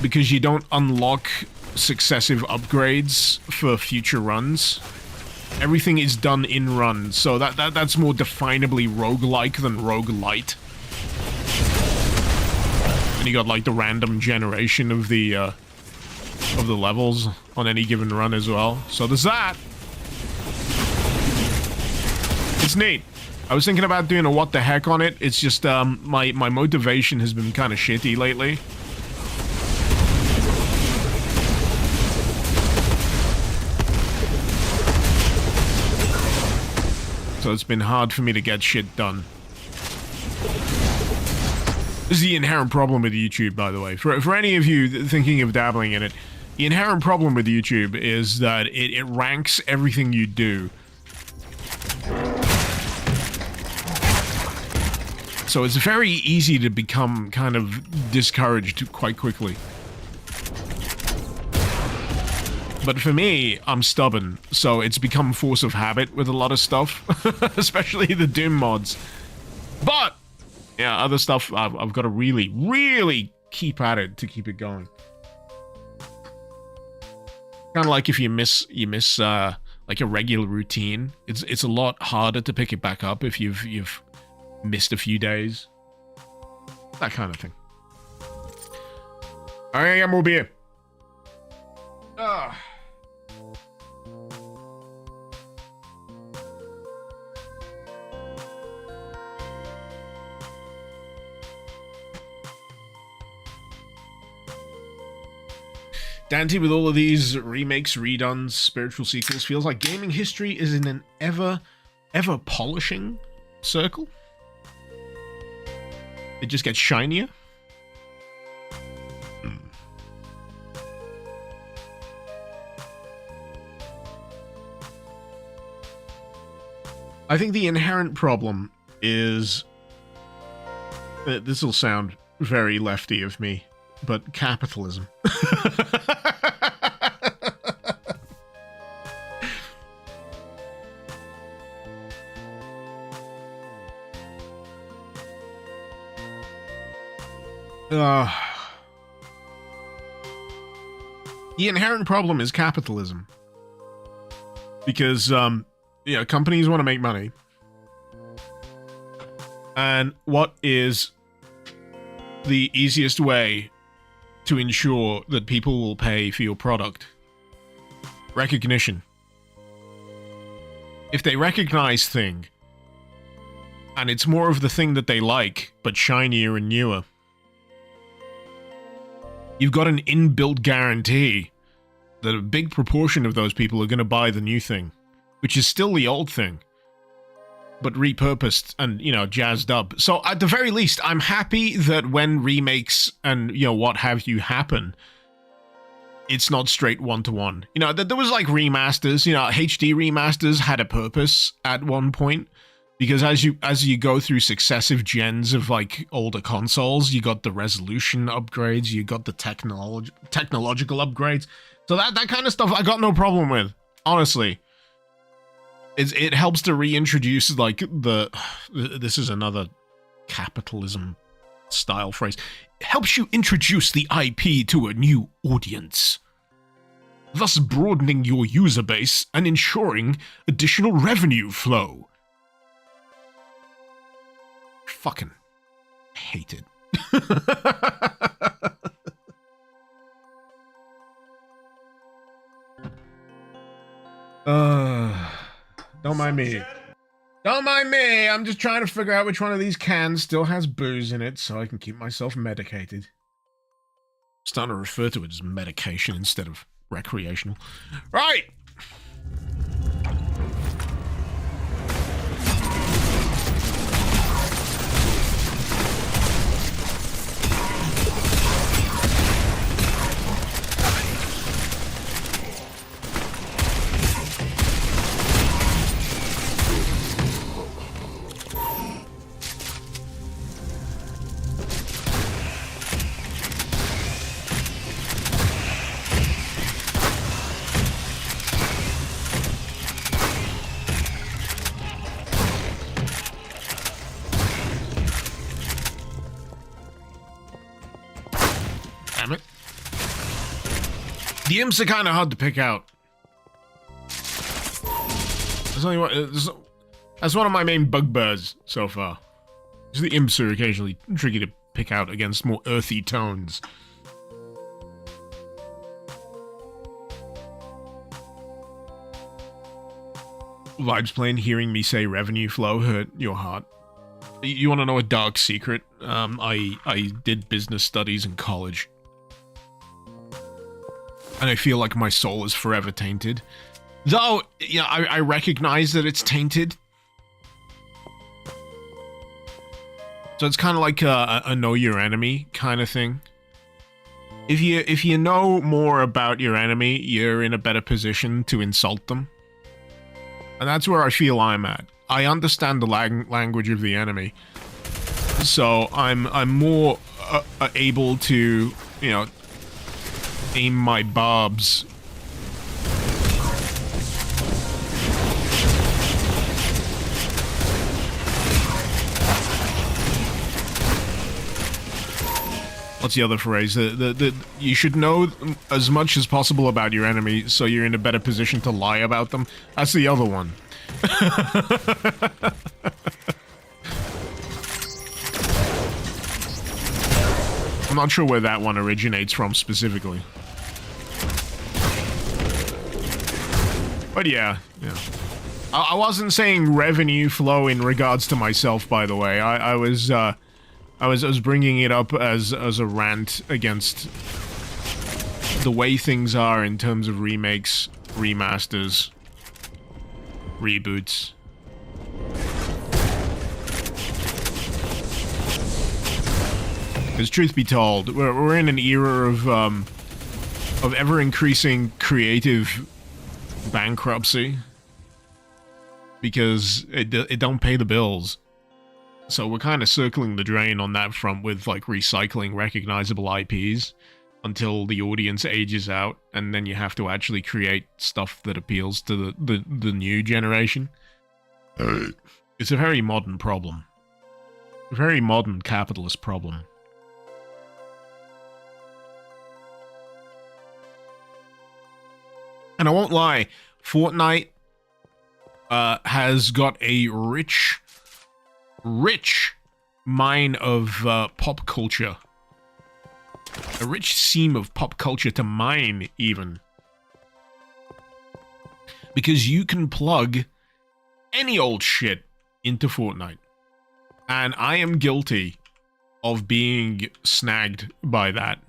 [SPEAKER 1] because you don't unlock successive upgrades for future runs. Everything is done in run, so that's more definably roguelike than roguelite. And you got like the random generation of the levels on any given run as well. So there's that. It's neat. I was thinking about doing a what the heck on it. It's just my motivation has been kind of shitty lately. So it's been hard for me to get shit done. This is the inherent problem with YouTube, by the way. For any of you thinking of dabbling in it, the inherent problem with YouTube is that it ranks everything you do. So it's very easy to become kind of discouraged quite quickly. But for me, I'm stubborn, so it's become force of habit with a lot of stuff, especially the Doom mods. But yeah, other stuff I've got to really, really keep at it to keep it going. Kind of like if you miss like a regular routine, it's a lot harder to pick it back up if you've missed a few days. That kind of thing. I got more beer. Dante, with all of these remakes, redones, spiritual sequels, feels like gaming history is in an ever polishing circle. It just gets shinier. I think the inherent problem is... this will sound very lefty of me, but capitalism. The inherent problem is capitalism. Because, companies want to make money. And what is the easiest way to ensure that people will pay for your product? Recognition. If they recognize thing, and it's more of the thing that they like, but shinier and newer, you've got an inbuilt guarantee that a big proportion of those people are going to buy the new thing, which is still the old thing, but repurposed and, jazzed up. So at the very least, I'm happy that when remakes and, what have you happen, it's not straight one-to-one. There was like remasters, HD remasters had a purpose at one point, because as you go through successive gens of like older consoles, you got the resolution upgrades, you got the technological upgrades. So that kind of stuff I got no problem with, honestly. It helps to reintroduce like this is another capitalism style phrase. It helps you introduce the IP to a new audience, thus broadening your user base and ensuring additional revenue flow. Fucking hate it. Don't mind me. Don't mind me. I'm just trying to figure out which one of these cans still has booze in it so I can keep myself medicated. Starting to refer to it as medication instead of recreational. Right! Damn it. The imps are kind of hard to pick out. That's only one, that's one of my main bugbears so far. The imps are occasionally tricky to pick out against more earthy tones. Vibes playing, hearing me say revenue flow hurt your heart. You want to know a dark secret? I did business studies in college. And I feel like my soul is forever tainted. Though, yeah, I recognize that it's tainted. So it's kind of like a know your enemy kind of thing. If you know more about your enemy, you're in a better position to insult them. And that's where I feel I'm at. I understand the language of the enemy. So I'm more able to, you know, aim my barbs. What's the other phrase? You should know as much as possible about your enemy so you're in a better position to lie about them. That's the other one. I'm not sure where that one originates from specifically. But yeah. I wasn't saying revenue flow in regards to myself, by the way. I was bringing it up as a rant against the way things are in terms of remakes, remasters, reboots. Because truth be told, we're in an era of ever-increasing creative bankruptcy because it don't pay the bills. So we're kind of circling the drain on that front with, like, recycling recognizable IPs until the audience ages out, and then you have to actually create stuff that appeals to the new generation. It's a very modern problem. A very modern capitalist problem. And I won't lie, Fortnite has got a rich mine of pop culture. A rich seam of pop culture to mine, even. Because you can plug any old shit into Fortnite. And I am guilty of being snagged by that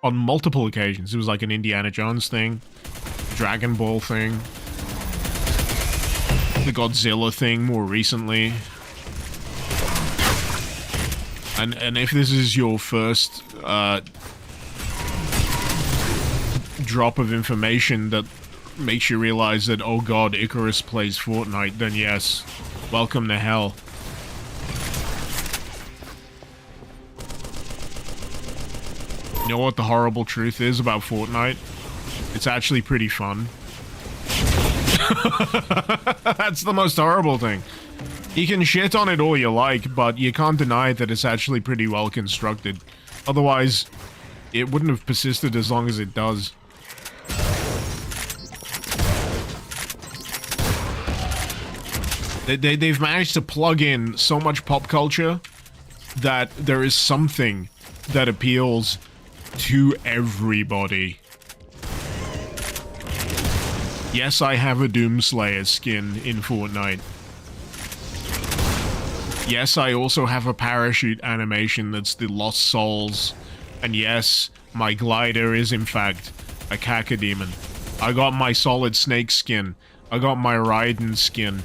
[SPEAKER 1] on multiple occasions. It was like an Indiana Jones thing, Dragon Ball thing, the Godzilla thing more recently. And if this is your first drop of information that makes you realize that, oh god, Icarus plays Fortnite, then yes, welcome to hell. You know what the horrible truth is about Fortnite? It's actually pretty fun. That's the most horrible thing. You can shit on it all you like, but you can't deny that it's actually pretty well constructed. Otherwise, it wouldn't have persisted as long as it does. They've managed to plug in so much pop culture that there is something that appeals to everybody. Yes, I have a Doomslayer skin in Fortnite. Yes, I also have a parachute animation that's the Lost Souls And yes, my glider is in fact a cacodemon. I got my solid snake skin. I got my Raiden skin.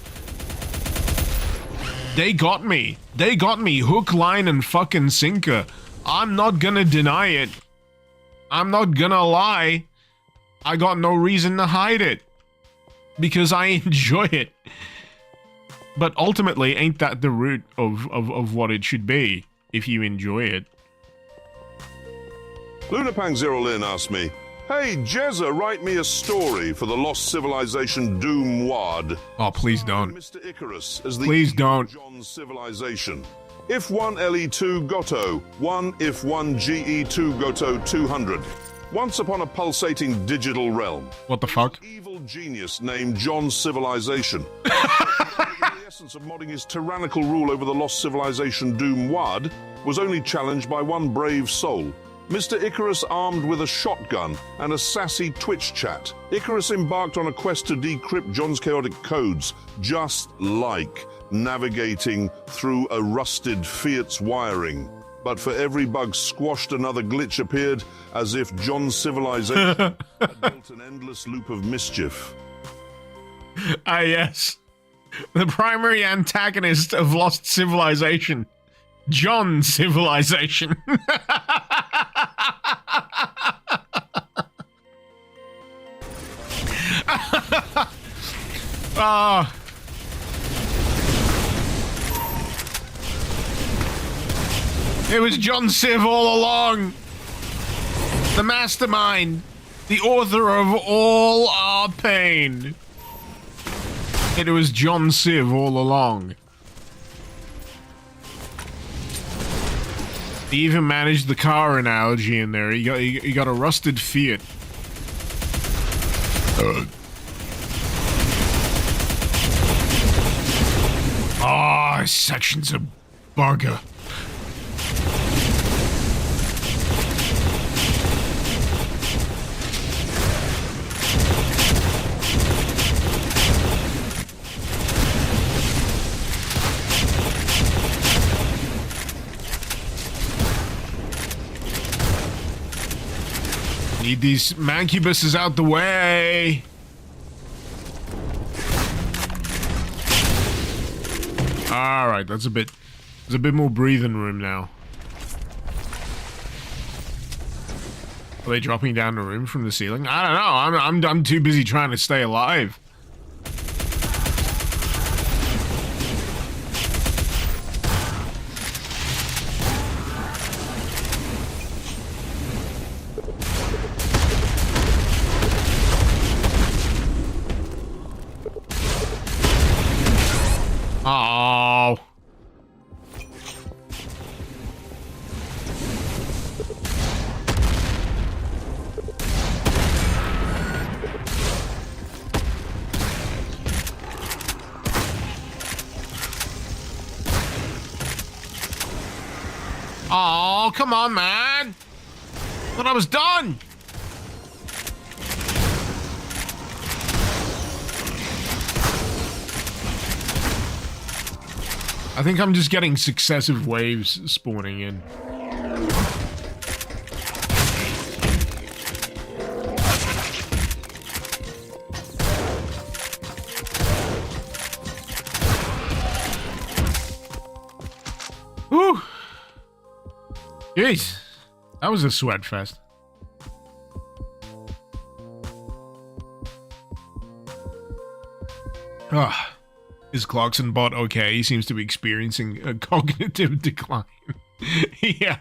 [SPEAKER 1] They got me. They got me hook, line, and fucking sinker. I'm not gonna deny it. I'm not gonna lie. I got no reason to hide it. Because I enjoy it. But ultimately, ain't that the root of what it should be, if you enjoy it?
[SPEAKER 4] Lunapang Zero Lin asked me, "Hey, Jezza, write me a story for the Lost Civilization Doom WAD.
[SPEAKER 1] Oh, please don't.
[SPEAKER 4] Mr. Icarus as the
[SPEAKER 1] Please don't.
[SPEAKER 4] John's civilization. If 1 LE2 Goto, 1 if 1 GE2 Goto 200. Once upon a pulsating digital realm.
[SPEAKER 1] What the fuck?
[SPEAKER 4] An evil genius named John's civilization. The essence of modding his tyrannical rule over the Lost Civilization Doom WAD was only challenged by one brave soul. Mr. Icarus armed with a shotgun and a sassy Twitch chat. Icarus embarked on a quest to decrypt John's chaotic codes, just like navigating through a rusted Fiat's wiring. But for every bug squashed, another glitch appeared, as if John's civilization had built an endless loop of mischief.
[SPEAKER 1] Ah, yes. The primary antagonist of Lost Civilization. John Civilization. Ah. It was John Civ all along. The mastermind. The author of all our pain. It was John Civ all along. He even managed the car analogy in there. He got a rusted Fiat. Ah, this section's a bugger. Need these mancubuses out the way. All right, there's a bit more breathing room now. Are they dropping down the room from the ceiling? I don't know. I'm too busy trying to stay alive. Oh. Oh, come on, man. Thought I was done. I think I'm just getting successive waves spawning in. Whew. Jeez. That was a sweat fest. Ah. Is Clarkson bot okay? He seems to be experiencing a cognitive decline. Yeah.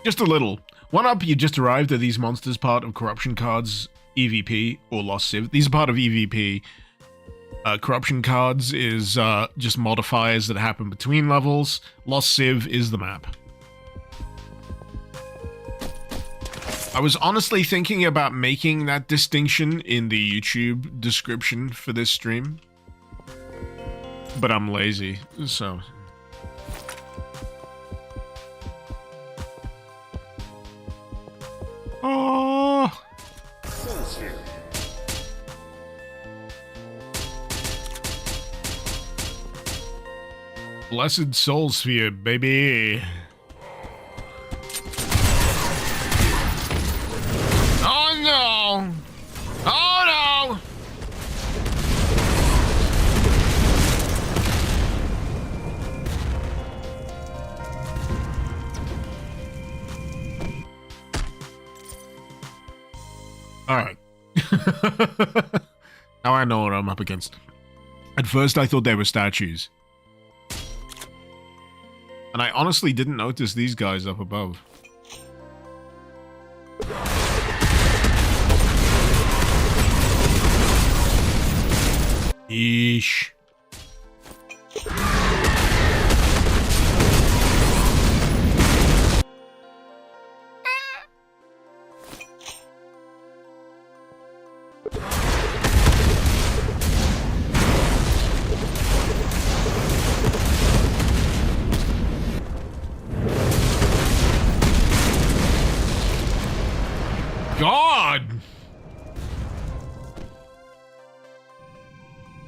[SPEAKER 1] Just a little. One up, you just arrived. Are these monsters part of Corruption Cards EVP or Lost Civ? These are part of EVP. Corruption Cards is just modifiers that happen between levels. Lost Civ is the map. I was honestly thinking about making that distinction in the YouTube description for this stream. But I'm lazy, so... Oh! Blessed Soul Sphere, baby! Alright. Now I know what I'm up against. At first I thought they were statues. And I honestly didn't notice these guys up above. Yeesh. God!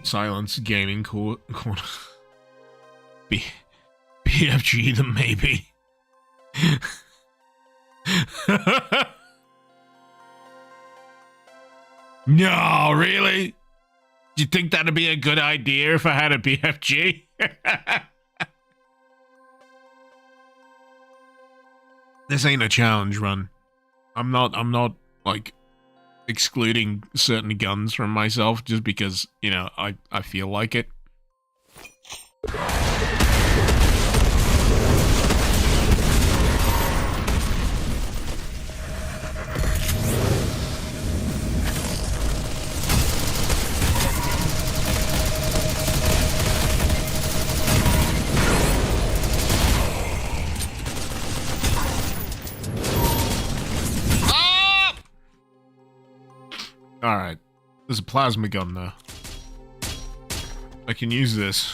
[SPEAKER 1] Silence Gaming Corner. BFG them maybe. No, really? Do you think that'd be a good idea if I had a BFG? This ain't a challenge run. I'm not like excluding certain guns from myself just because, you know, I feel like it. Alright. There's a plasma gun there. I can use this.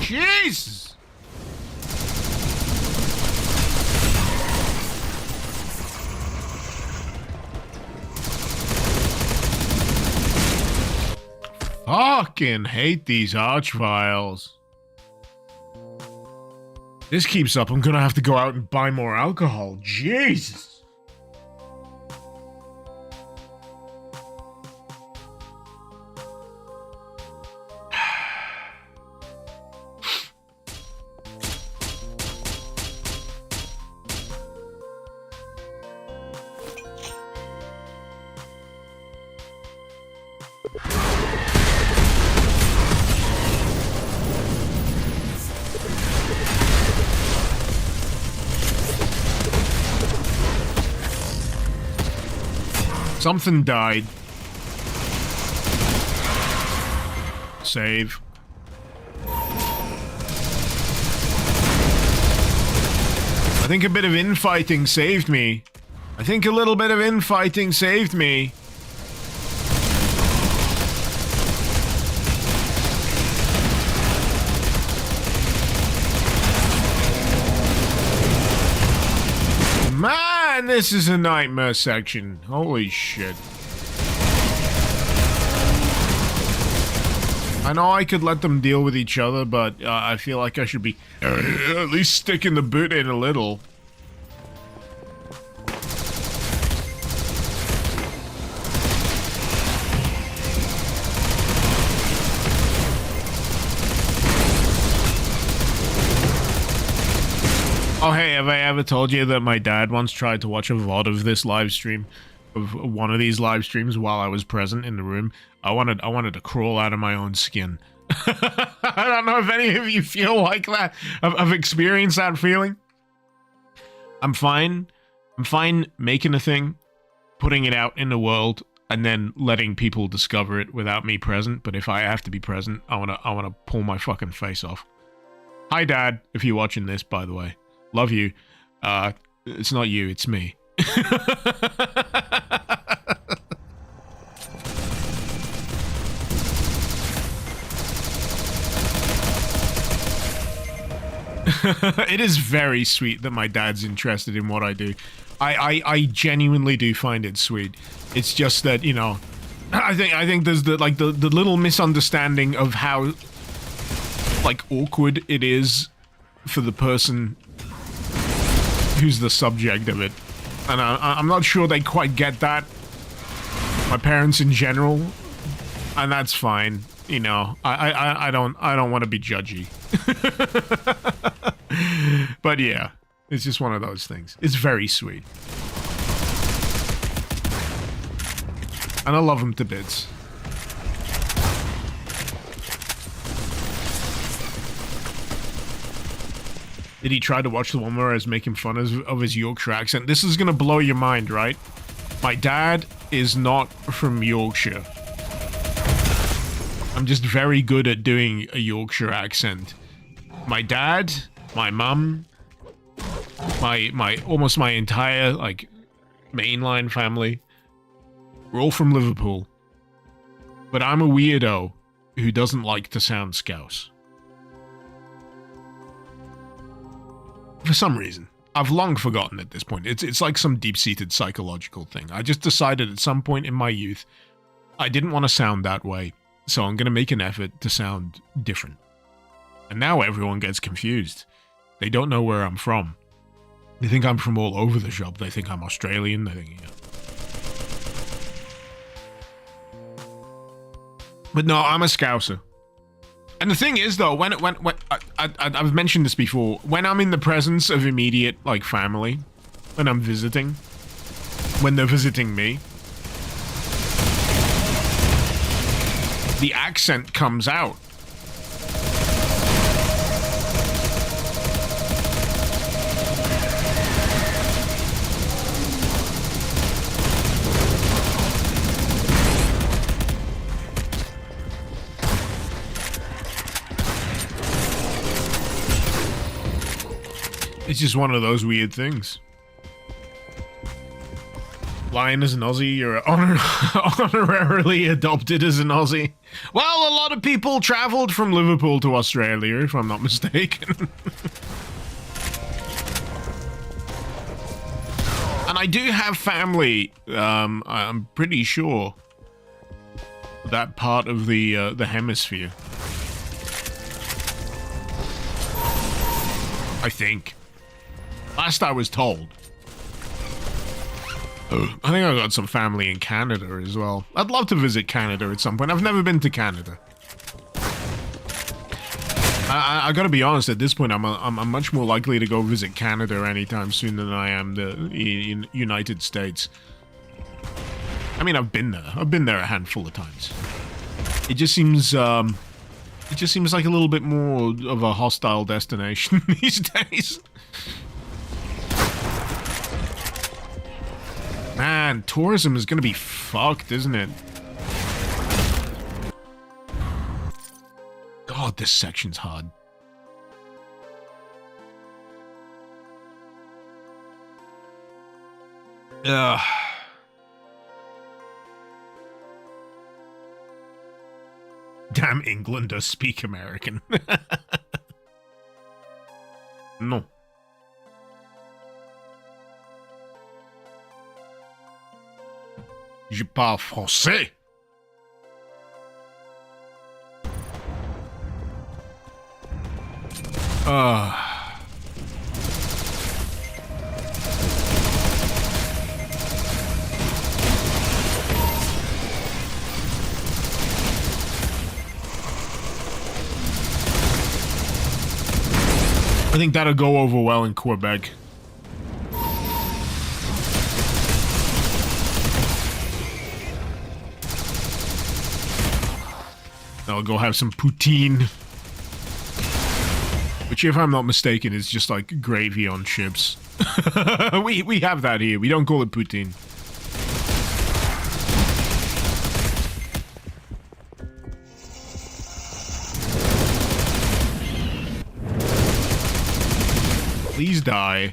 [SPEAKER 1] Jesus! Fucking hate these arch files. This keeps up, I'm gonna have to go out and buy more alcohol. Jesus! Something died. Save. I think a bit of infighting saved me. I think a little bit of infighting saved me. Man, this is a nightmare section. Holy shit. I know I could let them deal with each other, but I feel like I should be at least sticking the boot in a little. Oh hey, have I ever told you that my dad once tried to watch a VOD of this live stream, of one of these live streams while I was present in the room? I wanted to crawl out of my own skin. I don't know if any of you feel like that. I've experienced that feeling. I'm fine making a thing, putting it out in the world, and then letting people discover it without me present. But if I have to be present, I wanna pull my fucking face off. Hi Dad, if you're watching this, by the way. Love you. It's not you, it's me. It is very sweet that my dad's interested in what I do. I genuinely do find it sweet. It's just that, you know, I think there's the little misunderstanding of how like awkward it is for the person who's the subject of it, and I'm not sure they quite get that. my parents in general, and that's fine. You know, I don't want to be judgy. But yeah, it's just one of those things. It's very sweet. And I love him to bits. Did he try to watch the one where I was making fun of his Yorkshire accent? This is gonna blow your mind, right? My dad is not from Yorkshire. I'm just very good at doing a Yorkshire accent. My dad, my mum, almost my entire, like, mainline family, we're all from Liverpool. But I'm a weirdo who doesn't like to sound Scouse. For some reason. I've long forgotten at this point. It's like some deep-seated psychological thing. I just decided at some point in my youth, I didn't want to sound that way, so I'm going to make an effort to sound different. And now everyone gets confused. They don't know where I'm from. They think I'm from all over the shop. They think I'm Australian. They think, you know. But no, I'm a Scouser. And the thing is, though, when I've mentioned this before, when I'm in the presence of immediate, like, family, when I'm visiting, when they're visiting me, the accent comes out. It's just one of those weird things. Lying as an Aussie, you're honorarily adopted as an Aussie. Well, a lot of people travelled from Liverpool to Australia, if I'm not mistaken. And I do have family, I'm pretty sure, that part of the hemisphere. I think. Last I was told. I think I've got some family in Canada as well. I'd love to visit Canada at some point. I've never been to Canada. I gotta be honest, at this point, I'm much more likely to go visit Canada anytime soon than I am the United States. I mean, I've been there. I've been there a handful of times. It just seems like a little bit more of a hostile destination these days. Man, tourism is gonna be fucked, isn't it? God, this section's hard. Ugh. Damn Englanders speak American. No. Je parle français. I think that'll go over well in Quebec. I'll go have some poutine. Which, if I'm not mistaken, is just like gravy on chips. we have that here. We don't call it poutine. Please die.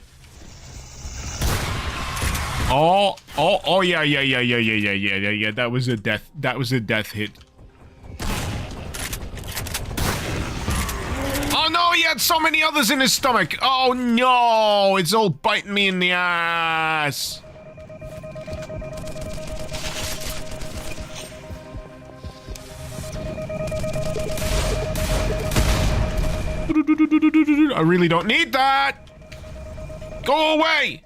[SPEAKER 1] Oh, yeah. That was a death hit. Oh no, he had so many others in his stomach. Oh no, it's all biting me in the ass. I really don't need that. Go away.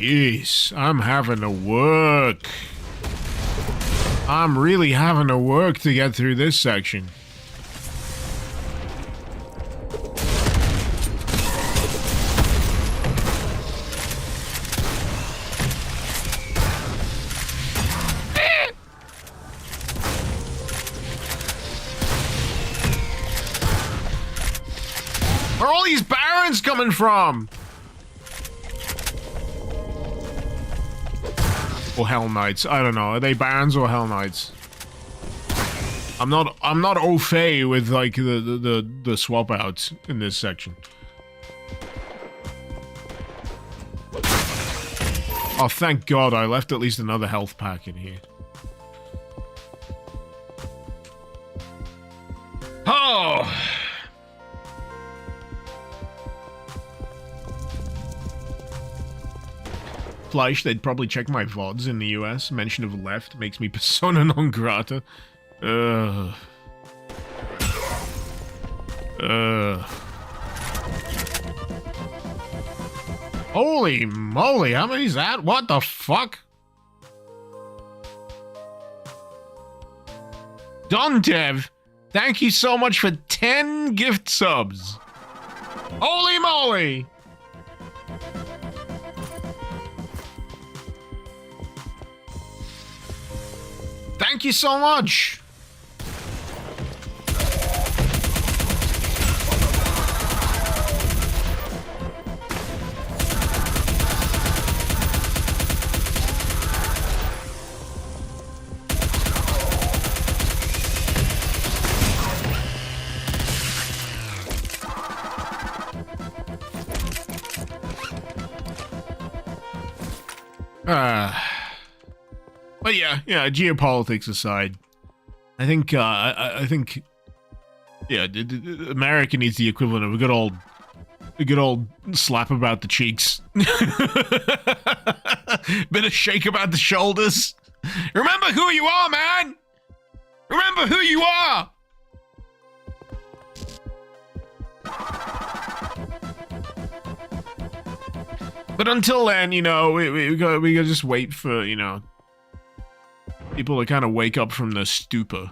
[SPEAKER 1] Jeez, I'm having to work. I'm really having to work to get through this section. Where are all these barons coming from? Or Hell Knights. I don't know. Are they barons or Hell Knights? I'm not au fait with like the swap outs in this section. Oh, thank God I left at least another health pack in here. Oh! Fleisch, they'd probably check my VODs in the US. Mention of left makes me persona non grata. Holy moly, how many is that? What the fuck? Don Dev, thank you so much for 10 gift subs. Holy moly! Thank you so much! But yeah, geopolitics aside, I think, yeah, America needs the equivalent of a good old slap about the cheeks. Bit of shake about the shoulders. Remember who you are, man! Remember who you are! But until then, you know, we gotta just wait for, you know, people to kind of wake up from the stupor.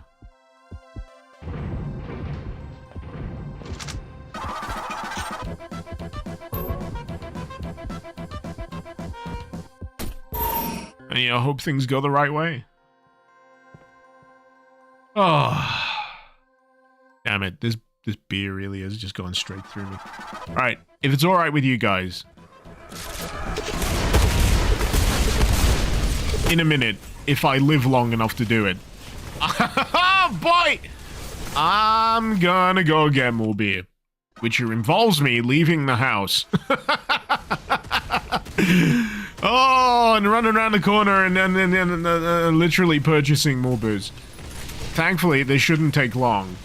[SPEAKER 1] And, you know, hope things go the right way. Oh. Damn it, this beer really is just going straight through me. Alright, if it's alright with you guys, in a minute, if I live long enough to do it. Oh boy! I'm gonna go get more beer. Which involves me leaving the house. Oh, and running around the corner and then literally purchasing more booze. Thankfully, this shouldn't take long.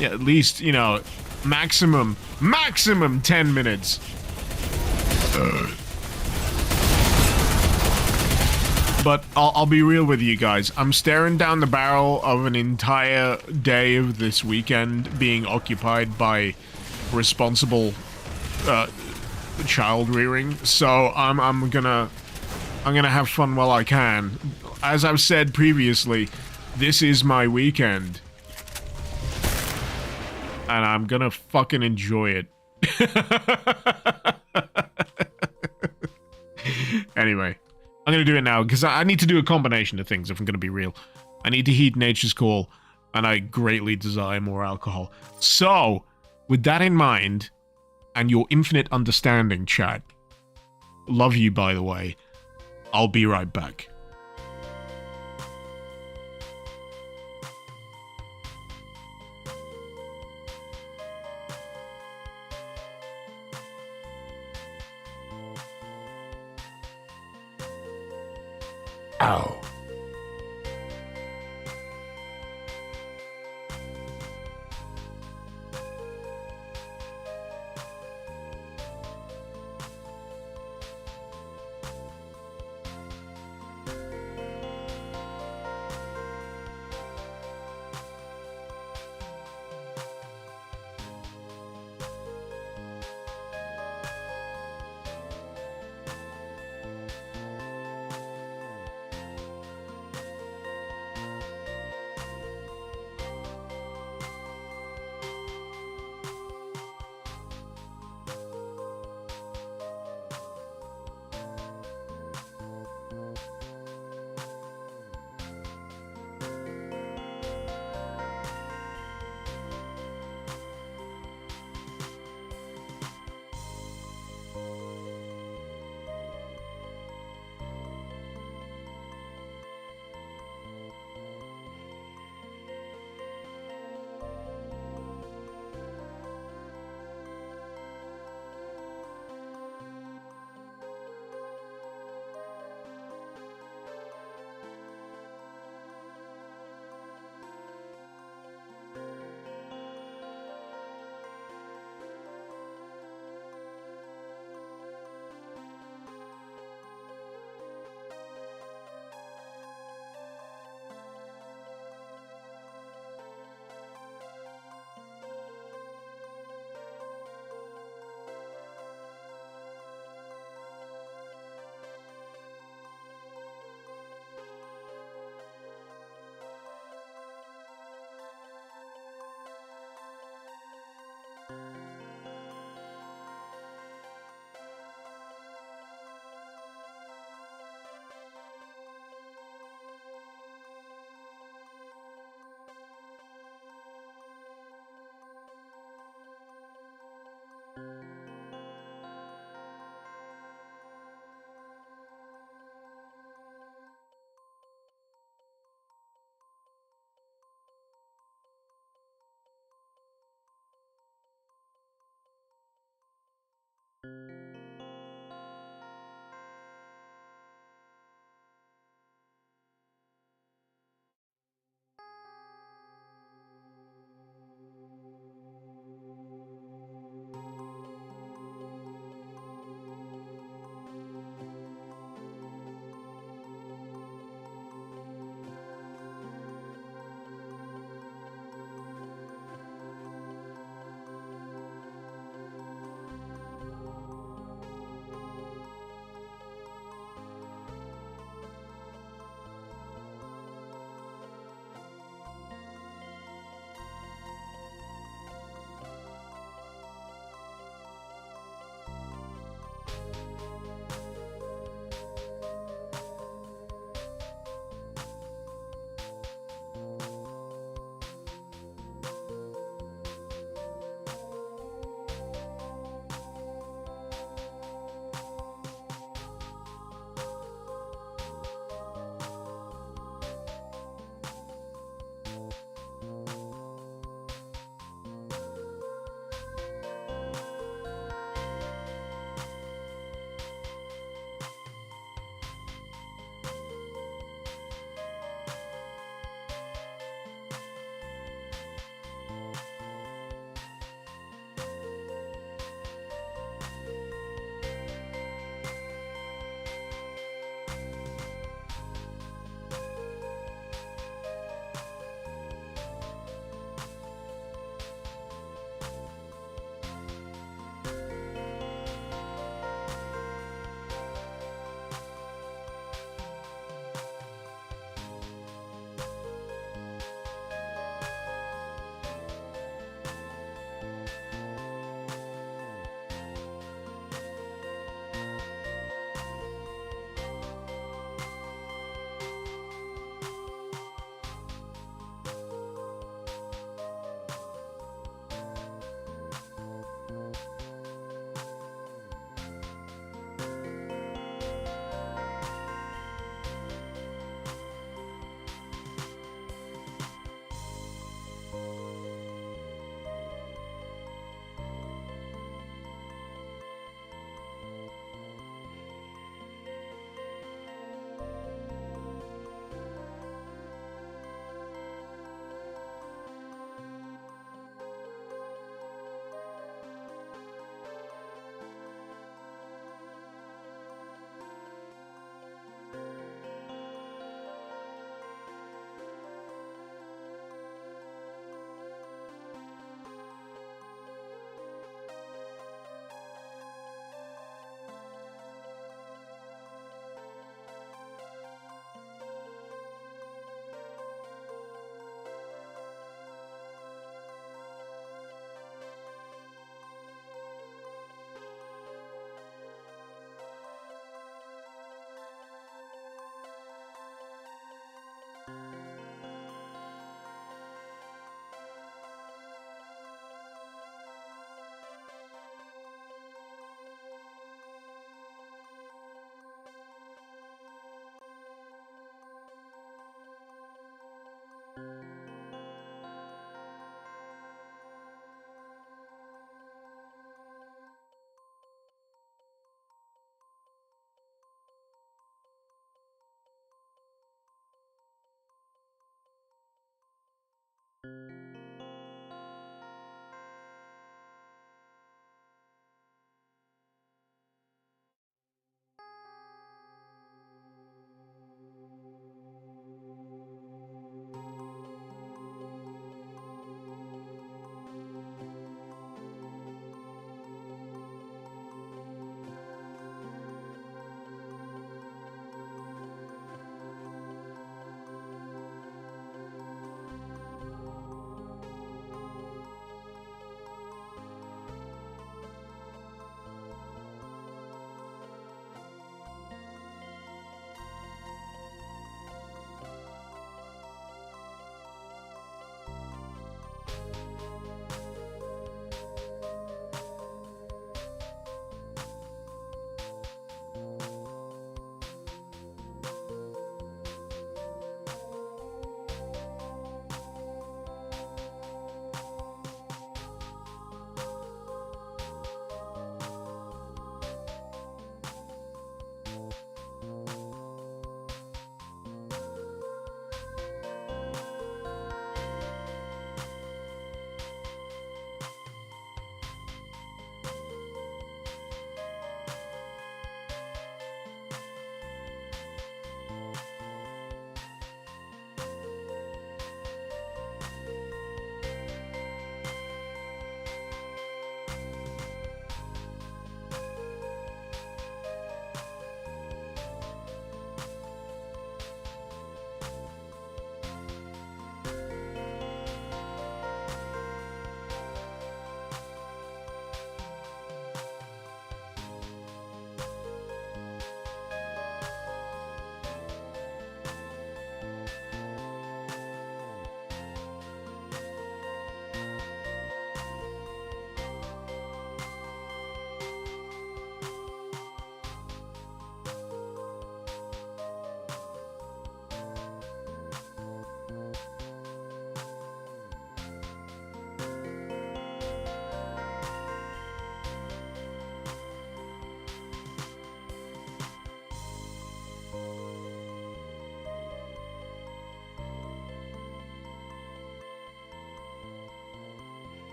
[SPEAKER 1] Yeah, at least, you know, maximum 10 minutes. But I'll be real with you guys. I'm staring down the barrel of an entire day of this weekend being occupied by responsible child rearing. So I'm gonna have fun while I can. As I've said previously, this is my weekend. And I'm gonna fucking enjoy it. Anyway. I'm going to do it now, because I need to do a combination of things, if I'm going to be real. I need to heed nature's call, and I greatly desire more alcohol. So, with that in mind, and your infinite understanding, chat, love you, by the way, I'll be right back. Ow.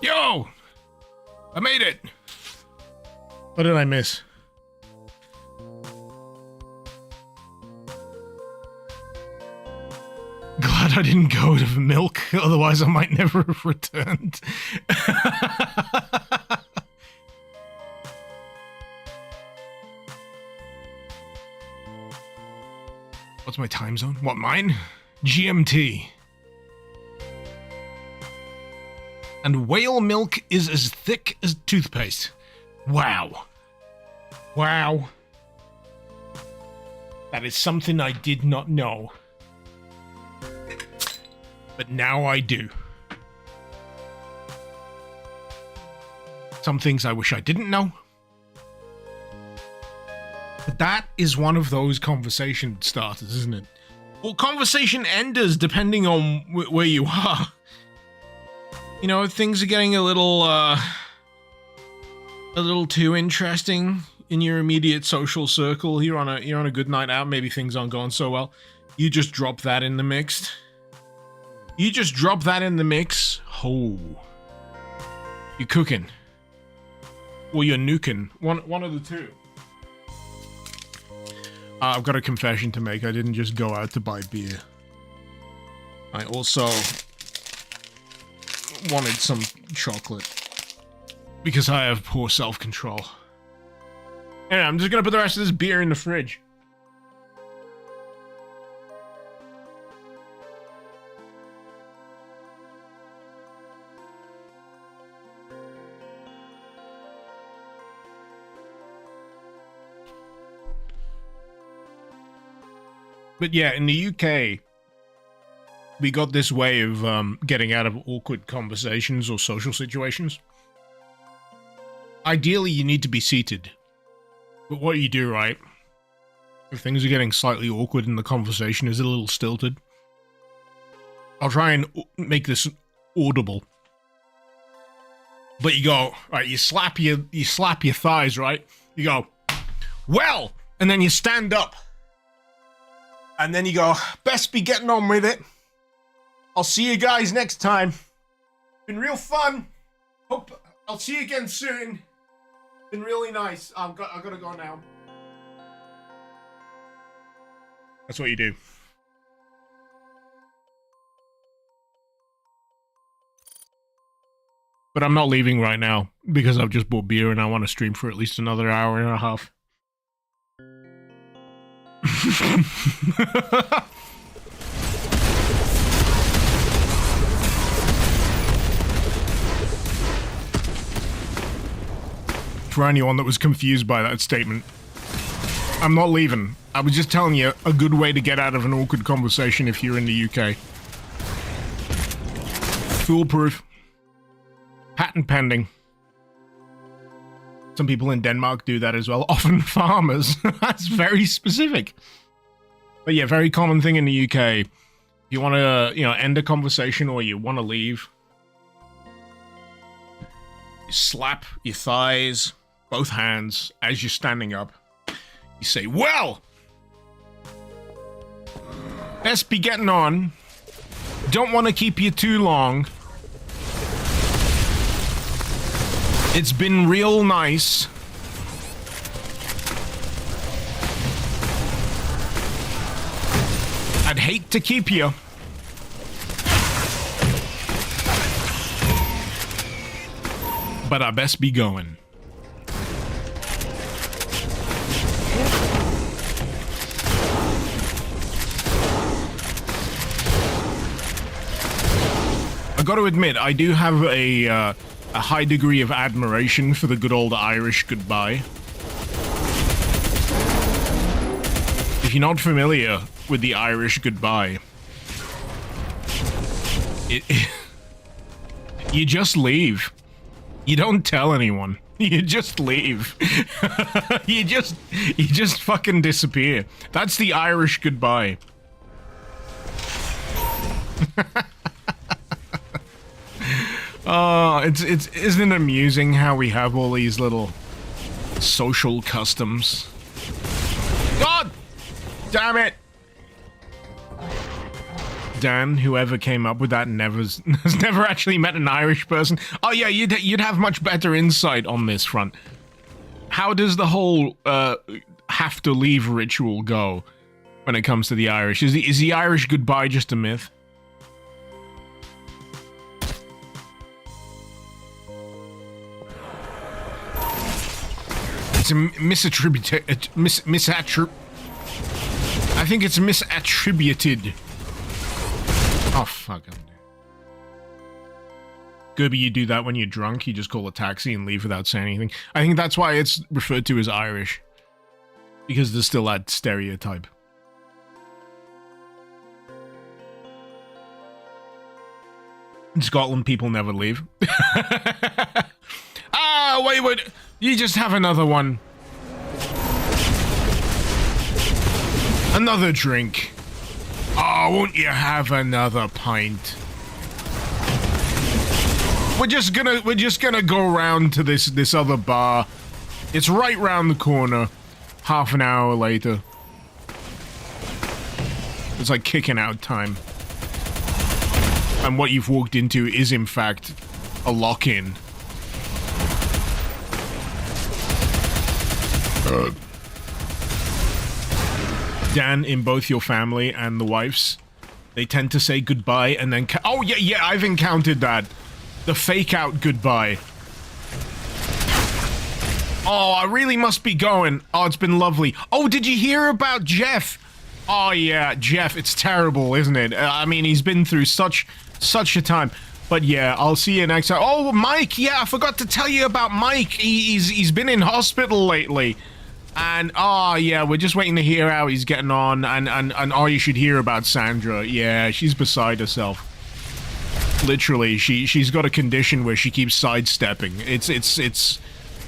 [SPEAKER 1] Yo! I made it! What did I miss? Glad I didn't go to the milk, otherwise I might never have returned. What's my time zone? What, mine? GMT. And whale milk is as thick as toothpaste. Wow. Wow. That is something I did not know. But now I do. Some things I wish I didn't know. But that is one of those conversation starters, isn't it? Or conversation enders, depending on where you are. You know, things are getting a little too interesting in your immediate social circle. You're on a good night out. Maybe things aren't going so well. You just drop that in the mix. You just drop that in the mix. Oh, you're cooking, or you're nuking. One of the two. I've got a confession to make. I didn't just go out to buy beer. I also wanted some chocolate because I have poor self-control. Anyway, I'm just gonna put the rest of this beer in the fridge. But yeah, in the UK, we got this way of getting out of awkward conversations or social situations. Ideally, you need to be seated. But what you do, right, if things are getting slightly awkward and the conversation is a little stilted, I'll try and make this audible. But you go, right, you slap your thighs, right? You go, well, and then you stand up. And then you go, best be getting on with it. I'll see you guys next time. Been real fun. Hope I'll see you again soon. Been really nice. I've got to go now. That's what you do. But I'm not leaving right now because I've just bought beer and I want to stream for at least another hour and a half. For anyone that was confused by that statement, I'm not leaving. I was just telling you a good way to get out of an awkward conversation if you're in the UK. Foolproof. Patent pending. Some people in Denmark do that as well. Often farmers. That's very specific. But yeah, very common thing in the UK. You want to, end a conversation or you want to leave. You slap your thighs, both hands, as you're standing up. You say, well, best be getting on. Don't want to keep you too long. It's been real nice. I'd hate to keep you. But I best be going. I got to admit, I do have a high degree of admiration for the good old Irish goodbye. If you're not familiar with the Irish goodbye, you just leave. You don't tell anyone. You just leave. you just fucking disappear. That's the Irish goodbye. Isn't it amusing how we have all these little social customs? God damn it! Dan, whoever came up with that, has never actually met an Irish person. Oh yeah, you'd have much better insight on this front. how does the whole have to leave ritual go when it comes to the Irish? Is the Irish goodbye just a myth? It's a I think it's misattributed. Oh, fuck. Good, but you do that when you're drunk. You just call a taxi and leave without saying anything. I think that's why it's referred to as Irish. Because there's still that stereotype. In Scotland, people never leave. Ah, wait. You just have another one. Another drink. Oh, won't you have another pint? We're just gonna go round to this other bar. It's right round the corner. Half an hour later. It's like kicking out time. And what you've walked into is in fact a lock-in. Dan, in both your family and the wife's, they tend to say goodbye and then oh yeah, I've encountered that. The fake out goodbye. Oh, I really must be going. Oh, it's been lovely. Oh, did you hear about Jeff? Oh yeah, Jeff, it's terrible, isn't it? I mean, he's been through such a time. But yeah, I'll see you next time. Oh, Mike, yeah, I forgot to tell you about Mike. He's been in hospital lately. And, oh, yeah, we're just waiting to hear how he's getting on. And oh, you should hear about Sandra. Yeah, she's beside herself. Literally, she's got a condition where she keeps sidestepping. It's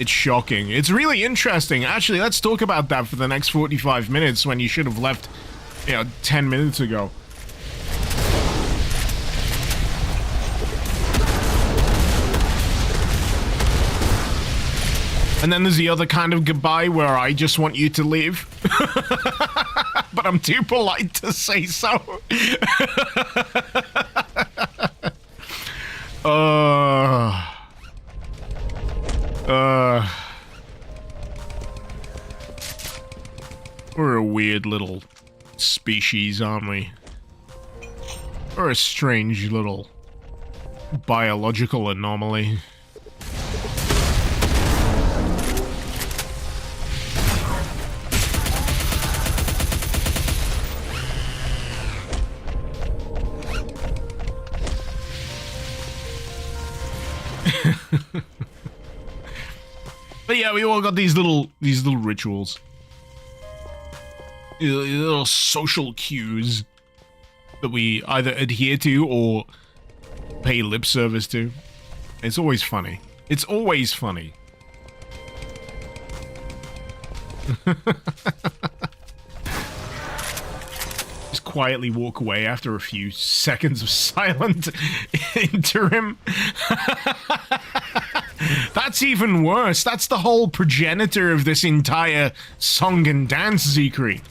[SPEAKER 1] shocking. It's really interesting. Actually, let's talk about that for the next 45 minutes when you should have left, 10 minutes ago. And then there's the other kind of goodbye where I just want you to leave. But I'm too polite to say so. We're a weird little species, aren't we? We're a strange little biological anomaly. But yeah, we all got these little rituals. These little social cues that we either adhere to or pay lip service to. It's always funny. It's always funny. Just quietly walk away after a few seconds of silent interim. That's even worse. That's the whole progenitor of this entire song and dance, Zekri.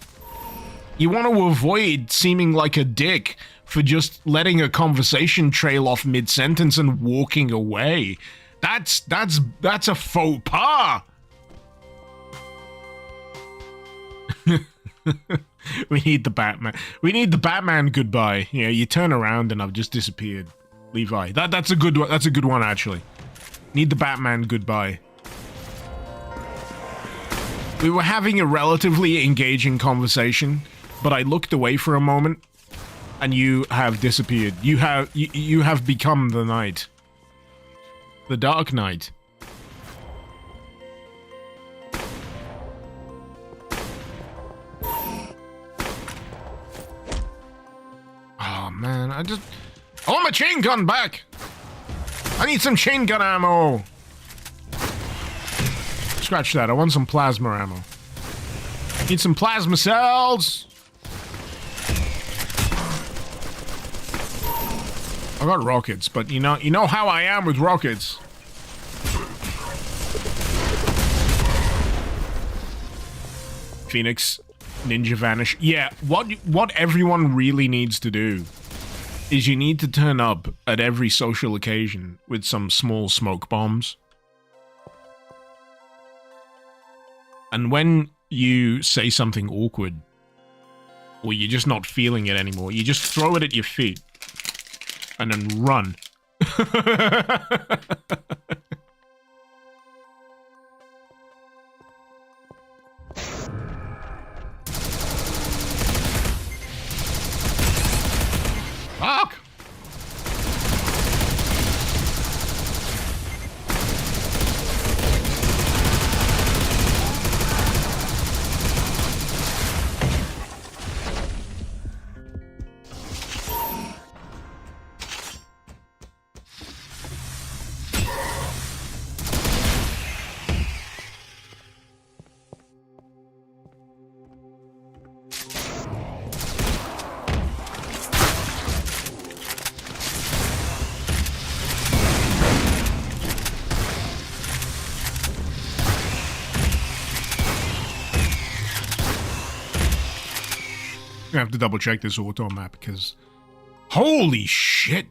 [SPEAKER 1] You want to avoid seeming like a dick for just letting a conversation trail off mid-sentence and walking away. That's a faux pas. We need the Batman. We need the Batman goodbye. Yeah, you turn around and I've just disappeared. Levi. That's a good one. That's a good one, actually. Need the Batman goodbye. We were having a relatively engaging conversation, but I looked away for a moment, and you have disappeared. You have become the night. The Dark Knight. Oh man, I want my chain gun back! I need some chain gun ammo! Scratch that, I want some plasma ammo. Need some plasma cells! I got rockets, but you know how I am with rockets. Phoenix, Ninja Vanish. Yeah, what everyone really needs to do is you need to turn up at every social occasion with some small smoke bombs. And when you say something awkward, or you're just not feeling it anymore, you just throw it at your feet and then run. Fuck! I have to double check this auto map because holy shit.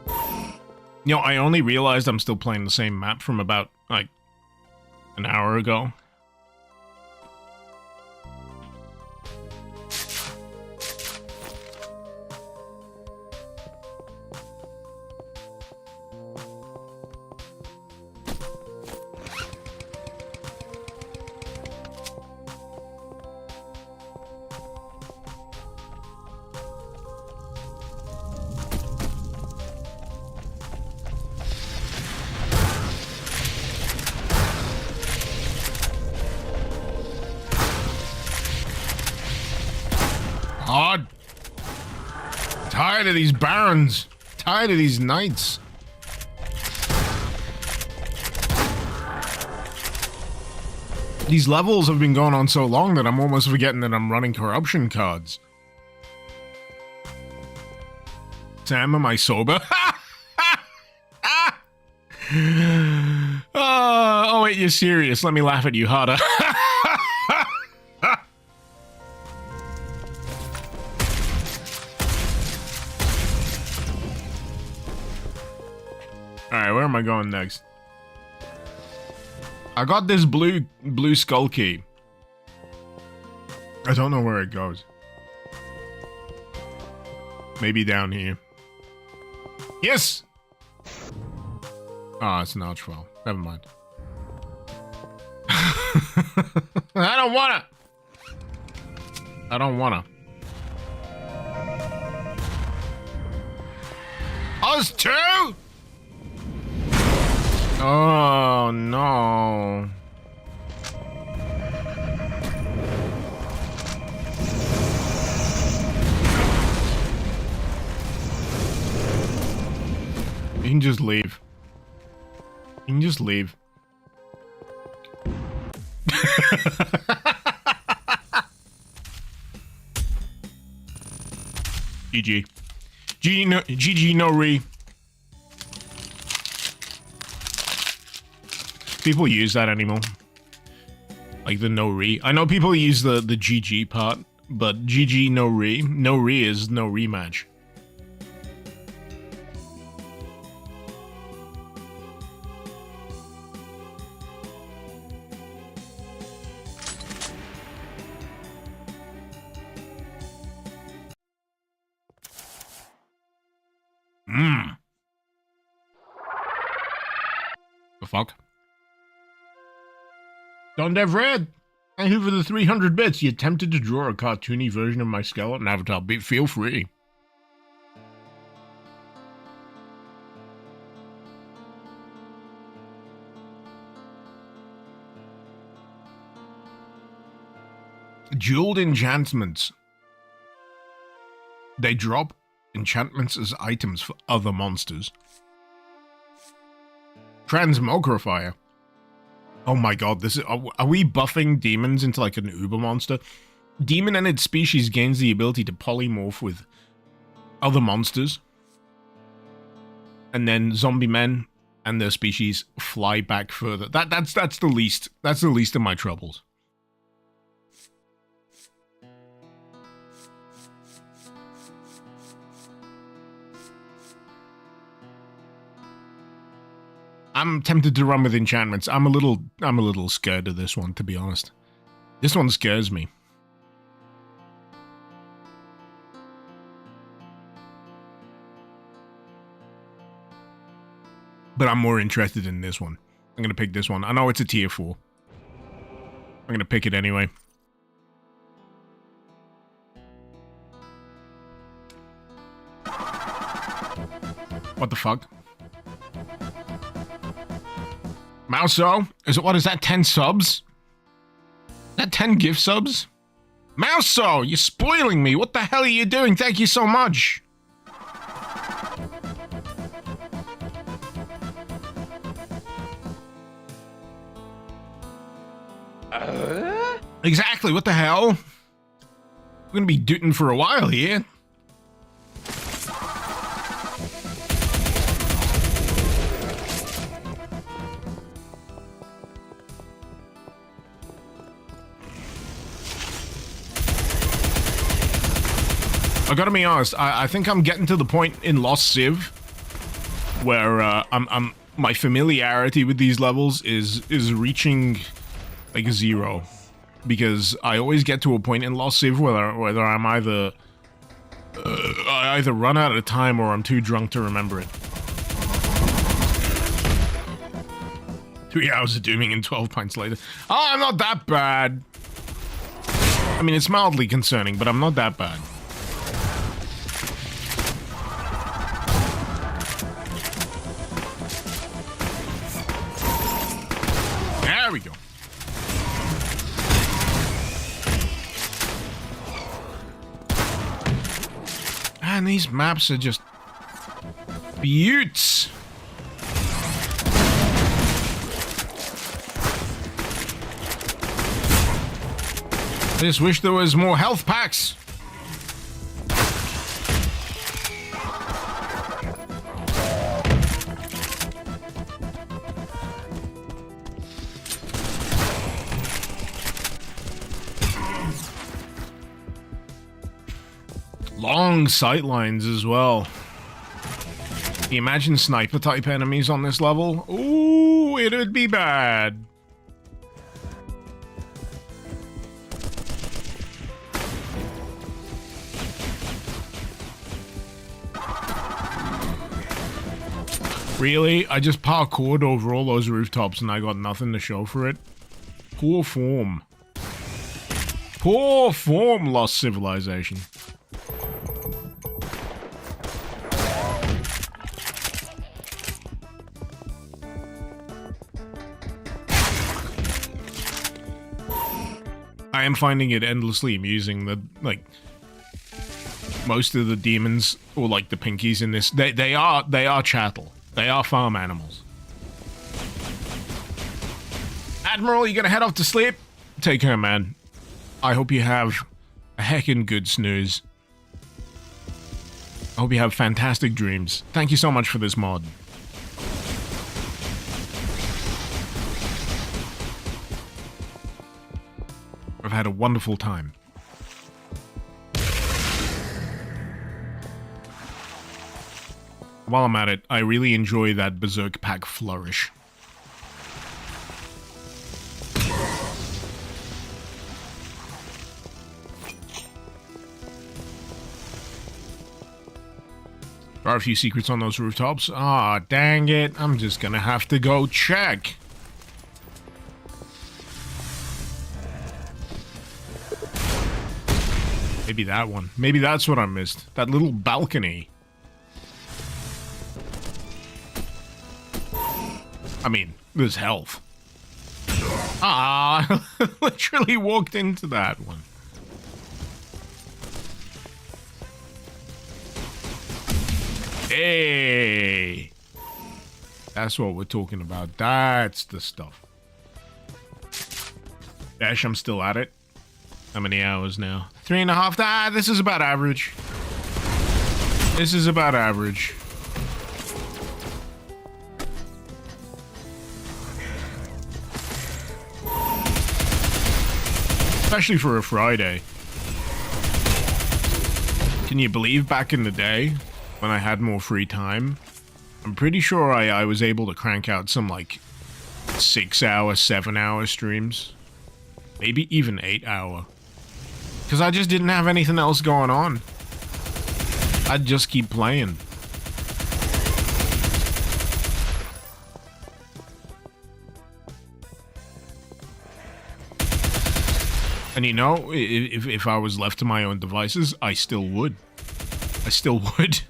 [SPEAKER 1] You know, I only realized I'm still playing the same map from about like an hour ago. God. Tired of these barons. Tired of these knights. These levels have been going on so long that I'm almost forgetting that I'm running corruption cards. Sam, am I sober? Oh, wait, you're serious. Let me laugh at you harder. Alright, where am I going next? I got this blue skull key. I don't know where it goes. Maybe down here. Yes! Oh, it's an archwell. Never mind. I don't wanna! I don't wanna. Us too? Oh, no. You can just leave. You can just leave. GG. GG no re. People use that anymore. Like the no re. I know people use the GG part, but GG no re. No re is no rematch. The fuck? Don't have read. Thank you for the 300 bits. You attempted to draw a cartoony version of my skeleton avatar. Feel free. Jeweled enchantments. They drop enchantments as items for other monsters. Transmogrifier. Oh my god, this is... Are we buffing demons into like an uber monster? Demon and its species gains the ability to polymorph with other monsters. And then zombie men and their species fly back further. That's the least. That's the least of my troubles. I'm tempted to run with enchantments. I'm a little scared of this one, to be honest. This one scares me. But I'm more interested in this one. I'm gonna pick this one. I know it's a tier 4. I'm gonna pick it anyway. What the fuck? Mouso? What is that, 10 subs? Is that 10 gift subs? Mouso, you're spoiling me. What the hell are you doing? Thank you so much. Exactly, what the hell? I'm gonna be dooting for a while here. I gotta be honest, I think I'm getting to the point in Lost Civ where my familiarity with these levels is reaching like 0, because I always get to a point in Lost Civ whether I'm either I either run out of time or I'm too drunk to remember it. 3 hours of dooming and 12 pints later. Oh, I'm not that bad. I mean, it's mildly concerning, but I'm not that bad. There we go. Man, these maps are just beauts. I just wish there was more health packs. Long sight lines as well. Can you imagine sniper type enemies on this level? Ooh, it would be bad. Really? I just parkoured over all those rooftops and I got nothing to show for it? Poor form. Poor form, Lost Civilization. I am finding it endlessly amusing that, like, most of the demons, or like the pinkies in this, they are chattel. They are farm animals. Admiral, you gonna head off to sleep? Take care, man. I hope you have a heckin' good snooze. I hope you have fantastic dreams. Thank you so much for this mod. I've had a wonderful time. While I'm at it, I really enjoy that Berserk pack flourish. There are a few secrets on those rooftops. Ah, dang it. I'm just gonna have to go check. Maybe that one. Maybe that's what I missed. That little balcony. I mean, there's health. Ah, I literally walked into that one. Hey! That's what we're talking about. That's the stuff. Dash, I'm still at it. How many hours now? 3.5. Ah, this is about average. This is about average. Especially for a Friday. Can you believe back in the day when I had more free time I'm pretty sure I was able to crank out some, like, 6-hour, 7-hour streams. Maybe even 8-hour. Because I just didn't have anything else going on. I'd just keep playing. And you know, if I was left to my own devices, I still would. I still would.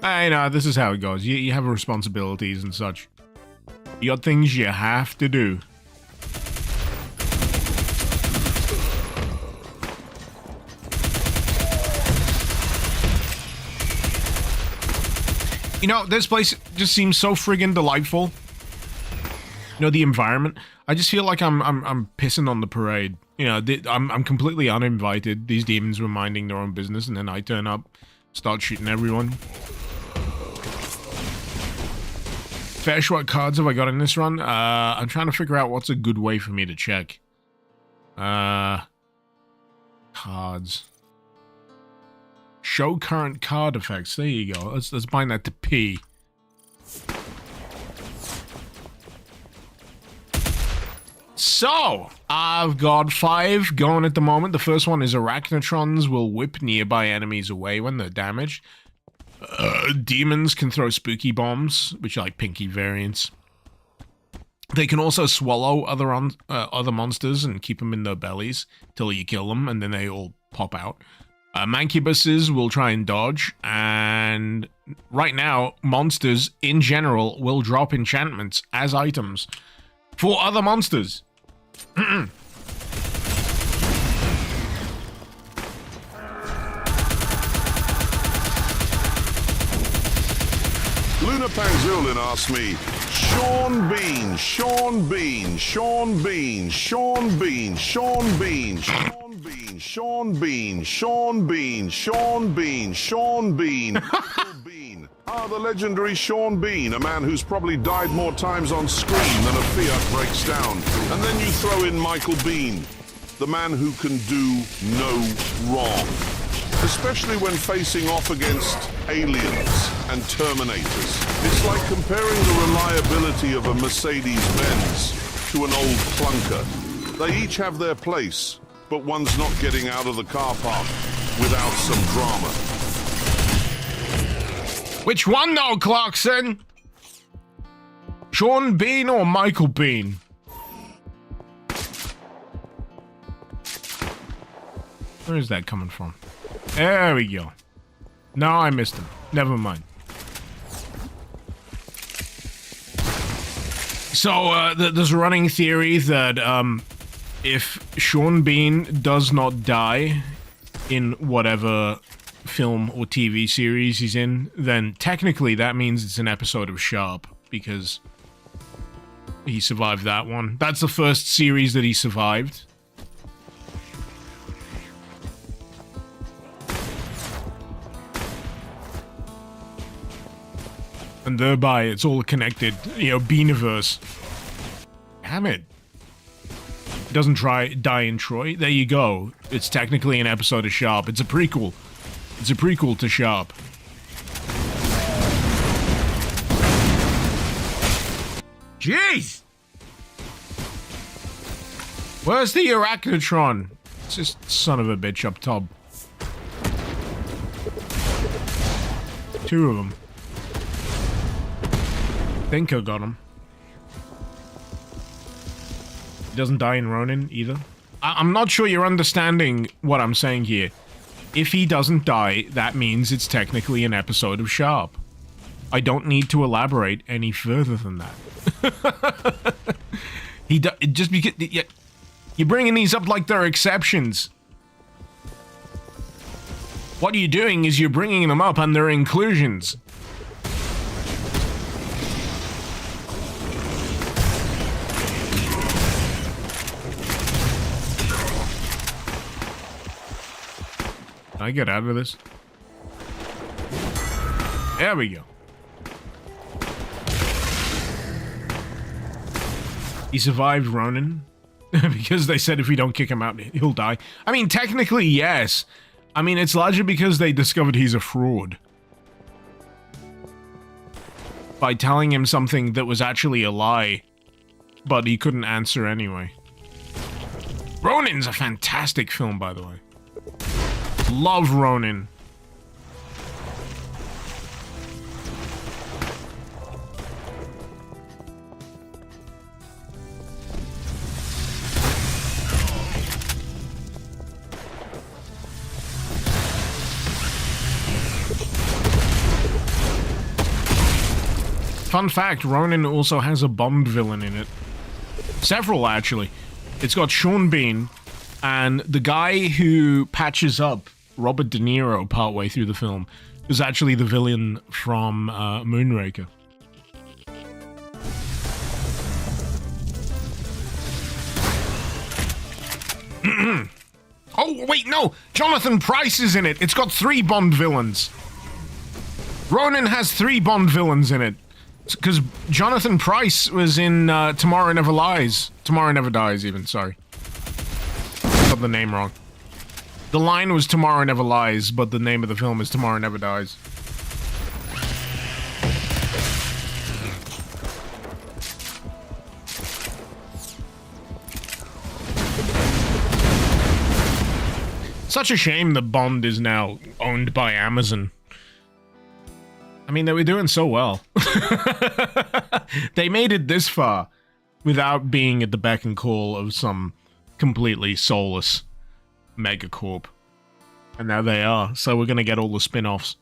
[SPEAKER 1] I know, this is how it goes. You have responsibilities and such. You got things you have to do. You know, this place just seems so friggin' delightful. You know, the environment. I just feel like I'm pissing on the parade. You know, I'm completely uninvited. These demons were minding their own business, and then I turn up, start shooting everyone. Fish, what cards have I got in this run? I'm trying to figure out what's a good way for me to check. Cards. Show current card effects. There you go. Let's bind that to P. So, I've got 5 going at the moment. The first one is Arachnotrons will whip nearby enemies away when they're damaged. Demons can throw spooky bombs, which are like pinky variants. They can also swallow other monsters and keep them in their bellies till you kill them, and then they all pop out. Mancubuses will try and dodge, and right now, monsters in general will drop enchantments as items for other monsters.
[SPEAKER 4] Luna Panzulin asked me, Sean Bean, Sean Bean, Sean Bean, Sean Bean, Sean Bean, Sean Bean, Sean Bean, Sean Bean, Sean Bean, Sean Bean, Michael Bean. Ah, the legendary Sean Bean, a man who's probably died more times on screen than a Fiat breaks down. And then you throw in Michael Bean, the man who can do no wrong. Especially when facing off against aliens and Terminators. It's like comparing the reliability of a Mercedes-Benz to an old clunker. They each have their place, but one's not getting out of the car park without some drama.
[SPEAKER 1] Which one though, Clarkson? Sean Bean or Michael Bean? Where is that coming from? There we go. No, I missed him. Never mind. So, there's a running theory that, if Sean Bean does not die in whatever film or TV series he's in, then technically that means it's an episode of Sharp, because he survived that one. That's the first series that he survived. And thereby, it's all connected, you know, Beaniverse. Damn it. Doesn't die in Troy. There you go. It's technically an episode of Sharp. It's a prequel. It's a prequel to Sharp. Jeez! Where's the Arachnotron? It's just son of a bitch up top. 2 of them. Think I got him. He doesn't die in Ronin either. I'm not sure you're understanding what I'm saying here. If he doesn't die, that means it's technically an episode of Sharp. I don't need to elaborate any further than that. Just because you're bringing these up like they're exceptions. What you're doing is you're bringing them up and they're inclusions. Can I get out of this? There we go. He survived Ronin because they said if we don't kick him out, he'll die. I mean, technically, yes. I mean, it's largely because they discovered he's a fraud. by telling him something that was actually a lie, but he couldn't answer anyway. Ronin's a fantastic film, by the way. Love Ronin. Fun fact, Ronin also has a Bond villain in it. Several, actually. It's got Sean Bean, and the guy who patches up Robert De Niro partway through the film is actually the villain from Moonraker. Oh, wait, no! Jonathan Pryce is in it! It's got 3 Bond villains! Ronin has 3 Bond villains in it. Because Jonathan Pryce was in Tomorrow Never Lies. Tomorrow Never Dies, even, sorry. Got the name wrong. The line was Tomorrow Never Lies, but the name of the film is Tomorrow Never Dies. Such a shame that Bond is now owned by Amazon. I mean, they were doing so well. They made it this far without being at the beck and call of some completely soulless megacorp. And now they are, so we're gonna get all the spin-offs.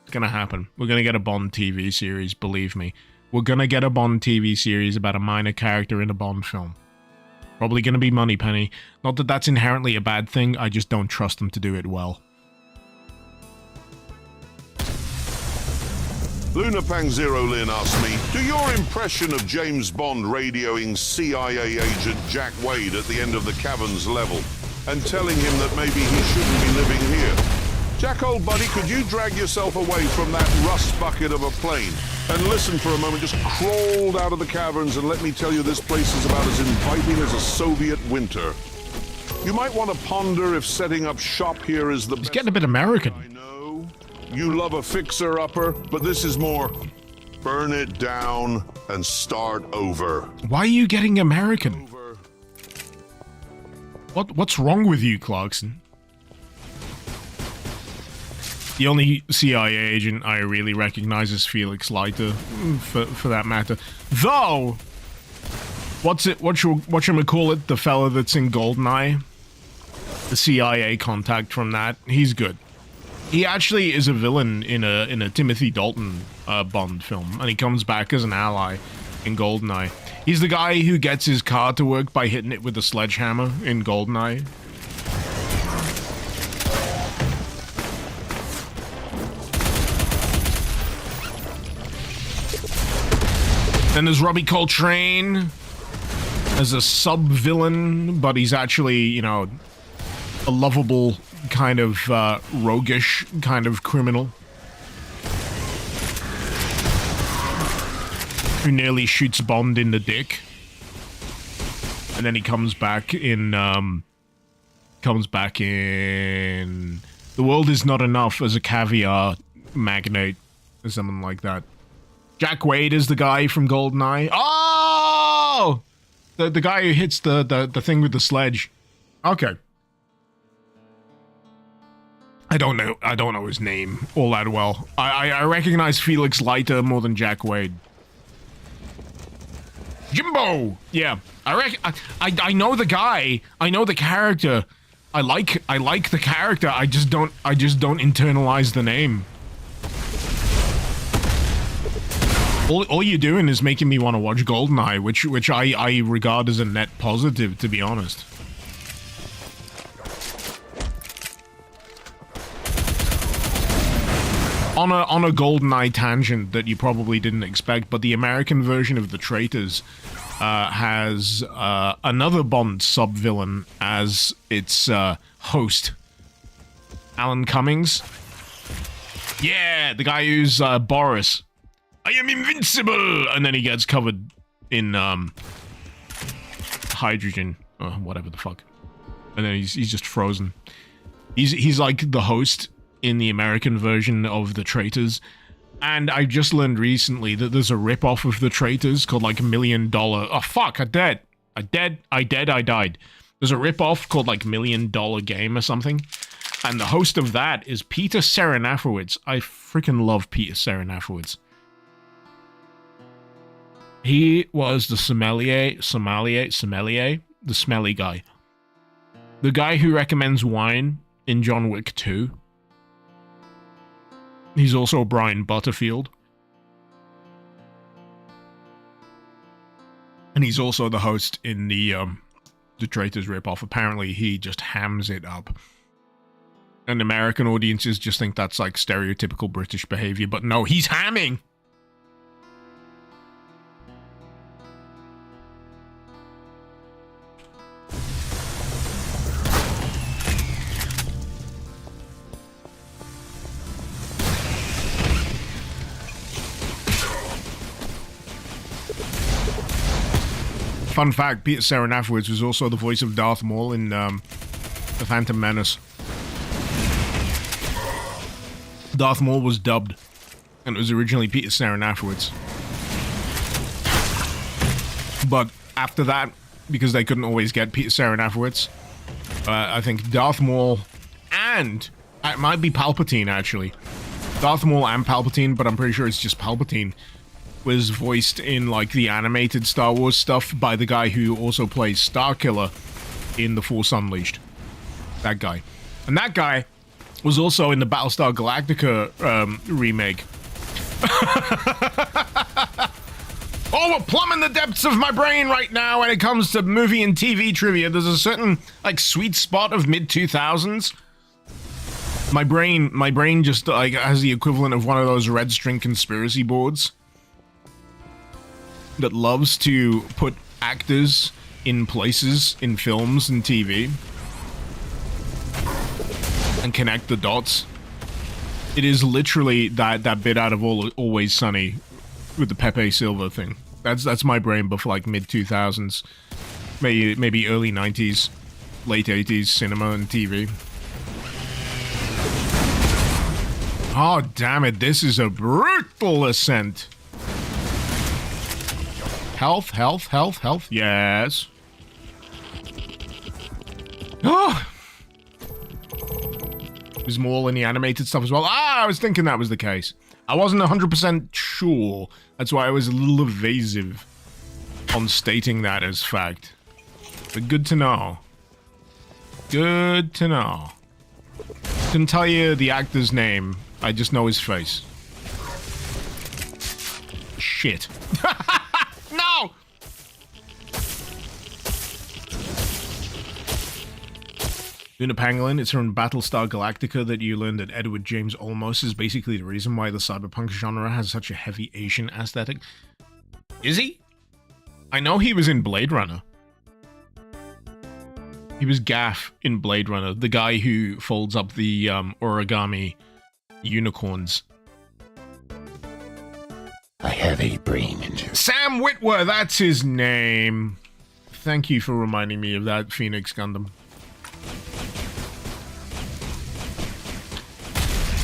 [SPEAKER 1] It's gonna happen. We're gonna get a Bond TV series, believe me. We're gonna get a Bond TV series about a minor character in a Bond film. Probably gonna be Moneypenny. Not that that's inherently a bad thing, I just don't trust them to do it well.
[SPEAKER 4] Lunapang Zero Lin asked me, do your impression of James Bond radioing CIA agent Jack Wade at the end of the caverns level and telling him that maybe he shouldn't be living here? Jack, old buddy, could you drag yourself away from that rust bucket of a plane and listen for a moment? Just crawled out of the caverns and let me tell you this place is about as inviting as a Soviet winter. You might want to ponder if setting up shop here is the best.
[SPEAKER 1] He's getting a bit American.
[SPEAKER 4] I know. You love a fixer-upper, but this is more burn it down and start over.
[SPEAKER 1] Why are you getting American? What's wrong with you, Clarkson? The only CIA agent I really recognize is Felix Leiter, for that matter. Though, what should we call it? The fella that's in Goldeneye? The CIA contact from that. He's good. He actually is a villain in a Timothy Dalton Bond film, and he comes back as an ally in Goldeneye. He's the guy who gets his car to work by hitting it with a sledgehammer in Goldeneye. Then there's Robbie Coltrane as a sub-villain, but he's actually, you know, a lovable kind of roguish kind of criminal who nearly shoots Bond in the dick, and then he comes back in The World Is Not Enough as a caviar magnate or something like that. Jack Wade is the guy from Goldeneye. Oh, the guy who hits the thing with the sledge. Okay. I don't know his name all that well. I recognize Felix Leiter more than Jack Wade. Jimbo! Yeah. I know the guy. I know the character. I like the character. I just don't internalize the name. All you're doing is making me want to watch Goldeneye, which I regard as a net positive, to be honest. On a Goldeneye tangent that you probably didn't expect, but the American version of The Traitors has another Bond sub-villain as its host. Alan Cummings. Yeah, the guy who's Boris. I am invincible! And then he gets covered in hydrogen, or whatever the fuck. And then he's just frozen. He's like the host in the American version of The Traitors, And I just learned recently that there's a rip-off of The Traitors called like $1 Million... Oh, fuck, I died. There's a rip-off called like $1 Million Game or something. And the host of that is Peter Serenafowitz. I freaking love Peter Serenafowitz. He was the sommelier, the smelly guy. The guy who recommends wine in John Wick 2. He's also Brian Butterfield. And he's also the host in the Traitors ripoff. Apparently, he just hams it up. And American audiences just think that's like stereotypical British behavior, but no, he's hamming! Fun fact, Peter Serenafowitz was also the voice of Darth Maul in The Phantom Menace. Darth Maul was dubbed, and it was originally Peter Serenafowitz. But after that, because they couldn't always get Peter Serenafowitz, I think Darth Maul and... It might be Palpatine, actually. Darth Maul and Palpatine, but I'm pretty sure it's just Palpatine. Was voiced in, like, the animated Star Wars stuff by the guy who also plays Starkiller in The Force Unleashed. That guy. And that guy was also in the Battlestar Galactica remake. Oh, we're plumbing the depths of my brain right now when it comes to movie and TV trivia. There's a certain, like, sweet spot of mid-2000s. My brain just, like, has the equivalent of one of those red string conspiracy boards that loves to put actors in places in films and TV and connect the dots. It is literally that bit out of Always Sunny with the Pepe Silva thing. That's my brain before like mid-2000s, maybe early 90s, late 80s cinema and TV. Oh damn it! This is a brutal ascent. Health. Yes. Oh! There's more in the animated stuff as well. I was thinking that was the case. I wasn't 100% sure. That's why I was a little evasive on stating that as fact. But good to know. Good to know. Couldn't tell you the actor's name. I just know his face. Shit. No! Una Pangolin, it's from Battlestar Galactica that you learned that Edward James Olmos is basically the reason why the cyberpunk genre has such a heavy Asian aesthetic. Is he? I know he was in Blade Runner. He was Gaff in Blade Runner, the guy who folds up the origami unicorns.
[SPEAKER 5] I have a brain injury.
[SPEAKER 1] Sam Witwer, that's his name. Thank you for reminding me of that, Phoenix Gundam.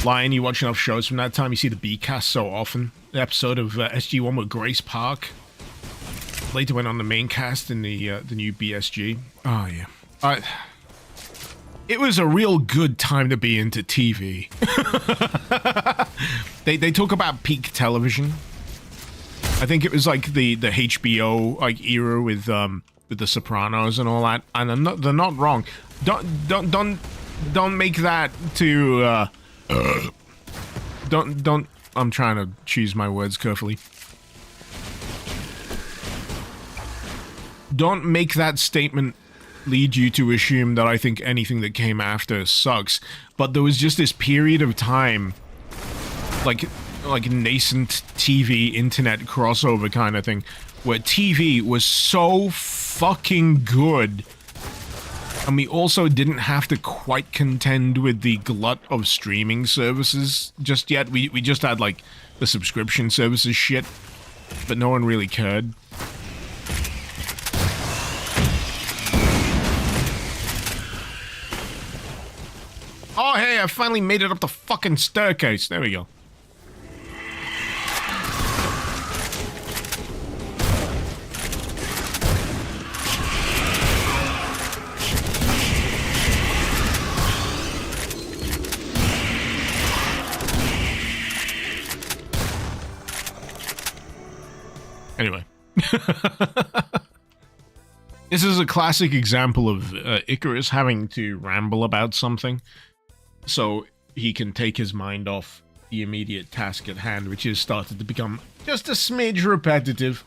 [SPEAKER 1] Lion, you watch enough shows from that time, you see the B-cast so often. The episode of SG-1 with Grace Park. Later went on the main cast in the new BSG. Oh, yeah. It was a real good time to be into TV. They talk about peak television. I think it was like the HBO like era with the Sopranos and all that, and they're not wrong. Don't make that to don't. I'm trying to choose my words carefully. Don't make that statement lead you to assume that I think anything that came after sucks. But there was just this period of time, like nascent TV internet crossover kind of thing, where TV was so fucking good, and we also didn't have to quite contend with the glut of streaming services just yet. We just had like the subscription services shit, but no one really cared. Oh hey, I finally made it up the fucking staircase. There we go. Anyway. This is a classic example of Icarus having to ramble about something so he can take his mind off the immediate task at hand, which has started to become just a smidge repetitive.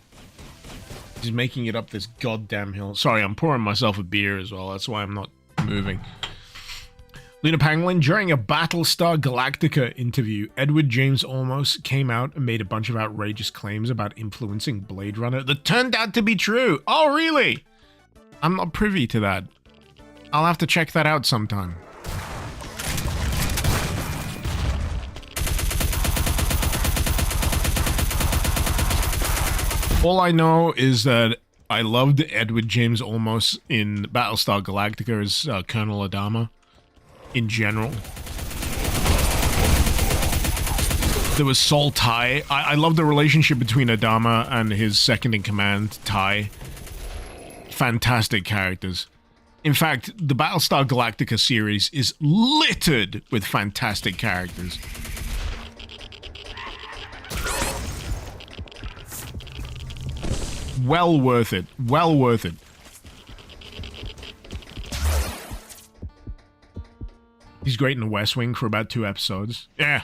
[SPEAKER 1] He's making it up this goddamn hill. Sorry, I'm pouring myself a beer as well. That's why I'm not moving. Luna Pangolin, during a Battlestar Galactica interview, Edward James Olmos came out and made a bunch of outrageous claims about influencing Blade Runner that turned out to be true. Oh, really? I'm not privy to that. I'll have to check that out sometime. All I know is that I loved Edward James Olmos in Battlestar Galactica as Colonel Adama. In general. There was Sol Tai. I love the relationship between Adama and his second-in-command, Tai. Fantastic characters. In fact, the Battlestar Galactica series is littered with fantastic characters. Well worth it. Well worth it. He's great in the West Wing for about 2 episodes. Yeah.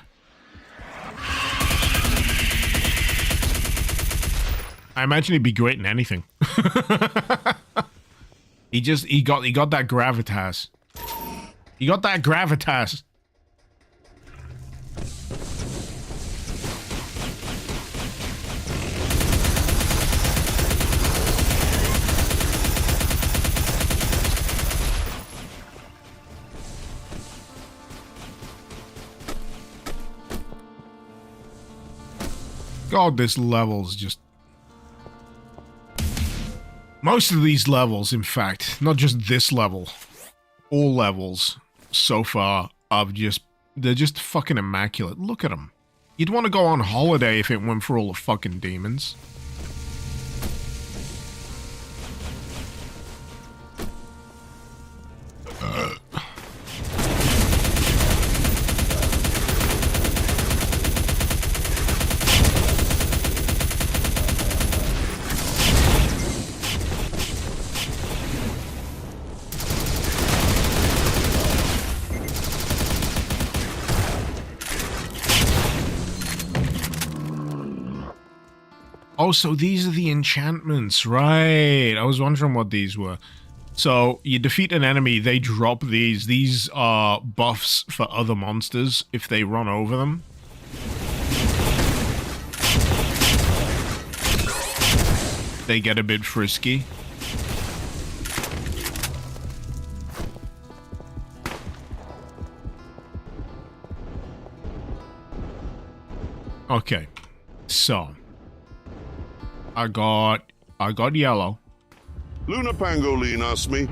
[SPEAKER 1] I imagine he'd be great in anything. he got that gravitas. He got that gravitas. God, this level's just... Most of these levels, in fact, not just this level, all levels so far are just... They're just fucking immaculate. Look at them. You'd want to go on holiday if it went for all the fucking demons. Oh, so these are the enchantments, right? I was wondering what these were. So, you defeat an enemy, they drop these. These are buffs for other monsters if they run over them. They get a bit frisky. Okay, so... I got yellow.
[SPEAKER 4] Luna Pangolin asked me,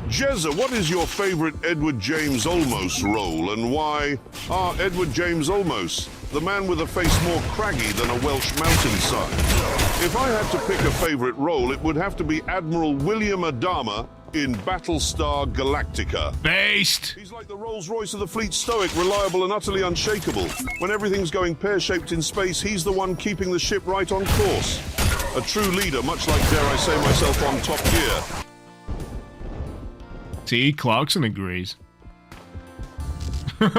[SPEAKER 4] Jezza, what is your favorite Edward James Olmos role and why? Edward James Olmos, the man with a face more craggy than a Welsh mountainside. If I had to pick a favorite role, it would have to be Admiral William Adama in Battlestar Galactica.
[SPEAKER 1] Based!
[SPEAKER 4] He's like the Rolls-Royce of the fleet, stoic, reliable, and utterly unshakable. When everything's going pear-shaped in space, he's the one keeping the ship right on course. A true leader, much like, dare I say myself, on Top Gear.
[SPEAKER 1] See, Clarkson agrees. And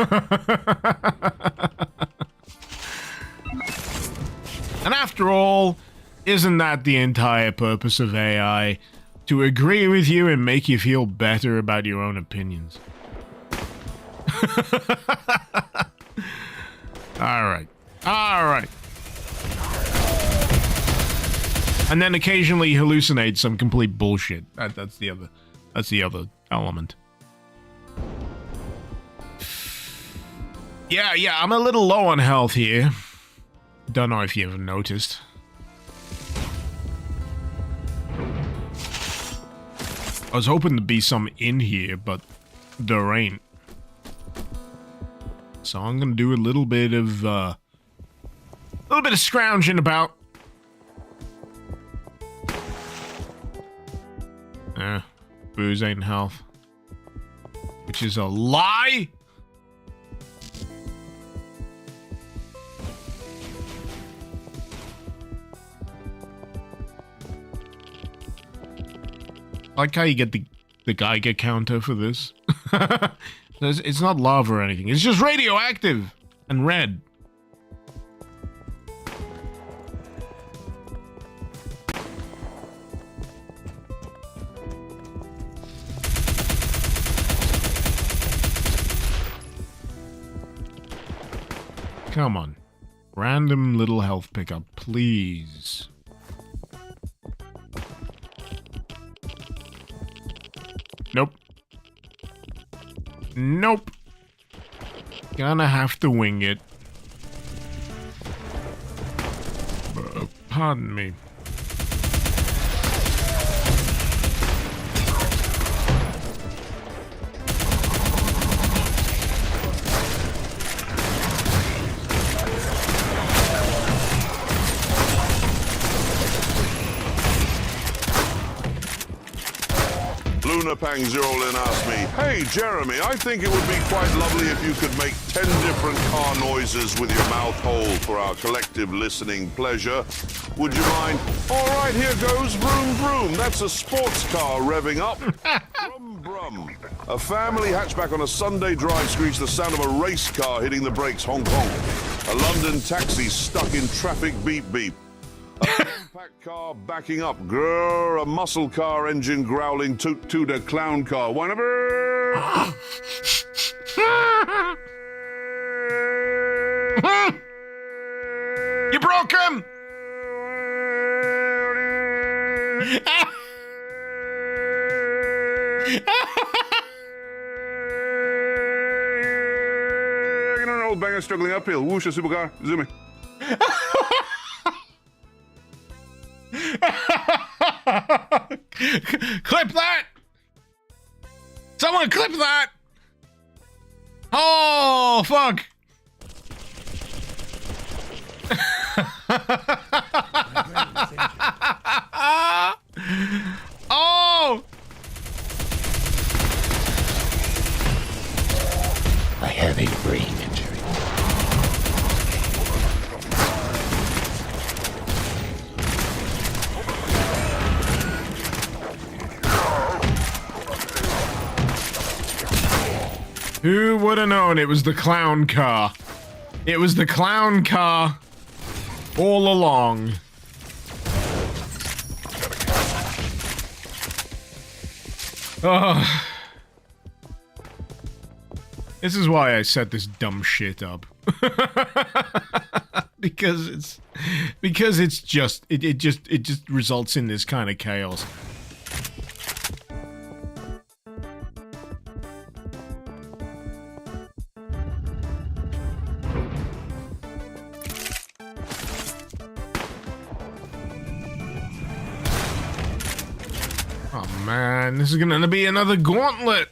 [SPEAKER 1] after all, isn't that the entire purpose of AI? To agree with you and make you feel better about your own opinions. Alright. Alright. And then occasionally hallucinate some complete bullshit. That's the other element. Yeah, I'm a little low on health here. Don't know if you ever noticed. I was hoping to be some in here, but there ain't. So I'm gonna do a little bit of scrounging about. Booze ain't health. Which is a lie! like how you get the Geiger counter for this. It's not lava or anything. It's just radioactive and red. Come on. Random little health pickup, please. Nope. Nope. Gonna have to wing it. Pardon me.
[SPEAKER 4] Lunapang Zerolin asked me, "Hey Jeremy, I think it would be quite lovely if you could make 10 different car noises with your mouth hole for our collective listening pleasure. Would you mind?" All right, here goes. Vroom vroom. That's a sports car revving up. Brum brum. A family hatchback on a Sunday drive screeched the sound of a race car hitting the brakes. Honk honk. A London taxi stuck in traffic. Beep beep. A compact car backing up. Grrr, a muscle car engine growling. Toot toot, a clown car. Whatever.
[SPEAKER 1] You broke him!
[SPEAKER 4] An old banger struggling uphill. Whoosh, a supercar. Zoom in.
[SPEAKER 1] Clip that! Someone clip that! Oh, fuck! Oh!
[SPEAKER 5] I have a brain injury.
[SPEAKER 1] Who would have known it was the clown car? It was the clown car all along. Oh. This is why I set this dumb shit up. because it's just it just results in this kind of chaos. Oh man, this is gonna be another gauntlet.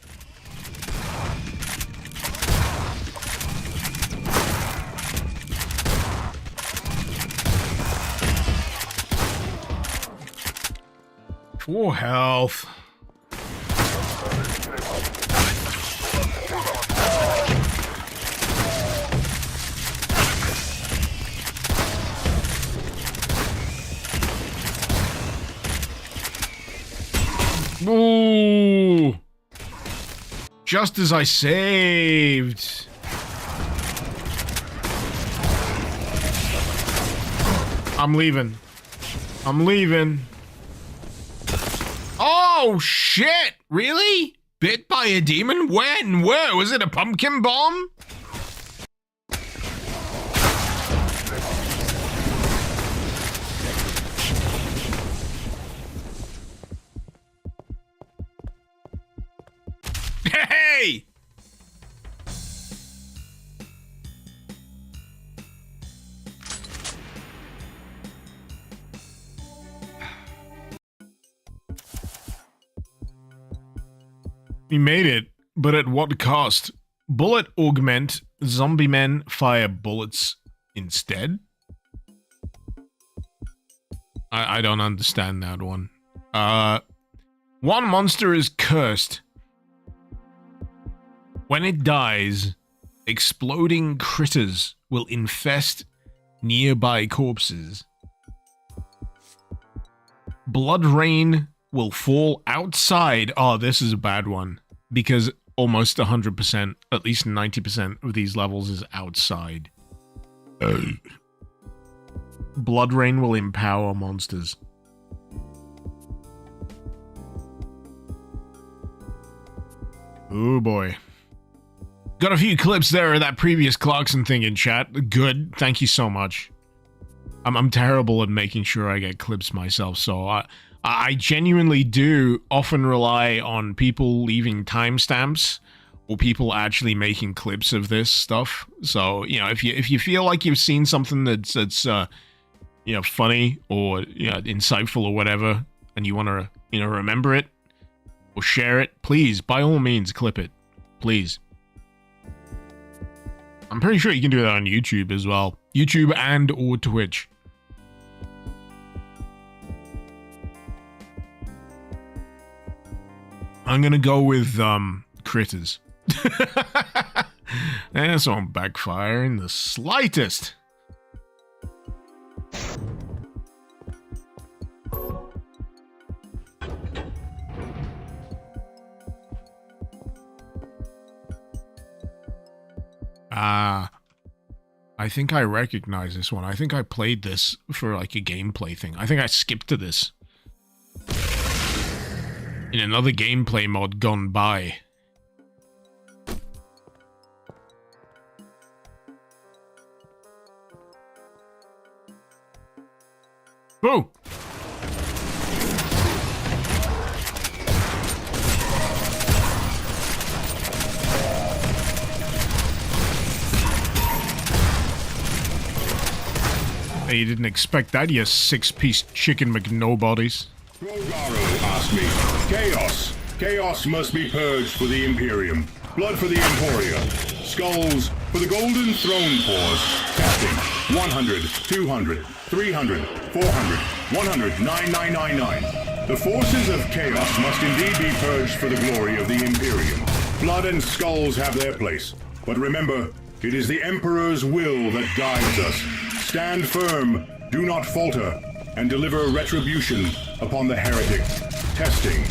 [SPEAKER 1] For health. Ooh. Just as I saved. I'm leaving. I'm leaving. Oh, shit! Really? Bit by a demon? When? Where? Was it a pumpkin bomb? Hey! We made it, but at what cost? Bullet augment, zombie men fire bullets instead? I don't understand that one. One monster is cursed. When it dies, exploding critters will infest nearby corpses. Blood rain will will fall outside. Oh, this is a bad one. Because almost 100%, at least 90% of these levels is outside. Blood Rain will empower monsters. Oh boy. Got a few clips there of that previous Clarkson thing in chat. Good. Thank you so much. I'm terrible at making sure I get clips myself, so I genuinely do often rely on people leaving timestamps or people actually making clips of this stuff. So, you know, if you feel like you've seen something that's you know, funny or, you know, insightful or whatever, and you want to, you know, remember it or share it, please, by all means, clip it. Please. I'm pretty sure you can do that on YouTube as well. YouTube and or Twitch. I'm gonna go with, critters. That's on backfiring the slightest. I think I recognize this one. I think I played this for like a gameplay thing. I think I skipped to this in another gameplay mod gone by. Boo! Hey, you didn't expect that, you six-piece chicken McNobodies.
[SPEAKER 6] Rogaro asked me. Chaos. Chaos must be purged for the Imperium. Blood for the Emporia. Skulls for the Golden Throne Paws. Testing. 100, 200, 300, 400, 100, 9999. The forces of chaos must indeed be purged for the glory of the Imperium. Blood and skulls have their place. But remember, it is the Emperor's will that guides us. Stand firm, do not falter, and deliver retribution upon the heretic. Testing,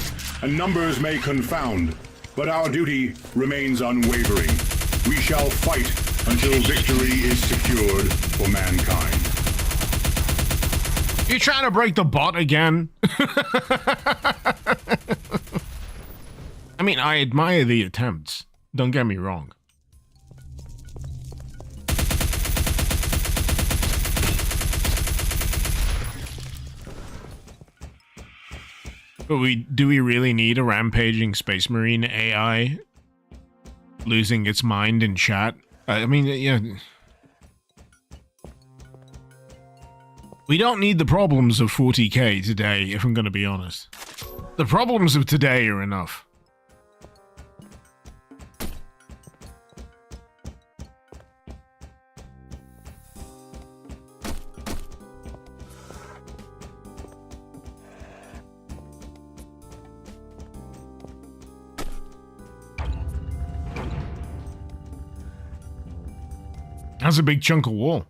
[SPEAKER 6] and numbers may confound, but our duty remains unwavering. We shall fight until victory is secured for mankind.
[SPEAKER 1] You trying to break the bot again? I mean, I admire the attempts. Don't get me wrong. But do we really need a rampaging Space Marine AI losing its mind in chat? I mean, yeah. We don't need the problems of 40k today, if I'm going to be honest. The problems of today are enough. That's a big chunk of wall.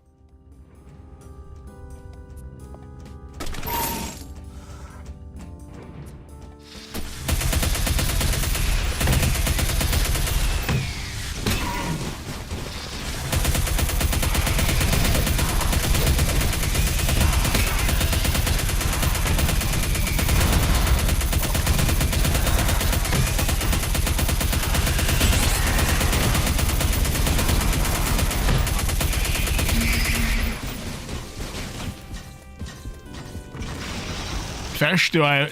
[SPEAKER 1] Fesh, do I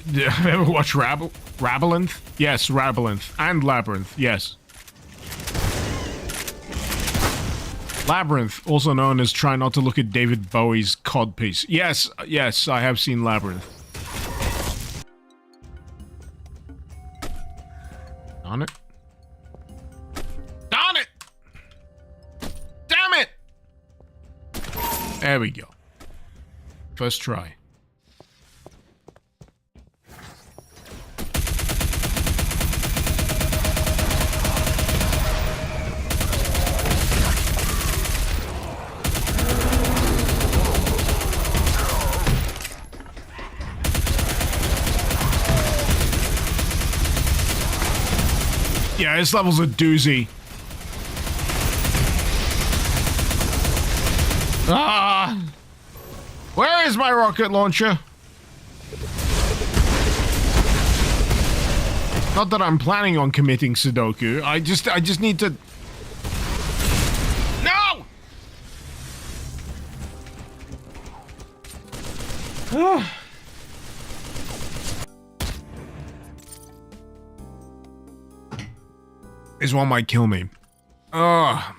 [SPEAKER 1] ever watch Rabalinth? Yes, Rabalinth. And Labyrinth, yes. Labyrinth, also known as Try Not to Look at David Bowie's codpiece. Yes, yes, I have seen Labyrinth. Darn it. Darn it! Damn it! There we go. First try. Yeah, this level's a doozy. Ah! Where is my rocket launcher? Not that I'm planning on committing Sudoku. I just need to... No! This one might kill me. Ugh.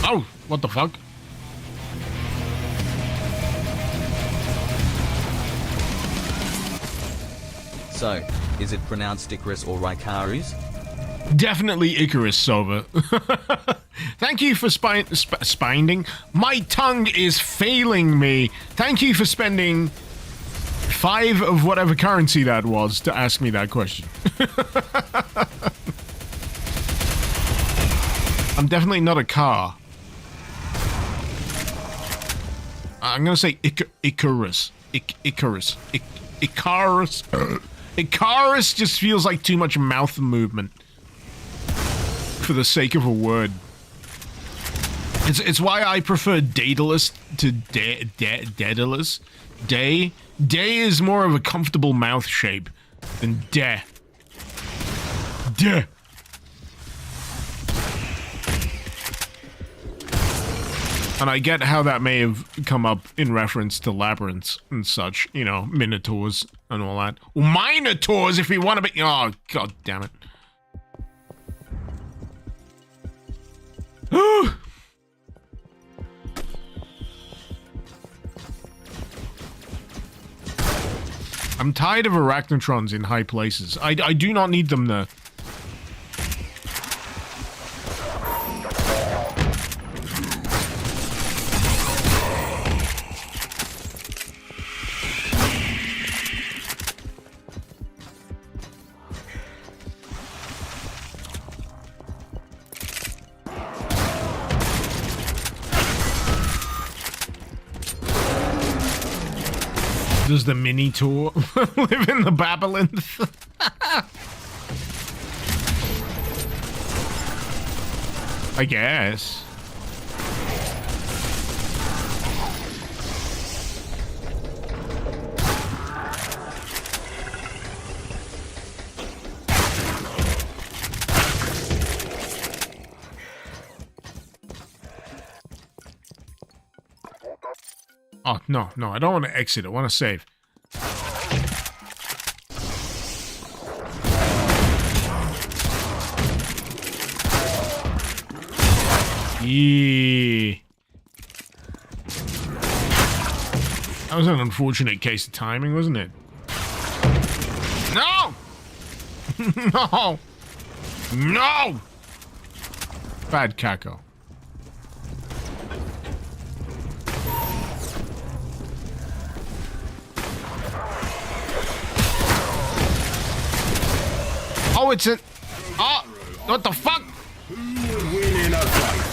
[SPEAKER 1] Oh, what the fuck?
[SPEAKER 3] So, is it pronounced Icarus or Icarus?
[SPEAKER 1] Definitely Icarus, Sova. Thank you for spinding. My tongue is failing me. Thank you for spending 5 of whatever currency that was to ask me that question. I'm definitely not a car. I'm gonna say Icarus. Icarus. Icarus. Icarus just feels like too much mouth movement for the sake of a word. It's why I prefer Daedalus to Daedalus. Day is more of a comfortable mouth shape than De. And I get how that may have come up in reference to labyrinths and such, you know, minotaurs and all that. Well, minotaurs, if we want to be... Oh, god damn it. I'm tired of arachnotrons in high places. I do not need them there. Does the Minotaur live in the Babylinth? I guess. Oh, no, I don't want to exit. I want to save. Yeah. That was an unfortunate case of timing, wasn't it? No! No! No! Bad Kako. Oh, it's a... Oh! What the fuck?
[SPEAKER 6] Who would win in a fight?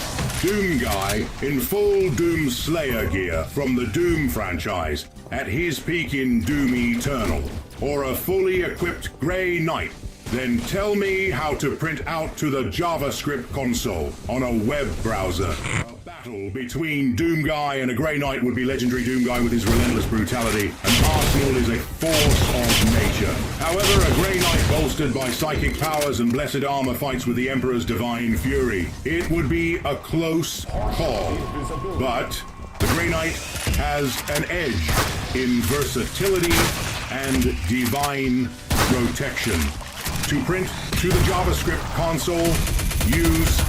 [SPEAKER 6] Doom Guy in full Doom Slayer gear from the Doom franchise at his peak in Doom Eternal, or a fully equipped Grey Knight? Then tell me how to print out to the JavaScript console on a web browser. A battle between Doom Guy and a Grey Knight would be legendary Doom Guy with his relentless brutality, and Arsenal is a force of nature. However, a Grey Knight bolstered by psychic powers and blessed armor fights with the Emperor's divine fury. It would be a close call, but the Grey Knight has an edge in versatility and divine protection. To print to the JavaScript console, use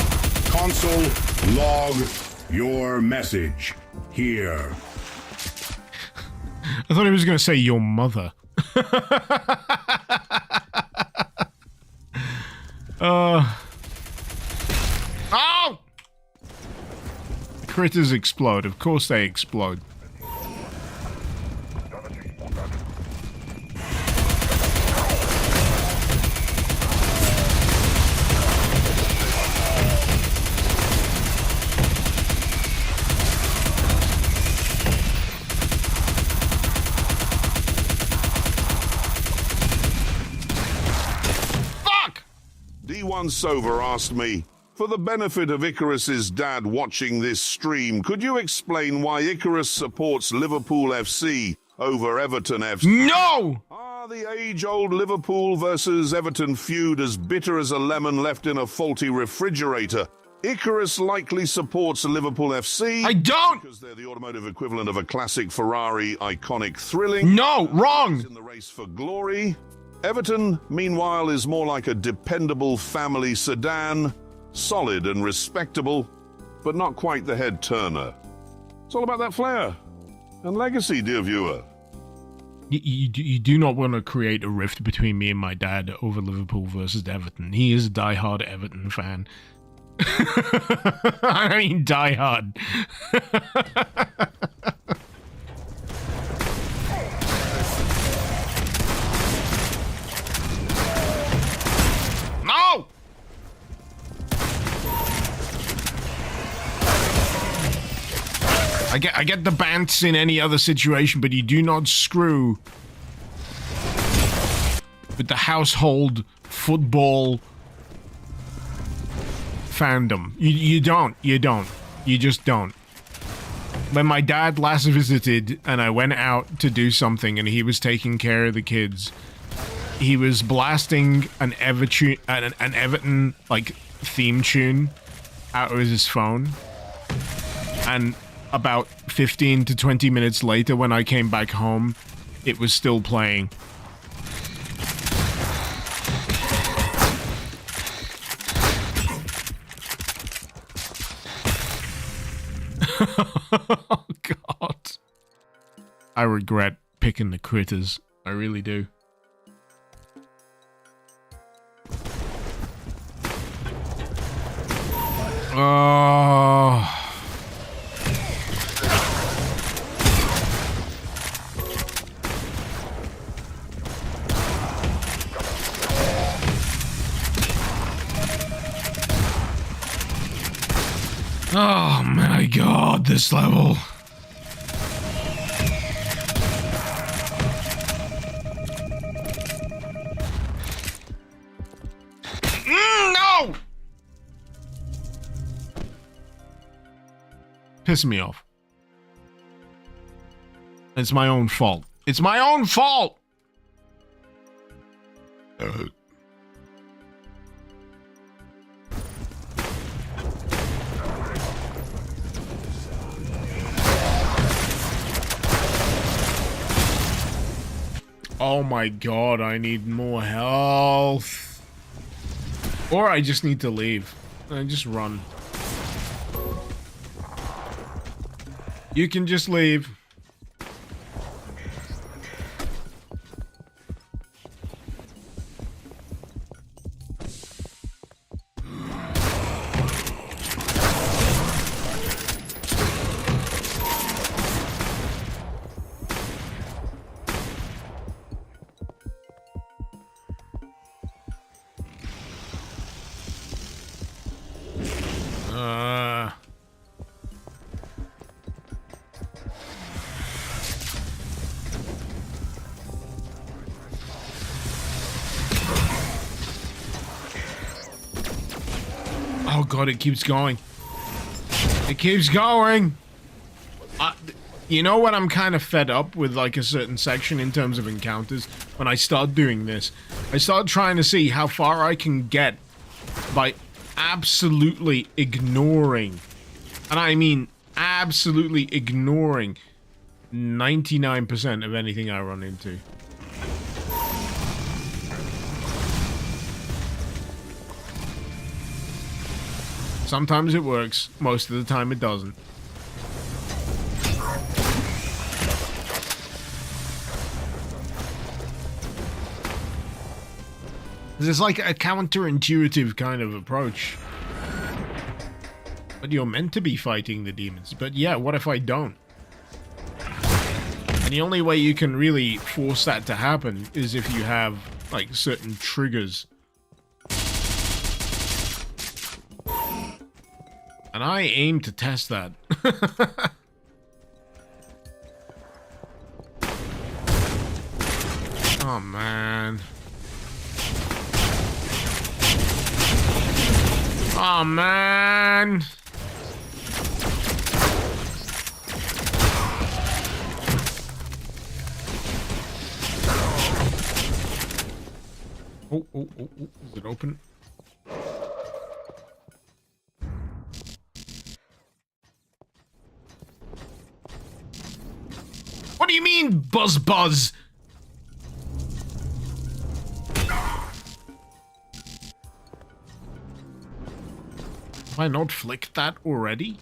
[SPEAKER 6] console log your message here.
[SPEAKER 1] I thought he was going to say your mother. Oh! Critters explode. Of course they explode.
[SPEAKER 4] once over asked me, for the benefit of Icarus's dad watching this stream, could you explain why Icarus supports Liverpool FC over Everton FC?
[SPEAKER 1] No!
[SPEAKER 4] Are the age-old Liverpool versus Everton feud as bitter as a lemon left in a faulty refrigerator? Icarus likely supports Liverpool FC.
[SPEAKER 1] I don't!
[SPEAKER 4] Because they're the automotive equivalent of a classic Ferrari, iconic, thrilling.
[SPEAKER 1] No, wrong!
[SPEAKER 4] In the race for glory. Everton, meanwhile, is more like a dependable family sedan, solid and respectable, but not quite the head turner. It's all about that flair and legacy, dear viewer.
[SPEAKER 1] You do not want to create a rift between me and my dad over Liverpool versus Everton. He is a diehard Everton fan. I mean diehard. No! I get the bants in any other situation, but you do not screw with the household football fandom. You don't. You just don't. When my dad last visited and I went out to do something and he was taking care of the kids, he was blasting an Everton like theme tune out of his phone, and about 15 to 20 minutes later when I came back home, it was still playing. Oh God. I regret picking the critters. I really do. Oh. Oh my God, this level. No! Piss me off. It's my own fault. It's my own fault! Oh my God, I need more health. Or I just need to leave. And just run. You can just leave. Oh God, it keeps going. It keeps going. You know what? I'm kind of fed up with like a certain section in terms of encounters. When I start doing this, I start trying to see how far I can get by absolutely ignoring, and I mean absolutely ignoring 99% of anything I run into. Sometimes it works, most of the time it doesn't. It's like a counterintuitive kind of approach. But you're meant to be fighting the demons. But yeah, what if I don't? And the only way you can really force that to happen is if you have, like, certain triggers. And I aim to test that. Oh, man. Oh, man. Oh, is it open? What do you mean, buzz? Have I not flicked that already?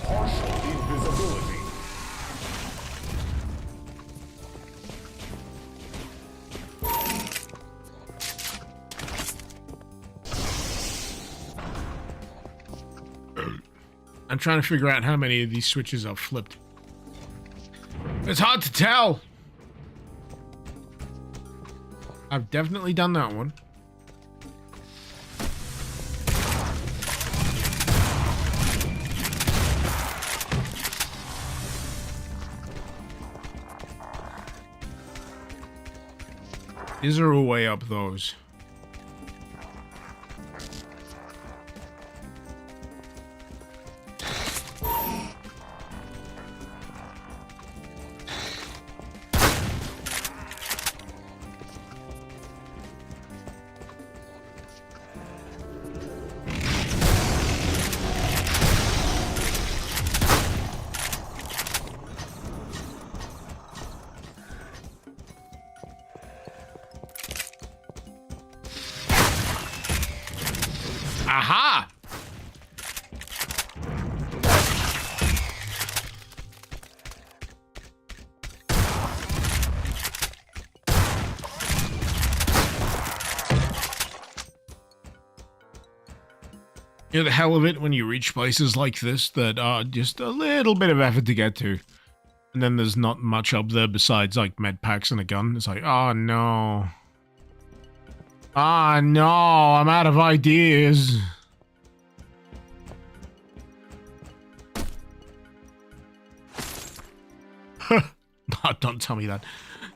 [SPEAKER 2] Partial invisibility.
[SPEAKER 1] I'm trying to figure out how many of these switches I've flipped. It's hard to tell. I've definitely done that one. Is there a way up those? Aha! You know the hell of it when you reach places like this that are just a little bit of effort to get to. And then there's not much up there besides like med packs and a gun. It's like, oh no. Ah, no, I'm out of ideas. Don't tell me that.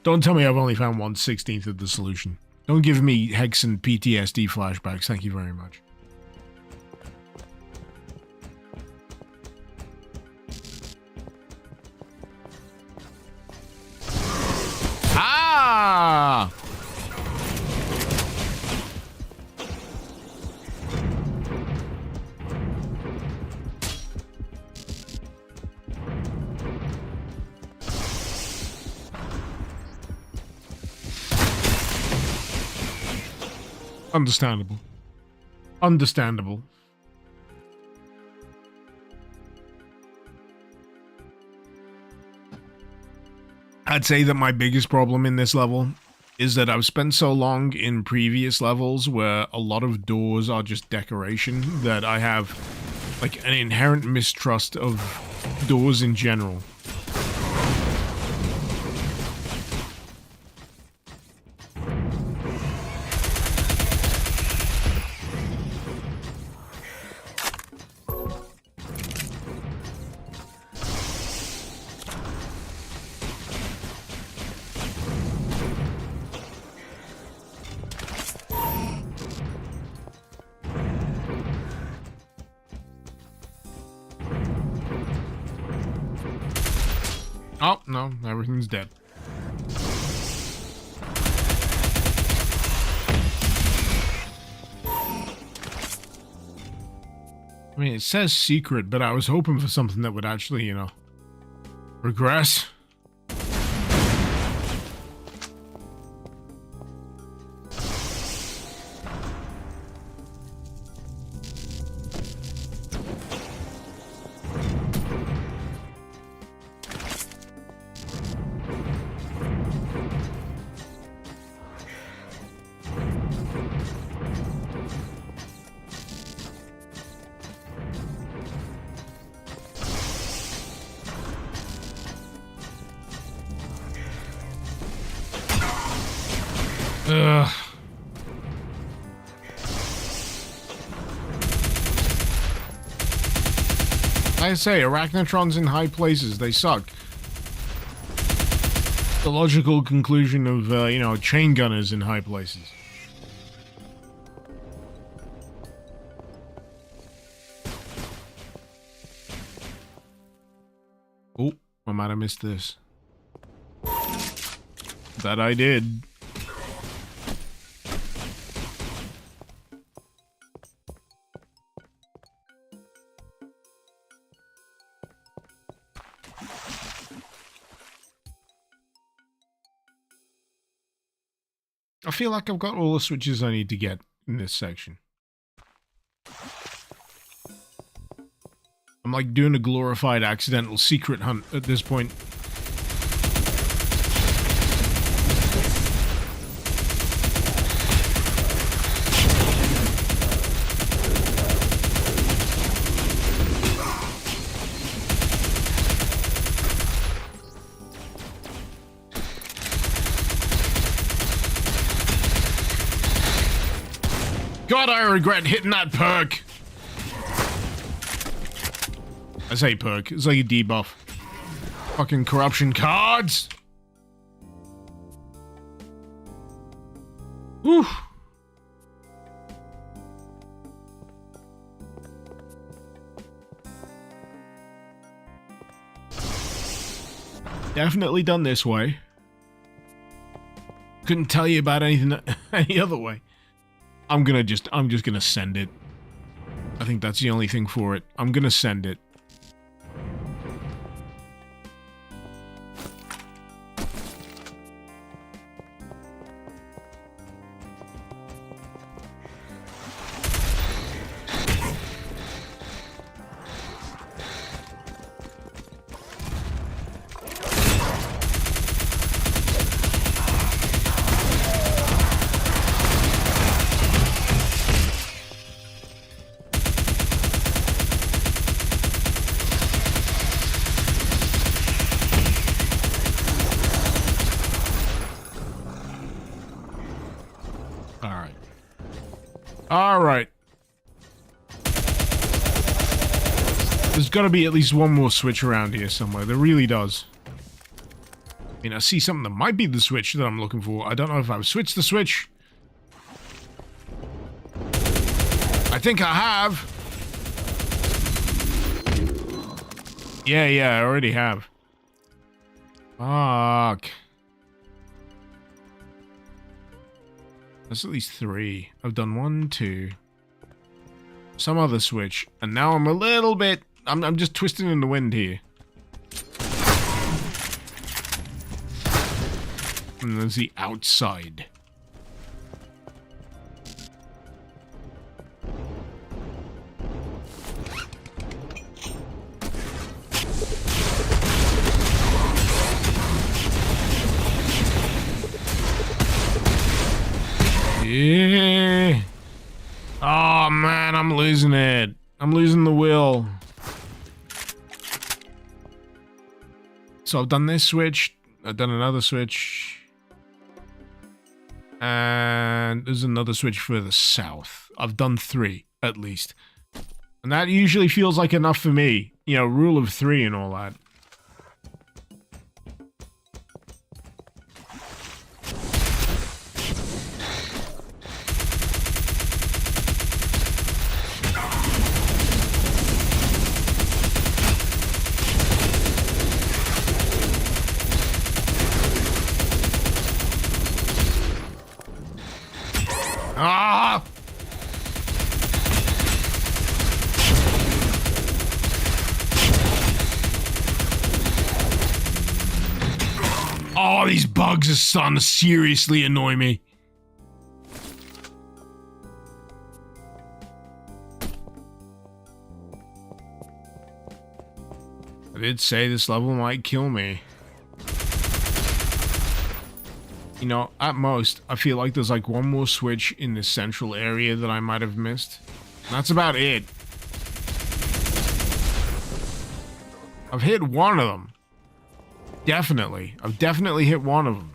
[SPEAKER 1] Don't tell me I've only found 1/16 of the solution. Don't give me Hex and PTSD flashbacks, thank you very much. Ah! Understandable. Understandable. I'd say that my biggest problem in this level is that I've spent so long in previous levels where a lot of doors are just decoration that I have like an inherent mistrust of doors in general. Oh, no, everything's dead. I mean, it says secret, but I was hoping for something that would actually, you know, regress. Ugh. Like I say, arachnotrons in high places, they suck. The logical conclusion of, you know, chain gunners in high places. Oh, I might have missed this. That I did. I feel like I've got all the switches I need to get in this section. I'm like doing a glorified accidental secret hunt at this point. God, I regret hitting that perk. I say perk, it's like a debuff. Fucking corruption cards! Whew. Definitely done this way. Couldn't tell you about anything any other way. I'm just gonna send it. I think that's the only thing for it. I'm gonna send it. Alright. There's gotta be at least one more switch around here somewhere. There really does. I mean, I see something that might be the switch that I'm looking for. I don't know if I've switched the switch. I think I have. Yeah, I already have. Fuck. That's at least 3. I've done 1, 2. Some other switch. And now I'm a little bit... I'm just twisting in the wind here. And there's the outside. Yeah. Oh man, I'm losing it. I'm losing the will. So I've done this switch. I've done another switch. And there's another switch further south. I've done 3, at least. And that usually feels like enough for me. You know, rule of 3 and all that. Ah! Oh, these bugs are starting to seriously annoy me. I did say this level might kill me. You know, at most, I feel like there's like one more switch in this central area that I might have missed. And that's about it. I've hit one of them. Definitely. I've definitely hit one of them.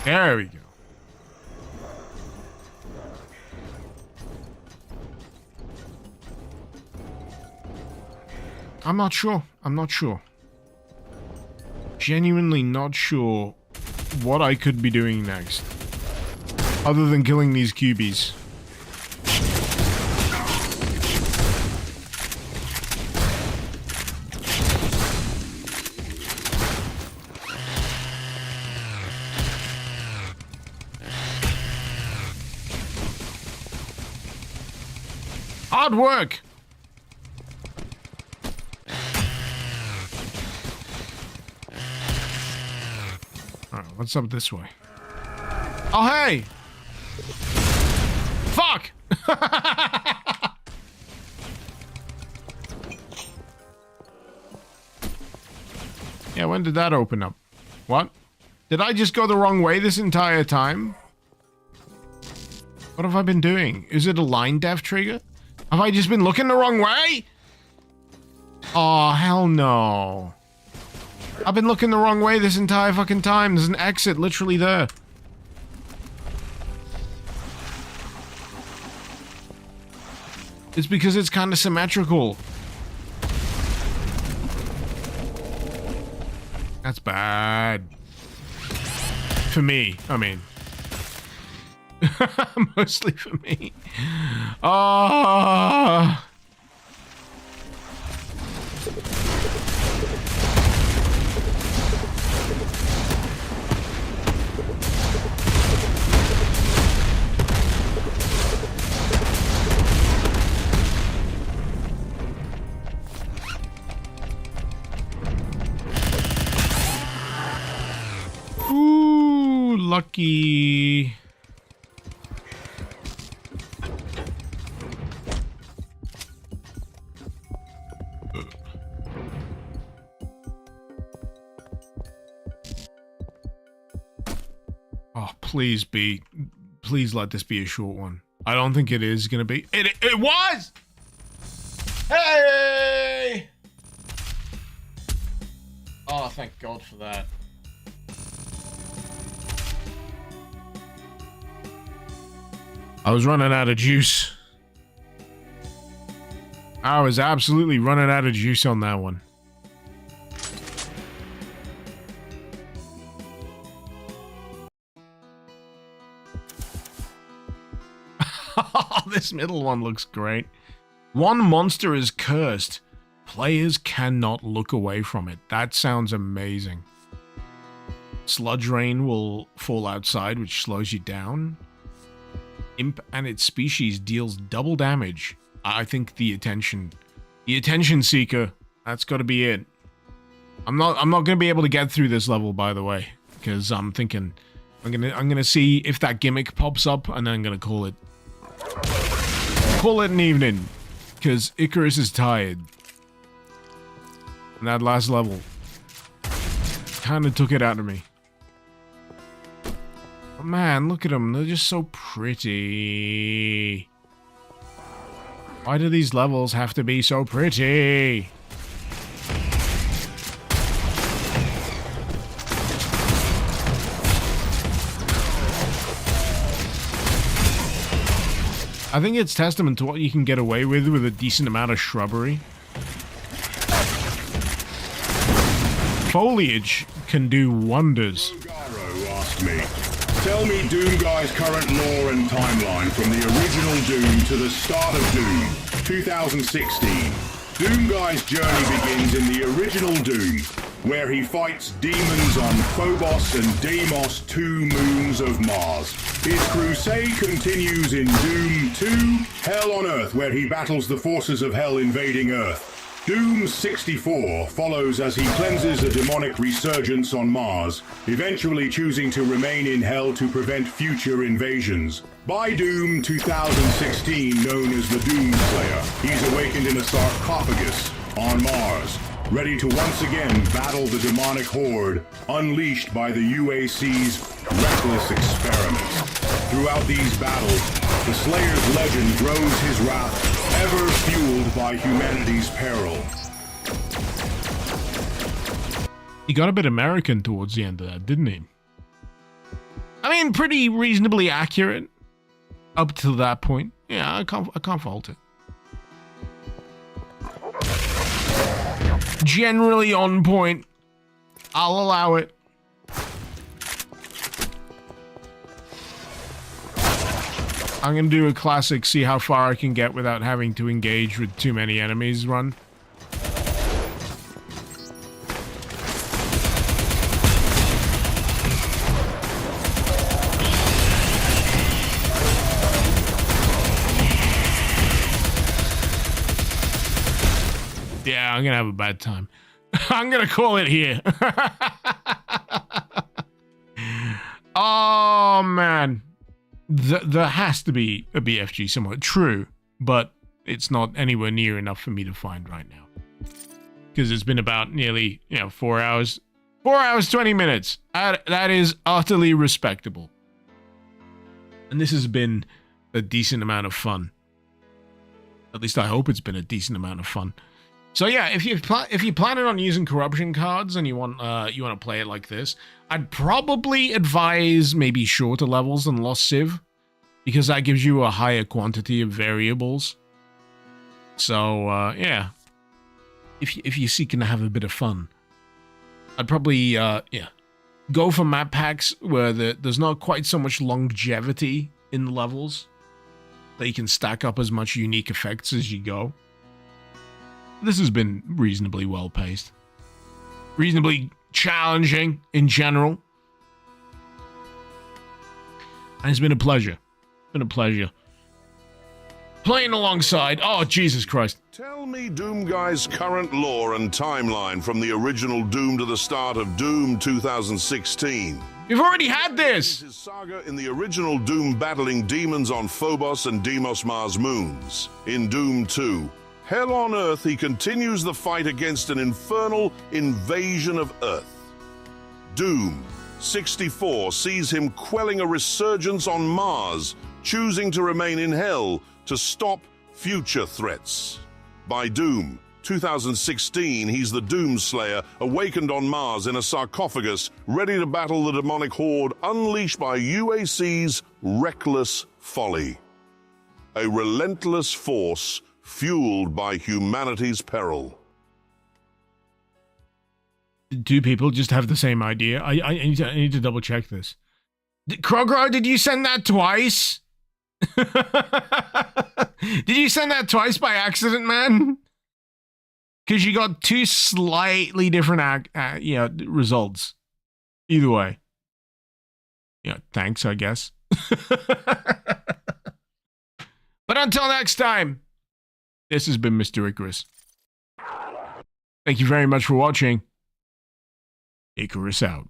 [SPEAKER 1] There we go. I'm not sure. I'm not sure. Genuinely not sure what I could be doing next. Other than killing these cubies. Hard work! Alright, what's up this way? Oh, hey! Fuck! Yeah, when did that open up? What? Did I just go the wrong way this entire time? What have I been doing? Is it a line def trigger? Have I just been looking the wrong way? Oh, hell no. I've been looking the wrong way this entire fucking time. There's an exit literally there. It's because it's kind of symmetrical. That's bad. For me, I mean. Mostly for me. Ah. Ooh, lucky. Oh, please let this be a short one. I don't think it is gonna be. It was! Hey! Oh, thank God for that. I was running out of juice. I was absolutely running out of juice on that one. This middle one looks great. One monster is cursed. Players cannot look away from it. That sounds amazing. Sludge rain will fall outside, which slows you down. Imp and its species deals double damage. I think the attention seeker. That's got to be it. I'm not gonna be able to get through this level, by the way, because I'm thinking I'm gonna see if that gimmick pops up, and then I'm gonna call it an evening, because Icarus is tired. And that last level kind of took it out of me. But man, look at them. They're just so pretty. Why do these levels have to be so pretty? I think it's testament to what you can get away with a decent amount of shrubbery. Foliage can do wonders.
[SPEAKER 6] Asked me, tell me Doomguy's current lore and timeline from the original Doom to the start of Doom, 2016. Doomguy's journey begins in the original Doom, where he fights demons on Phobos and Deimos, 2 moons of Mars. His crusade continues in Doom 2, Hell on Earth, where he battles the forces of Hell invading Earth. Doom 64 follows as he cleanses a demonic resurgence on Mars, eventually choosing to remain in Hell to prevent future invasions. By Doom 2016, known as the Doom Slayer, he's awakened in a sarcophagus on Mars, ready to once again battle the demonic horde unleashed by the UAC's reckless experiments. Throughout these battles, the Slayer's legend grows his wrath, ever fueled by humanity's peril.
[SPEAKER 1] He got a bit American towards the end of that, didn't he? I mean, pretty reasonably accurate up to that point. Yeah, I can't fault it. Generally on point. I'll allow it. I'm gonna do a classic, see how far I can get without having to engage with too many enemies run. Yeah, I'm gonna have a bad time. I'm gonna call it here. Oh, man. There has to be a BFG somewhere. True, but it's not anywhere near enough for me to find right now. Because it's been about nearly, 4 hours. 4 hours, 20 minutes. That is utterly respectable. And this has been a decent amount of fun. At least I hope it's been a decent amount of fun. So yeah, if you're planning on using corruption cards and you want to play it like this, I'd probably advise maybe shorter levels than Lost Civ, because that gives you a higher quantity of variables. So yeah, if you're seeking to have a bit of fun, I'd probably go for map packs where there's not quite so much longevity in the levels, that you can stack up as much unique effects as you go. This has been reasonably well paced. Reasonably challenging in general. And it's been a pleasure. Been a pleasure. Playing alongside... Oh, Jesus Christ.
[SPEAKER 4] Tell me Doom Guy's current lore and timeline from the original Doom to the start of Doom 2016.
[SPEAKER 1] You've already had this!
[SPEAKER 4] His saga in the original Doom battling demons on Phobos and Deimos Mars moons. In Doom 2, Hell on Earth, he continues the fight against an infernal invasion of Earth. Doom 64 sees him quelling a resurgence on Mars, choosing to remain in Hell to stop future threats. By Doom 2016, he's the Doomslayer, awakened on Mars in a sarcophagus, ready to battle the demonic horde unleashed by UAC's reckless folly. A relentless force fueled by humanity's peril.
[SPEAKER 1] Do people just have the same idea? I need to double check this. Kroger, did you send that twice? Did you send that twice by accident, man? Because you got two slightly different results. Either way. Yeah, thanks, I guess. But until next time, this has been Mr. Icarus. Thank you very much for watching. Icarus out.